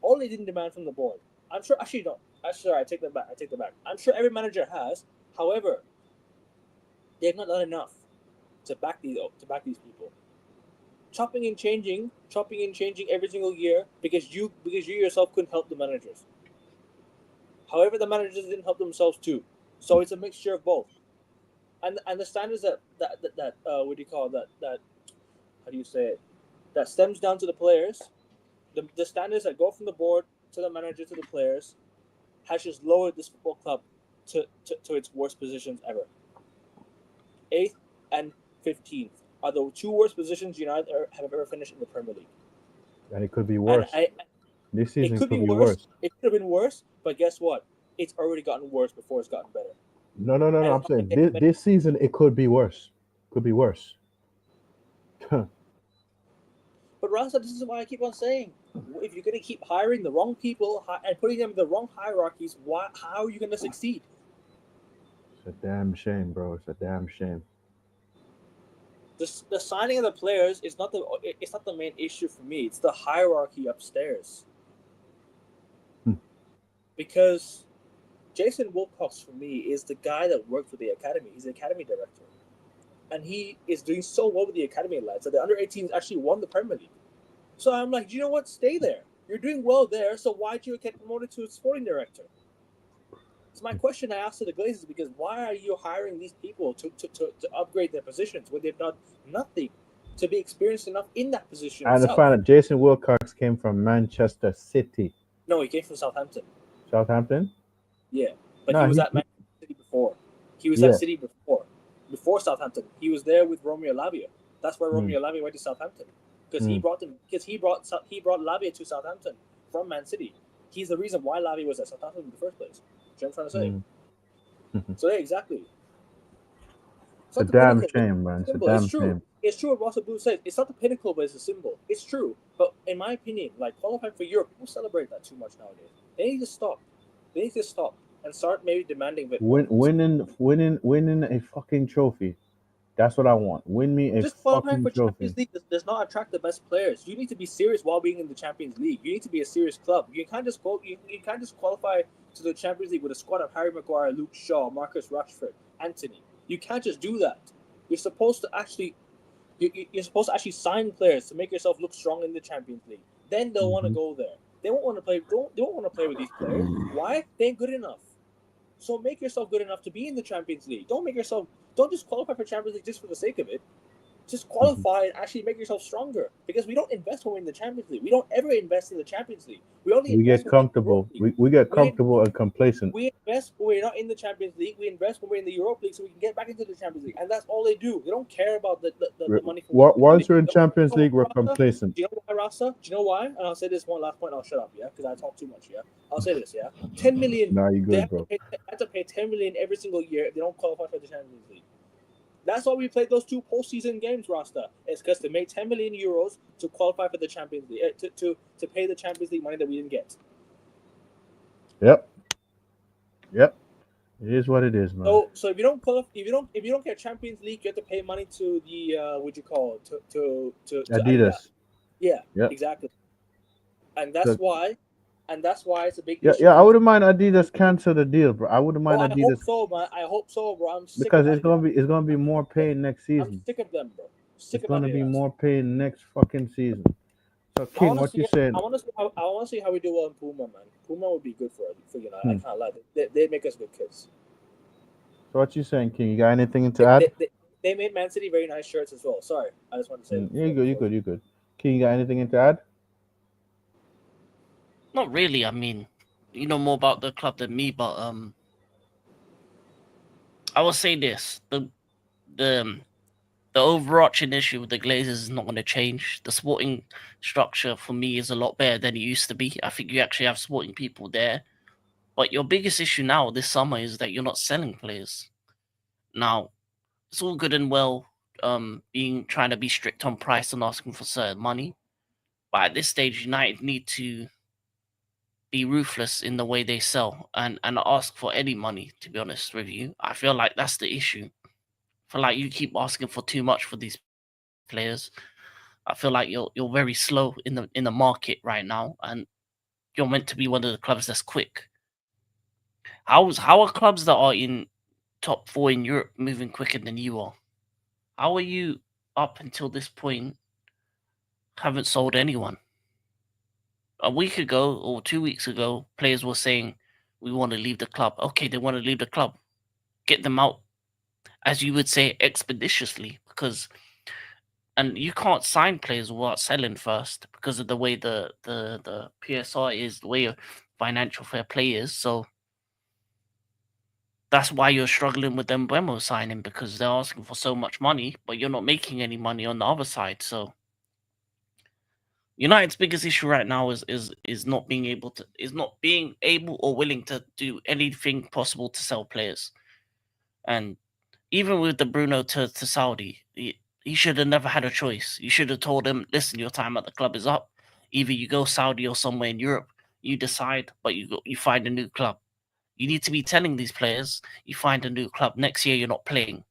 [SPEAKER 3] All they didn't demand from the board. I'm sure. Actually, no. I take that back. I'm sure every manager has. However, they have not done enough to back these people. Chopping and changing every single year because you yourself couldn't help the managers. However, the managers didn't help themselves too. So it's a mixture of both. And the standards that what do you call that how do you say it? That stems down to the players. The standards that go from the board to the manager to the players has just lowered this football club to its worst positions ever. 8th and 15th are the 2 worst positions United have ever finished in the Premier League.
[SPEAKER 1] And it could be worse. This season could be worse.
[SPEAKER 3] It could have been worse, but guess what? It's already gotten worse before it's gotten better.
[SPEAKER 1] No. I'm saying this season it could be worse. Could be worse.
[SPEAKER 3] But Rasa, this is why I keep on saying, if you're going to keep hiring the wrong people and putting them in the wrong hierarchies, how are you going to succeed?
[SPEAKER 1] It's a damn shame, bro. It's a damn shame.
[SPEAKER 3] The signing of the players is not the main issue for me. It's the hierarchy upstairs. Because Jason Wilcox, for me, is the guy that worked with the academy. He's the academy director. And he is doing so well with the academy lads that the under-18s actually won the Premier League. So I'm like, you know what? Stay there. You're doing well there, so why'd you get promoted to a sporting director? It's my question I asked to the Glazers, because why are you hiring these people to upgrade their positions when they've done nothing to be experienced enough in that position?
[SPEAKER 1] And the fact that Jason Wilcox came from Manchester City.
[SPEAKER 3] No, he came from Southampton.
[SPEAKER 1] Southampton?
[SPEAKER 3] Yeah, but he was at Manchester City before. He was at City before Southampton. He was there with Romeo Lavia. That's why Romeo Lavia went to Southampton, because he brought Lavia to Southampton from Man City. He's the reason why Lavia was at Southampton in the first place. You know what I'm trying to say? So yeah, exactly.
[SPEAKER 1] It's a damn shame, man. It's a damn shame.
[SPEAKER 3] It's true what Russell Blue says. It's not the pinnacle, but it's a symbol. It's true. But in my opinion, like qualifying for Europe, people celebrate that too much nowadays. They need to stop. And start maybe demanding that.
[SPEAKER 1] Winning a fucking trophy That's what I want. Win me a
[SPEAKER 3] Just qualifying
[SPEAKER 1] fucking
[SPEAKER 3] for
[SPEAKER 1] trophy.
[SPEAKER 3] Champions League does not attract the best players. You need to be serious while being in the Champions League. You need to be a serious club. You can't just qualify to the Champions League with a squad of Harry Maguire, Luke Shaw, Marcus Rashford, Anthony. You can't just do that. You're supposed to actually sign players to make yourself look strong in the Champions League. Then they'll want to go there. They won't want to play. They won't want to play with these players. Why? They ain't good enough. So make yourself good enough to be in the Champions League. Don't just qualify for Champions League just for the sake of it. Just qualify and actually make yourself stronger. Because we don't invest when we're in the Champions League. We don't ever invest in the Champions League. We
[SPEAKER 1] get comfortable. We get comfortable and complacent.
[SPEAKER 3] We invest when we're not in the Champions League. We invest when we're in the Europa League so we can get back into the Champions League. And that's all they do. They don't care about the money.
[SPEAKER 1] Once we're in Champions League, we're complacent.
[SPEAKER 3] Do you know why, Rasta? Do you know why? And I'll say this one last point. I'll shut up, yeah? Because I talk too much, yeah? I'll say this, yeah? 10 million.
[SPEAKER 1] Nah, you good, bro.
[SPEAKER 3] They have to pay 10 million every single year if they don't qualify for the Champions League. That's why we played those 2 postseason games, Rasta. It's because they made 10 million euros to qualify for the Champions League, to pay the Champions League money that we didn't get.
[SPEAKER 1] Yep. It is what it is, man.
[SPEAKER 3] So if you don't qualify, if you don't get Champions League, you have to pay money to the what you call it, to
[SPEAKER 1] Adidas.
[SPEAKER 3] Yeah,
[SPEAKER 1] yep.
[SPEAKER 3] Exactly. And that's why it's a big
[SPEAKER 1] issue. Yeah, I wouldn't mind Adidas cancel the deal, bro. I wouldn't mind Adidas.
[SPEAKER 3] I hope so, bro. I'm sick
[SPEAKER 1] because
[SPEAKER 3] of
[SPEAKER 1] it's gonna be more pain next season.
[SPEAKER 3] I'm sick of them, bro.
[SPEAKER 1] It's gonna be more pain next fucking season. So King, what you saying?
[SPEAKER 3] I want to see how we do well in Puma, man. Puma would be good for United. I can't lie. They make us good kids.
[SPEAKER 1] So what you saying, King? You got anything to add?
[SPEAKER 3] They made Man City very nice shirts as well. Sorry, I just want to say.
[SPEAKER 1] You good. King, you got anything to add?
[SPEAKER 4] Not really. I mean, you know more about the club than me, but I will say this: the overarching issue with the Glazers is not going to change. The sporting structure for me is a lot better than it used to be. I think you actually have sporting people there, but your biggest issue now this summer is that you're not selling players. Now, it's all good and well, trying to be strict on price and asking for certain money, but at this stage, United need to be ruthless in the way they sell and ask for any money, to be honest with you. I feel like that's the issue. I feel like you keep asking for too much for these players. I feel like you're very slow in the market right now, and you're meant to be one of the clubs that's quick. How are clubs that are in top 4 in Europe moving quicker than you are? How are you up until this point haven't sold anyone? A week ago or 2 weeks ago, players were saying, we want to leave the club. Okay, they want to leave the club. Get them out, as you would say, expeditiously. And you can't sign players without selling first because of the way the PSR is, the way financial fair play is. So that's why you're struggling with Mbeumo signing, because they're asking for so much money, but you're not making any money on the other side. So United's biggest issue right now is not being able or willing to do anything possible to sell players. And even with the Bruno to Saudi, he should have never had a choice. You should have told him, listen, your time at the club is up. Either you go Saudi or somewhere in Europe, you decide, but you find a new club. You need to be telling these players, you find a new club. Next year, you're not playing.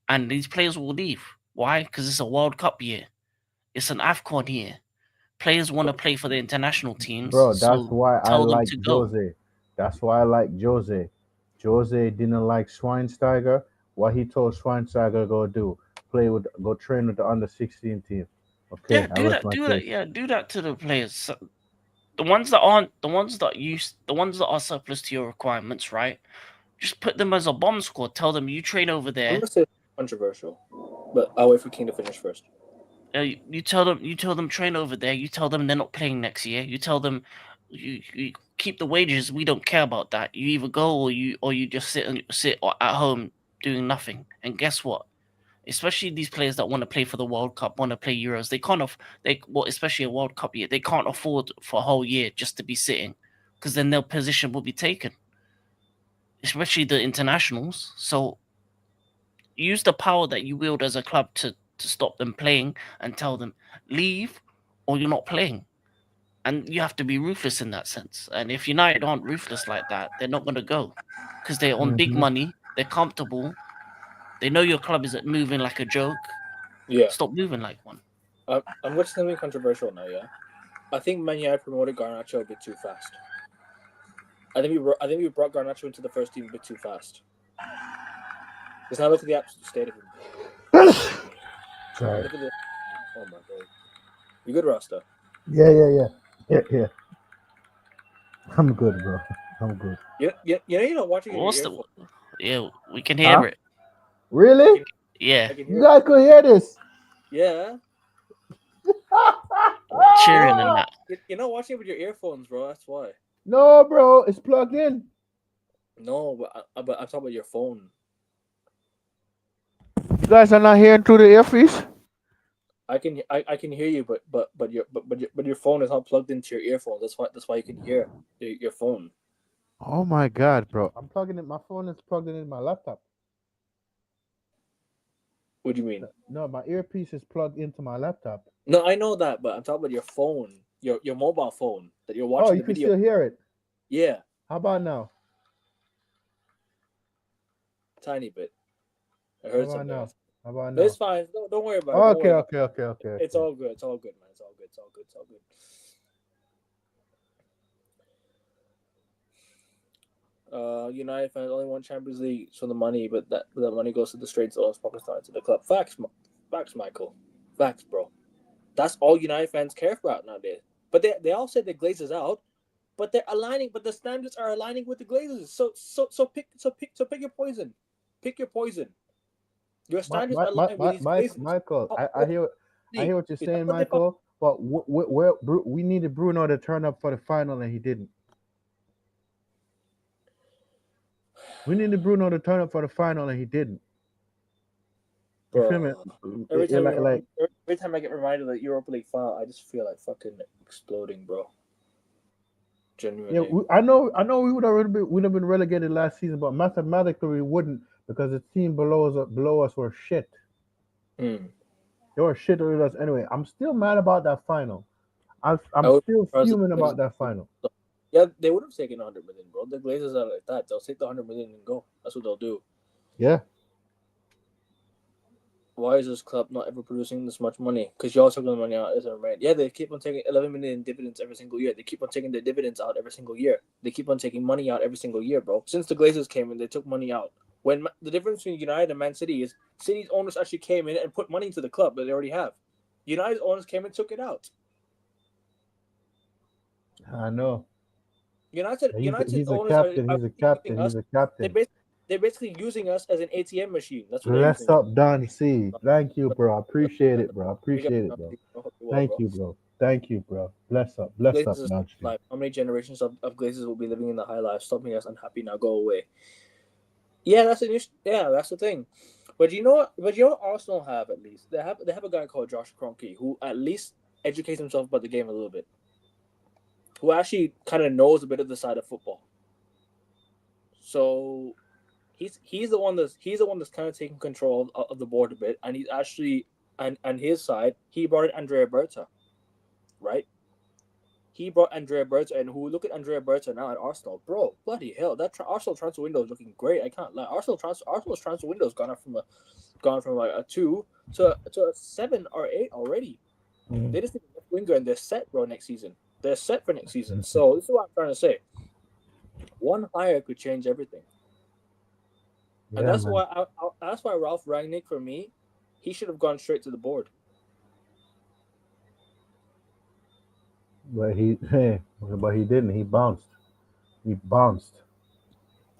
[SPEAKER 4] And these players will leave. Why? Because it's a World Cup year. It's an AFCON year. Players want to play for the international teams.
[SPEAKER 1] Bro, that's why I like Jose. That's why I like Jose. Jose didn't like Schweinsteiger. What he told Schweinsteiger go do, go train with the under-16 team. Okay,
[SPEAKER 4] yeah, do that. Yeah, do that to the players. The ones that are surplus to your requirements, right? Just put them as a bomb squad. Tell them you train over there.
[SPEAKER 3] I'm gonna say controversial, but I'll wait for King to finish first.
[SPEAKER 4] You tell them train over there. You tell them they're not playing next year. You tell them you keep the wages. We don't care about that. You either go or you just sit at home doing nothing. And guess what? Especially these players that want to play for the World Cup, want to play Euros, especially a World Cup year, they can't afford for a whole year just to be sitting, because then their position will be taken. Especially the internationals. So use the power that you wield as a club to stop them playing and tell them leave or you're not playing. And you have to be ruthless in that sense. And if United aren't ruthless like that, they're not going to go, because they're on big money, they're comfortable, They know your club isn't moving like a joke.
[SPEAKER 3] Yeah.
[SPEAKER 4] Stop moving like one.
[SPEAKER 3] I'm going to say something controversial now, yeah? I think Man United promoted Garnacho a bit too fast. I think we brought Garnacho into the first team a bit too fast. Let's now look at the absolute state of him.
[SPEAKER 1] Sorry.
[SPEAKER 3] Look at the... Oh, my God. You good, Rasta?
[SPEAKER 1] Yeah. I'm good, bro. I'm good.
[SPEAKER 3] You're not watching it on
[SPEAKER 4] What's
[SPEAKER 3] your
[SPEAKER 4] the?
[SPEAKER 3] earphone.
[SPEAKER 4] Yeah, we can hear
[SPEAKER 1] Huh?
[SPEAKER 4] it.
[SPEAKER 1] Really?
[SPEAKER 4] Yeah,
[SPEAKER 3] I can
[SPEAKER 1] You
[SPEAKER 3] hear
[SPEAKER 1] guys could hear this.
[SPEAKER 3] Yeah.
[SPEAKER 4] cheering and that.
[SPEAKER 3] You're not watching it with your earphones, bro. That's why.
[SPEAKER 1] No, bro, it's plugged in.
[SPEAKER 3] No, but I'm talking about your phone.
[SPEAKER 1] You guys are not hearing through the earpiece.
[SPEAKER 3] I can hear you, but your phone is not plugged into your earphones. That's why you can hear your phone.
[SPEAKER 1] Oh my god, bro! I'm plugging it. My phone is plugged in my laptop.
[SPEAKER 3] What do you mean?
[SPEAKER 1] No, my earpiece is plugged into my laptop.
[SPEAKER 3] No, I know that, but I'm talking about your phone, your mobile phone that you're watching
[SPEAKER 1] Oh, you
[SPEAKER 3] the
[SPEAKER 1] can
[SPEAKER 3] video.
[SPEAKER 1] still hear it.
[SPEAKER 3] Yeah,
[SPEAKER 1] How about now?
[SPEAKER 3] tiny bit. I
[SPEAKER 1] How
[SPEAKER 3] heard
[SPEAKER 1] about
[SPEAKER 3] something.
[SPEAKER 1] now? How about
[SPEAKER 3] No,
[SPEAKER 1] now?
[SPEAKER 3] it's fine. Don't worry about it. Don't
[SPEAKER 1] Okay,
[SPEAKER 3] worry.
[SPEAKER 1] okay.
[SPEAKER 3] It's all good. It's all good, man. It's all good. It's all good. It's all good. United fans only won Champions League for the money, but that money goes to the straight to us Pakistan to the club. Facts, Michael. Facts, bro. That's all United fans care about nowadays. But they all say the Glazers out, but they're aligning. But the standards are aligning with the Glazers. So pick your poison. Pick your poison. Your standards align with these Glazers.
[SPEAKER 1] Michael, I hear what you're saying, Michael. But we needed Bruno to turn up for the final, and he didn't. We needed Bruno to turn up for the final, and he didn't. You feel me?
[SPEAKER 3] Every time I get reminded of the Europa League final, I just feel like fucking exploding, bro. Genuinely.
[SPEAKER 1] Yeah, I know. We would have been relegated last season, but mathematically we wouldn't because the team below us were shit. They were shit with us anyway. I'm still mad about that final. I'm still fuming about that final.
[SPEAKER 3] Yeah, they would have taken 100 million, bro. The Glazers are like that. They'll take the 100 million and go. That's what they'll do.
[SPEAKER 1] Yeah.
[SPEAKER 3] Why is this club not ever producing this much money? Because y'all took the money out as a rent. Yeah, they keep on taking 11 million in dividends every single year. They keep on taking the dividends out every single year. They keep on taking money out every single year, bro. Since the Glazers came in, they took money out. When the difference between United and Man City is City's owners actually came in and put money into the club that they already have. United's owners came and took it out.
[SPEAKER 1] I know.
[SPEAKER 3] United
[SPEAKER 1] He's a
[SPEAKER 3] owners
[SPEAKER 1] captain.
[SPEAKER 3] are
[SPEAKER 1] He's a captain. He's a captain.
[SPEAKER 3] They're basically using us as an ATM machine. That's what
[SPEAKER 1] Bless up, Don C. Thank you, bro. I appreciate it, bro. Appreciate it, bro. Thank you, bro. Thank you, bro. Bless up, Don C.
[SPEAKER 3] How many generations of Glazers will be living in the high life? Stop making us unhappy now. Go away. Yeah, that's the thing. But you know what Arsenal have at least? They have a guy called Josh Kroenke who at least educates himself about the game a little bit. Who actually kind of knows a bit of the side of football. So he's the one that's kind of taking control of the board a bit, and he's actually and his side he brought in Andrea Berta, right? He brought Andrea Berta, and who look at Andrea Berta now at Arsenal, bro, bloody hell, that Arsenal transfer window is looking great. I can't lie. Arsenal's transfer window has gone from like a 2 to a 7 or 8 already. Mm-hmm. They just need a winger, and they're set, bro. Next season, they're set for next season. So this is what I'm trying to say. One hire could change everything. Yeah, and that's why Ralph Rangnick, for me, he should have gone straight to the board.
[SPEAKER 1] But he didn't. He bounced. He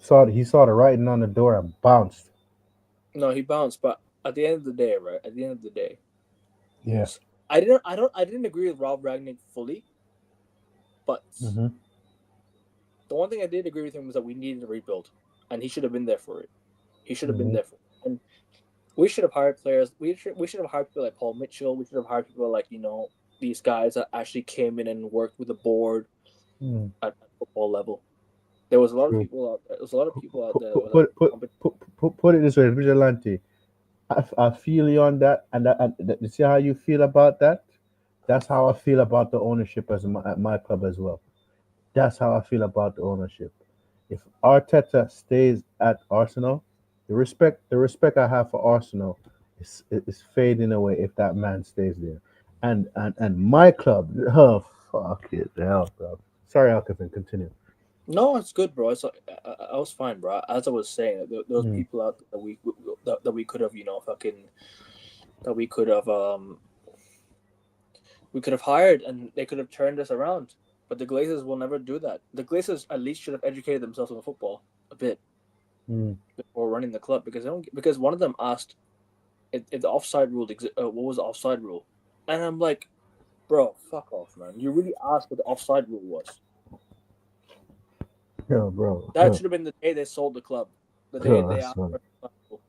[SPEAKER 1] saw the writing on the door and bounced.
[SPEAKER 3] No, he bounced. But at the end of the day, right? At the end of the day,
[SPEAKER 1] yes.
[SPEAKER 3] I didn't agree with Ralph Rangnick fully, but the one thing I did agree with him was that we needed a rebuild, and he should have been there for it. He should have been there for it. And we should have hired players. We should have hired people like Paul Mitchell. We should have hired people like, these guys that actually came in and worked with the board at football level. There was a lot of people out there. There was a lot of people out there.
[SPEAKER 1] Put it this way, Vigilante. I feel you on that, and you see how you feel about that? That's how I feel about the ownership at my club as well. That's how I feel about the ownership. If Arteta stays at Arsenal, the respect I have for Arsenal is fading away if that man stays there. And my club, oh fuck it, hell, bro. Sorry, Alkevin, continue.
[SPEAKER 3] No, it's good, bro. I was fine, bro. As I was saying, there was
[SPEAKER 1] Mm.
[SPEAKER 3] people out there that we could have, fucking that we could have hired, and they could have turned us around. But the Glazers will never do that. The Glazers at least should have educated themselves on football a bit
[SPEAKER 1] Mm.
[SPEAKER 3] before running the club, because one of them asked if the offside rule what was the offside rule, and I'm like, bro, fuck off, man. You really asked what the offside rule was.
[SPEAKER 1] Yeah, bro.
[SPEAKER 3] That should have been the day they sold the club. The day
[SPEAKER 1] Yeah,
[SPEAKER 3] they
[SPEAKER 1] that's
[SPEAKER 3] asked
[SPEAKER 1] funny.
[SPEAKER 3] for the offside rule.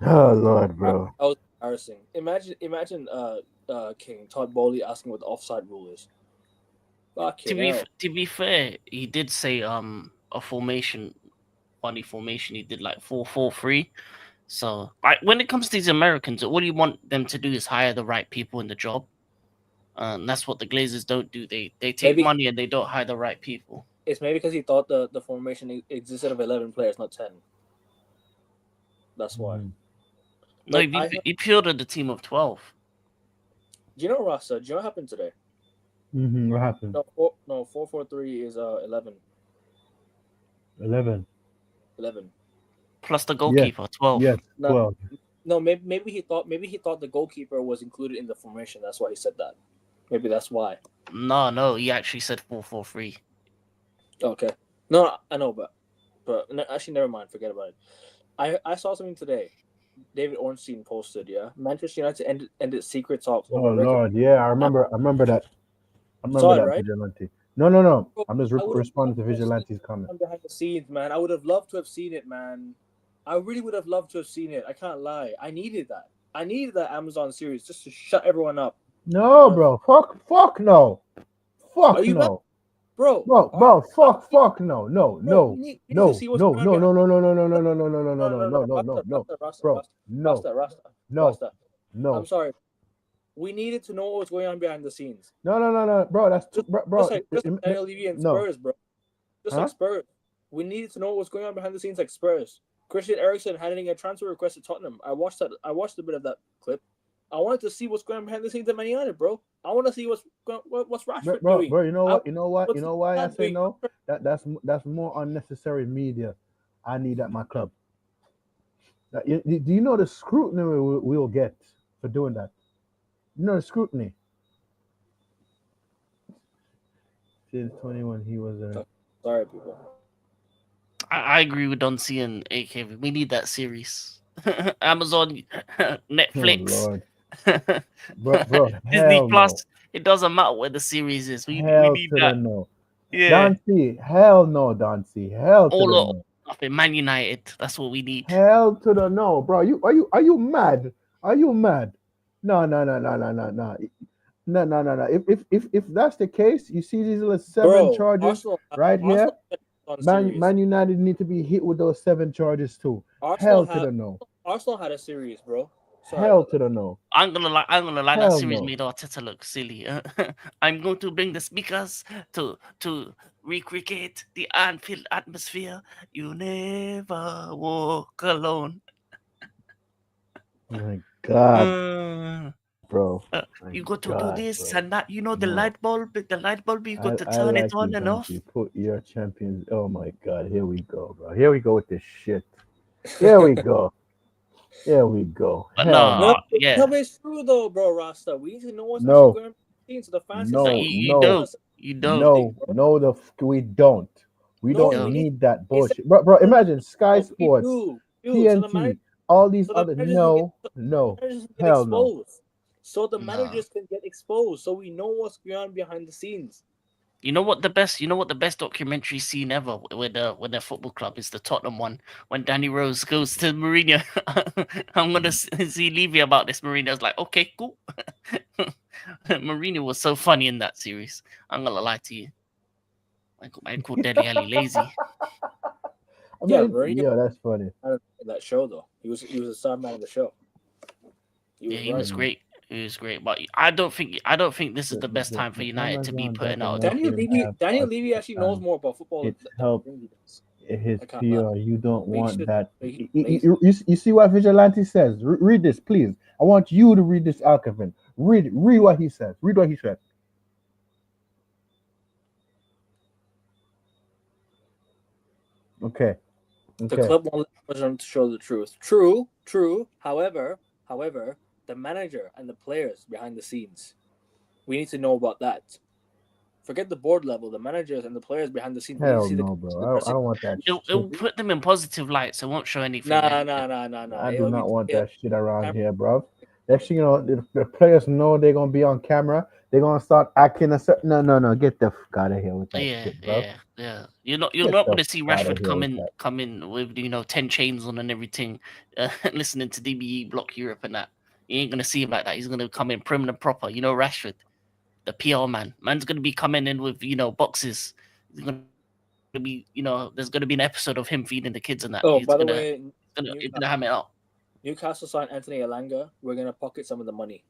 [SPEAKER 1] Oh Lord, bro.
[SPEAKER 3] That was embarrassing. Imagine King Todd Bowley asking what the offside rule is.
[SPEAKER 4] To be fair, he did say a formation, funny formation. He did like 4-4-3. So like when it comes to these Americans, all you want them to do is hire the right people in the job. And that's what the Glazers don't do. They take
[SPEAKER 3] Maybe-
[SPEAKER 4] money and they don't hire the right people.
[SPEAKER 3] It's maybe because he thought the formation existed of 11 players, not 10. That's why.
[SPEAKER 1] Mm.
[SPEAKER 4] No,
[SPEAKER 3] Like,
[SPEAKER 4] he fielded a team of 12.
[SPEAKER 3] Do you know, Rasta? Do you know what happened today?
[SPEAKER 1] Mm-hmm. What happened?
[SPEAKER 3] No, 4-4-3 is 11.
[SPEAKER 1] 11.
[SPEAKER 3] 11.
[SPEAKER 4] Plus the goalkeeper, 12.
[SPEAKER 1] Yes,
[SPEAKER 3] No,
[SPEAKER 1] 12.
[SPEAKER 3] No, maybe he thought the goalkeeper was included in the formation. That's why he said that. Maybe that's why.
[SPEAKER 4] No, he actually said 4-4-3.
[SPEAKER 3] Okay. No, I know, but actually, never mind. Forget about it. I saw something today. David Ornstein posted, yeah. Manchester United ended secret talks.
[SPEAKER 1] Oh
[SPEAKER 3] over record.
[SPEAKER 1] Lord, yeah, I remember that. I remember
[SPEAKER 3] Saw it,
[SPEAKER 1] that
[SPEAKER 3] right?
[SPEAKER 1] Vigilante. No.
[SPEAKER 3] Bro,
[SPEAKER 1] I'm just
[SPEAKER 3] I would've
[SPEAKER 1] responding to
[SPEAKER 3] loved to have
[SPEAKER 1] Vigilante's comment.
[SPEAKER 3] Behind the scenes, man. I would have loved to have seen it, man. I really would have loved to have seen it. I can't lie. I needed that. I needed that Amazon series just to shut everyone up.
[SPEAKER 1] No, bro. Fuck no. Fuck
[SPEAKER 3] Are you
[SPEAKER 1] no.
[SPEAKER 3] Bro,
[SPEAKER 1] Fuck no. No.
[SPEAKER 3] we need
[SPEAKER 1] No.
[SPEAKER 3] to see what's
[SPEAKER 1] No.
[SPEAKER 3] going
[SPEAKER 1] No.
[SPEAKER 3] on
[SPEAKER 1] No.
[SPEAKER 3] behind-
[SPEAKER 1] No. No. No. No. No. No. No. No.
[SPEAKER 3] Rasta,
[SPEAKER 1] Bro. No.
[SPEAKER 3] Rasta.
[SPEAKER 1] No. No.
[SPEAKER 3] I'm sorry. We needed to know what was going on behind the scenes.
[SPEAKER 1] No. Bro, that's too, bro.
[SPEAKER 3] Just like Daniel Levy and
[SPEAKER 1] no.
[SPEAKER 3] Spurs, bro. Just like Spurs. We needed to know what was going on behind the scenes, like Spurs. Christian Eriksen handing a transfer request to Tottenham. I watched a bit of that clip. I wanted to see what's going on behind the scenes at Man United, bro. I want to see what's Rashford doing.
[SPEAKER 1] Bro, you know what? You know why I say
[SPEAKER 3] doing?
[SPEAKER 1] no? That's more unnecessary media I need at my club. Do you know the scrutiny we will get for doing that? You know the scrutiny. Since 21, he was a.
[SPEAKER 3] Sorry, people.
[SPEAKER 4] I agree with Don C and AK. We need that series. Amazon, Netflix,
[SPEAKER 1] Bro,
[SPEAKER 4] Disney
[SPEAKER 1] hell
[SPEAKER 4] Plus.
[SPEAKER 1] no.
[SPEAKER 4] It doesn't matter where the series is. We
[SPEAKER 1] Hell
[SPEAKER 4] need
[SPEAKER 1] to
[SPEAKER 4] that.
[SPEAKER 1] the no.
[SPEAKER 4] Yeah.
[SPEAKER 1] Don C, hell no, Don C, hell to the no.
[SPEAKER 4] Nothing. Man United. That's what we need.
[SPEAKER 1] Hell to the no, bro. Are you mad? Are you mad? No. If that's the case, you see these little seven charges right here. Man United need to be hit with those 7 charges too. Hell to the no.
[SPEAKER 3] Arsenal had a series, bro.
[SPEAKER 1] Hell to the no.
[SPEAKER 4] I'm gonna lie. That
[SPEAKER 1] Hell
[SPEAKER 4] series
[SPEAKER 1] no.
[SPEAKER 4] made Arteta look silly. I'm going to bring the speakers to recreate the Anfield atmosphere. You never walk alone.
[SPEAKER 1] My God, bro.
[SPEAKER 4] You got to do this and that. You know the light bulb. You got to turn it on and off.
[SPEAKER 1] You put your champions. Oh my God, here we go, bro. Here we go with this shit. Here we go. Here we go.
[SPEAKER 4] No, yeah.
[SPEAKER 3] No, it's true though, bro. Rasta, we need to know what's
[SPEAKER 1] No.
[SPEAKER 3] going on. So the fans
[SPEAKER 4] You don't.
[SPEAKER 1] We don't. We don't
[SPEAKER 3] we
[SPEAKER 1] need that bullshit, bro. Imagine Sky Sports, TNT, all these other. No, hell no.
[SPEAKER 3] So the managers can get exposed, so we know what's going on behind the scenes.
[SPEAKER 4] You know what the best documentary scene ever with the football club is? The Tottenham one when Danny Rose goes to Mourinho. I'm gonna see Levy about this. Mourinho's like, okay, cool. Mourinho was so funny in that series. I'm gonna lie to you. I call Dele Alli lazy.
[SPEAKER 1] Yeah, that's funny.
[SPEAKER 3] In that show though, he was a star man of the show.
[SPEAKER 4] He was great. who's great. But I don't think this is the best time for United to be
[SPEAKER 1] Amazon
[SPEAKER 4] putting out.
[SPEAKER 1] documentary
[SPEAKER 3] Daniel Levy actually knows
[SPEAKER 1] and
[SPEAKER 3] more about football
[SPEAKER 1] it's
[SPEAKER 3] than
[SPEAKER 1] helped
[SPEAKER 3] he does.
[SPEAKER 1] his
[SPEAKER 3] I can't lie.
[SPEAKER 1] PR. You don't
[SPEAKER 3] But he
[SPEAKER 1] want
[SPEAKER 3] should-
[SPEAKER 1] that.
[SPEAKER 3] but he-
[SPEAKER 1] You see what Vigilante says? Read this, please. I want you to read this, Alkevin. Read what he says. Read what he said. Okay.
[SPEAKER 3] The club won't let them to show the truth. True. However, the manager and the players behind the scenes, we need to know about that. Forget the board level, the managers and the players behind the scenes. We need to
[SPEAKER 1] Hell
[SPEAKER 3] see
[SPEAKER 1] no, bro. I don't want that
[SPEAKER 4] It'll
[SPEAKER 1] shit.
[SPEAKER 4] put them in positive light, so it won't show anything.
[SPEAKER 3] Nah.
[SPEAKER 1] I do not want that shit around here, bro. Next thing you know, the players know they're gonna be on camera. They're gonna start acting a certain. No. Get the fuck out of here with that shit, bro.
[SPEAKER 4] Yeah. You're not
[SPEAKER 1] Get
[SPEAKER 4] going
[SPEAKER 1] the
[SPEAKER 4] to see
[SPEAKER 1] fuck outta
[SPEAKER 4] Rashford
[SPEAKER 1] here with
[SPEAKER 4] come in with 10 chains on and everything, listening to DBE Block Europe and that. You ain't gonna see him like that. He's gonna come in prim and proper. Rashford, the PR man. Man's gonna be coming in with boxes. He's gonna be there's gonna be an episode of him feeding the kids and that.
[SPEAKER 3] Oh,
[SPEAKER 4] He's
[SPEAKER 3] by the
[SPEAKER 4] gonna,
[SPEAKER 3] way,
[SPEAKER 4] he's gonna ham it up.
[SPEAKER 3] Newcastle signed Anthony Elanga. We're gonna pocket some of the money.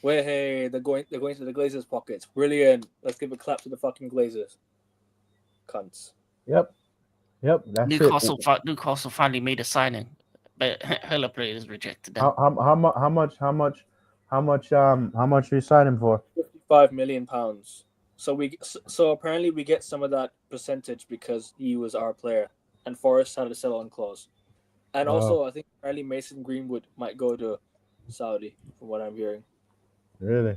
[SPEAKER 3] Hey, they're going to the Glazers' pockets. Brilliant. Let's give a clap to the fucking Glazers. Cunts.
[SPEAKER 1] Yep. That's
[SPEAKER 4] Newcastle
[SPEAKER 1] it.
[SPEAKER 4] Newcastle finally made a signing, but hella players rejected them.
[SPEAKER 1] How much we signed him for?
[SPEAKER 3] £55 million. So apparently we get some of that percentage because he was our player, and Forest had a sell-on clause. And also, I think apparently Mason Greenwood might go to Saudi, from what I'm hearing.
[SPEAKER 1] Really?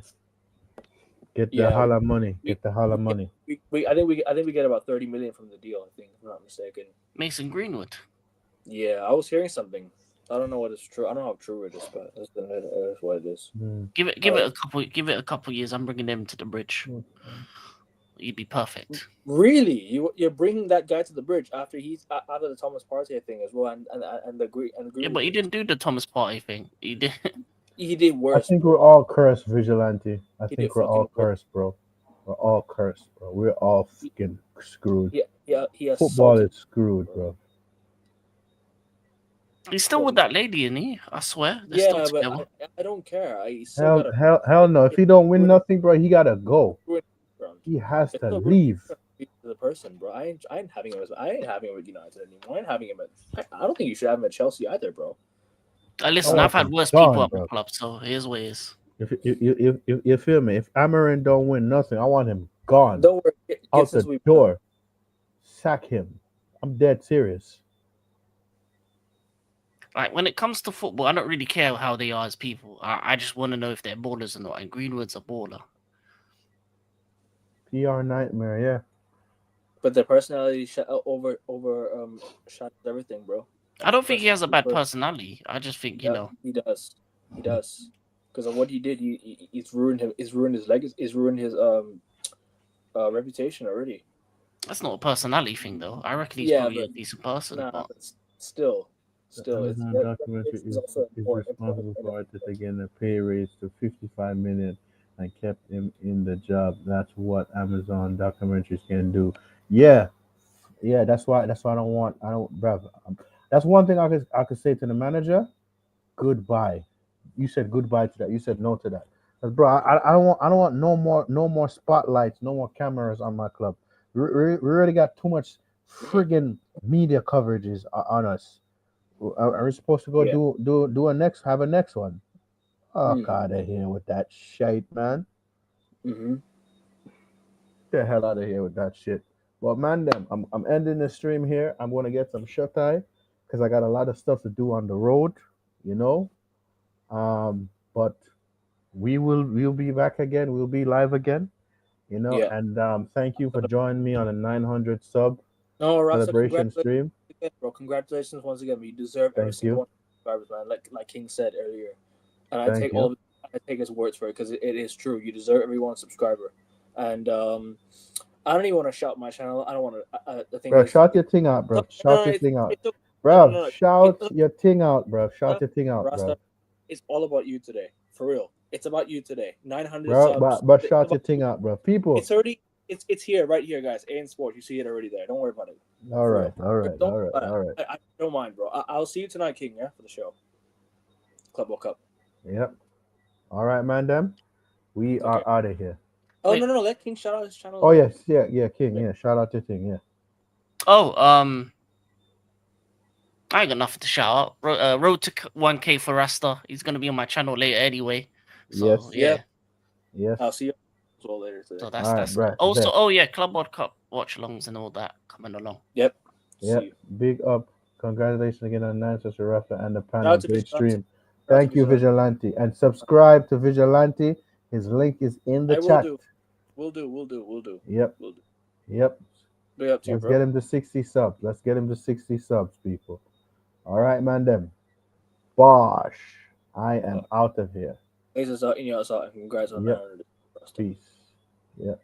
[SPEAKER 1] Get the holla money. Get the holla money.
[SPEAKER 3] I think we get about 30 million from the deal. I think, if I'm not mistaken.
[SPEAKER 4] Mason Greenwood.
[SPEAKER 3] Yeah, I was hearing something. I don't know what is true. I don't know how true it is, but that's what it is.
[SPEAKER 4] Give it a couple years. I'm bringing him to the bridge. You'd be perfect.
[SPEAKER 3] Really, you're bringing that guy to the bridge after the Thomas Partey thing as well, and the Green.
[SPEAKER 4] Yeah, but he didn't do the Thomas Partey thing. He did.
[SPEAKER 3] He did worse.
[SPEAKER 1] I think we're all cursed, Vigilante. I
[SPEAKER 3] He
[SPEAKER 1] think
[SPEAKER 3] did
[SPEAKER 1] we're all
[SPEAKER 3] fucking worse.
[SPEAKER 1] cursed, bro. We're all cursed, bro. We're all fucking screwed.
[SPEAKER 3] Yeah.
[SPEAKER 1] Football is screwed, bro.
[SPEAKER 4] He's still with that lady, isn't he? I swear.
[SPEAKER 3] Yeah, but I don't care.
[SPEAKER 1] Hell no. If he don't win nothing, bro, he gotta go. He has to leave.
[SPEAKER 3] The person, bro. I ain't having him with United anymore. I ain't having him I don't think you should have him at Chelsea either, bro.
[SPEAKER 4] Listen, I've had worse people at my club, so here's what it is.
[SPEAKER 1] If you feel me, if Amarin don't win nothing, I want him gone.
[SPEAKER 3] Don't worry.
[SPEAKER 1] Out the door. Sack him. I'm dead serious.
[SPEAKER 4] Like, when it comes to football, I don't really care how they are as people. I just want to know if they're ballers or not. And Greenwood's a baller.
[SPEAKER 1] PR nightmare, yeah.
[SPEAKER 3] But their personality over shadows everything, bro.
[SPEAKER 4] I don't think he has a bad personality. I just think he
[SPEAKER 3] does. He does, because of what he did. He's ruined him. He's ruined his legacy. He's ruined his reputation already.
[SPEAKER 4] That's not a personality thing, though. I reckon he's probably a decent person.
[SPEAKER 3] Nah, but still,
[SPEAKER 1] documentary is responsible for Arteta getting a pay raise to 55 million and kept him in the job. That's what Amazon documentaries can do. Yeah, that's why I don't, bro. That's one thing I could say to the manager. Goodbye. You said goodbye to that. You said no to that. Bro, I don't want no more spotlights, no more cameras on my club. We already got too much friggin' media coverages on us. Are we supposed to go do have a next one? Fuck out of here with that shit, man.
[SPEAKER 3] Mm-hmm.
[SPEAKER 1] Get the hell out of here with that shit. Well, man, I'm ending the stream here. I'm gonna get some shut eye because I got a lot of stuff to do on the road, but we'll be back again. We'll be live again, And thank you for joining me on a 900 sub celebration stream.
[SPEAKER 3] Bro, congratulations once again. You deserve every single one of the subscribers, man. Like King said earlier, and I take his words for it because it is true. You deserve every one subscriber, and I don't even want to shout my channel. I don't want to.
[SPEAKER 1] Bro, shout your thing out, bro. Shout your thing out, bro. Shout your thing out, bro. Shout your thing out, bro.
[SPEAKER 3] It's all about you today, for real. It's about you today. 900
[SPEAKER 1] bro,
[SPEAKER 3] subs.
[SPEAKER 1] But shout your thing out, bro. People,
[SPEAKER 3] it's already. It's here, right here, guys. AN Sports. You see it already there. Don't worry about it.
[SPEAKER 1] All right.
[SPEAKER 3] I don't mind, bro. I'll see you tonight, King. Yeah, for the show. Club World Cup.
[SPEAKER 1] Yep. All right, man. Them. We
[SPEAKER 3] Okay.
[SPEAKER 1] are out of here.
[SPEAKER 3] Oh
[SPEAKER 4] Wait.
[SPEAKER 3] no, let King shout out his channel.
[SPEAKER 1] Oh
[SPEAKER 3] as well.
[SPEAKER 1] yes, yeah, King, yeah. Shout out to King, yeah.
[SPEAKER 4] Oh, I ain't got nothing to shout out. Road to 1K for Rasta. He's gonna be on my channel later anyway. So
[SPEAKER 1] Yes.
[SPEAKER 4] yeah.
[SPEAKER 1] Yes.
[SPEAKER 3] I'll see you as well later today.
[SPEAKER 4] So that's
[SPEAKER 1] All right,
[SPEAKER 4] that's
[SPEAKER 1] right,
[SPEAKER 4] also.
[SPEAKER 1] bet.
[SPEAKER 4] Oh yeah, Club World Cup watch-alongs and all that coming along.
[SPEAKER 3] Yep.
[SPEAKER 1] Yeah.
[SPEAKER 3] See you.
[SPEAKER 1] Big up. Congratulations again on Nancy Rafa and the
[SPEAKER 3] Shout
[SPEAKER 1] panel.
[SPEAKER 3] out to
[SPEAKER 1] Great
[SPEAKER 3] Vigilante.
[SPEAKER 1] stream.
[SPEAKER 3] Shout out to
[SPEAKER 1] Thank you, Vigilante. And subscribe to Vigilante. His link is in the
[SPEAKER 3] I will
[SPEAKER 1] chat.
[SPEAKER 3] do. We'll do.
[SPEAKER 1] Yep.
[SPEAKER 3] We'll do.
[SPEAKER 1] Yep.
[SPEAKER 3] Big up to you,
[SPEAKER 1] Let's
[SPEAKER 3] bro.
[SPEAKER 1] get him to 60 subs. Let's get him to 60 subs, people. All right, man. Them. Bosh. I am out of here.
[SPEAKER 3] Aces out, in your out, and congrats on
[SPEAKER 1] Yep.
[SPEAKER 3] that.
[SPEAKER 1] Peace. Yep.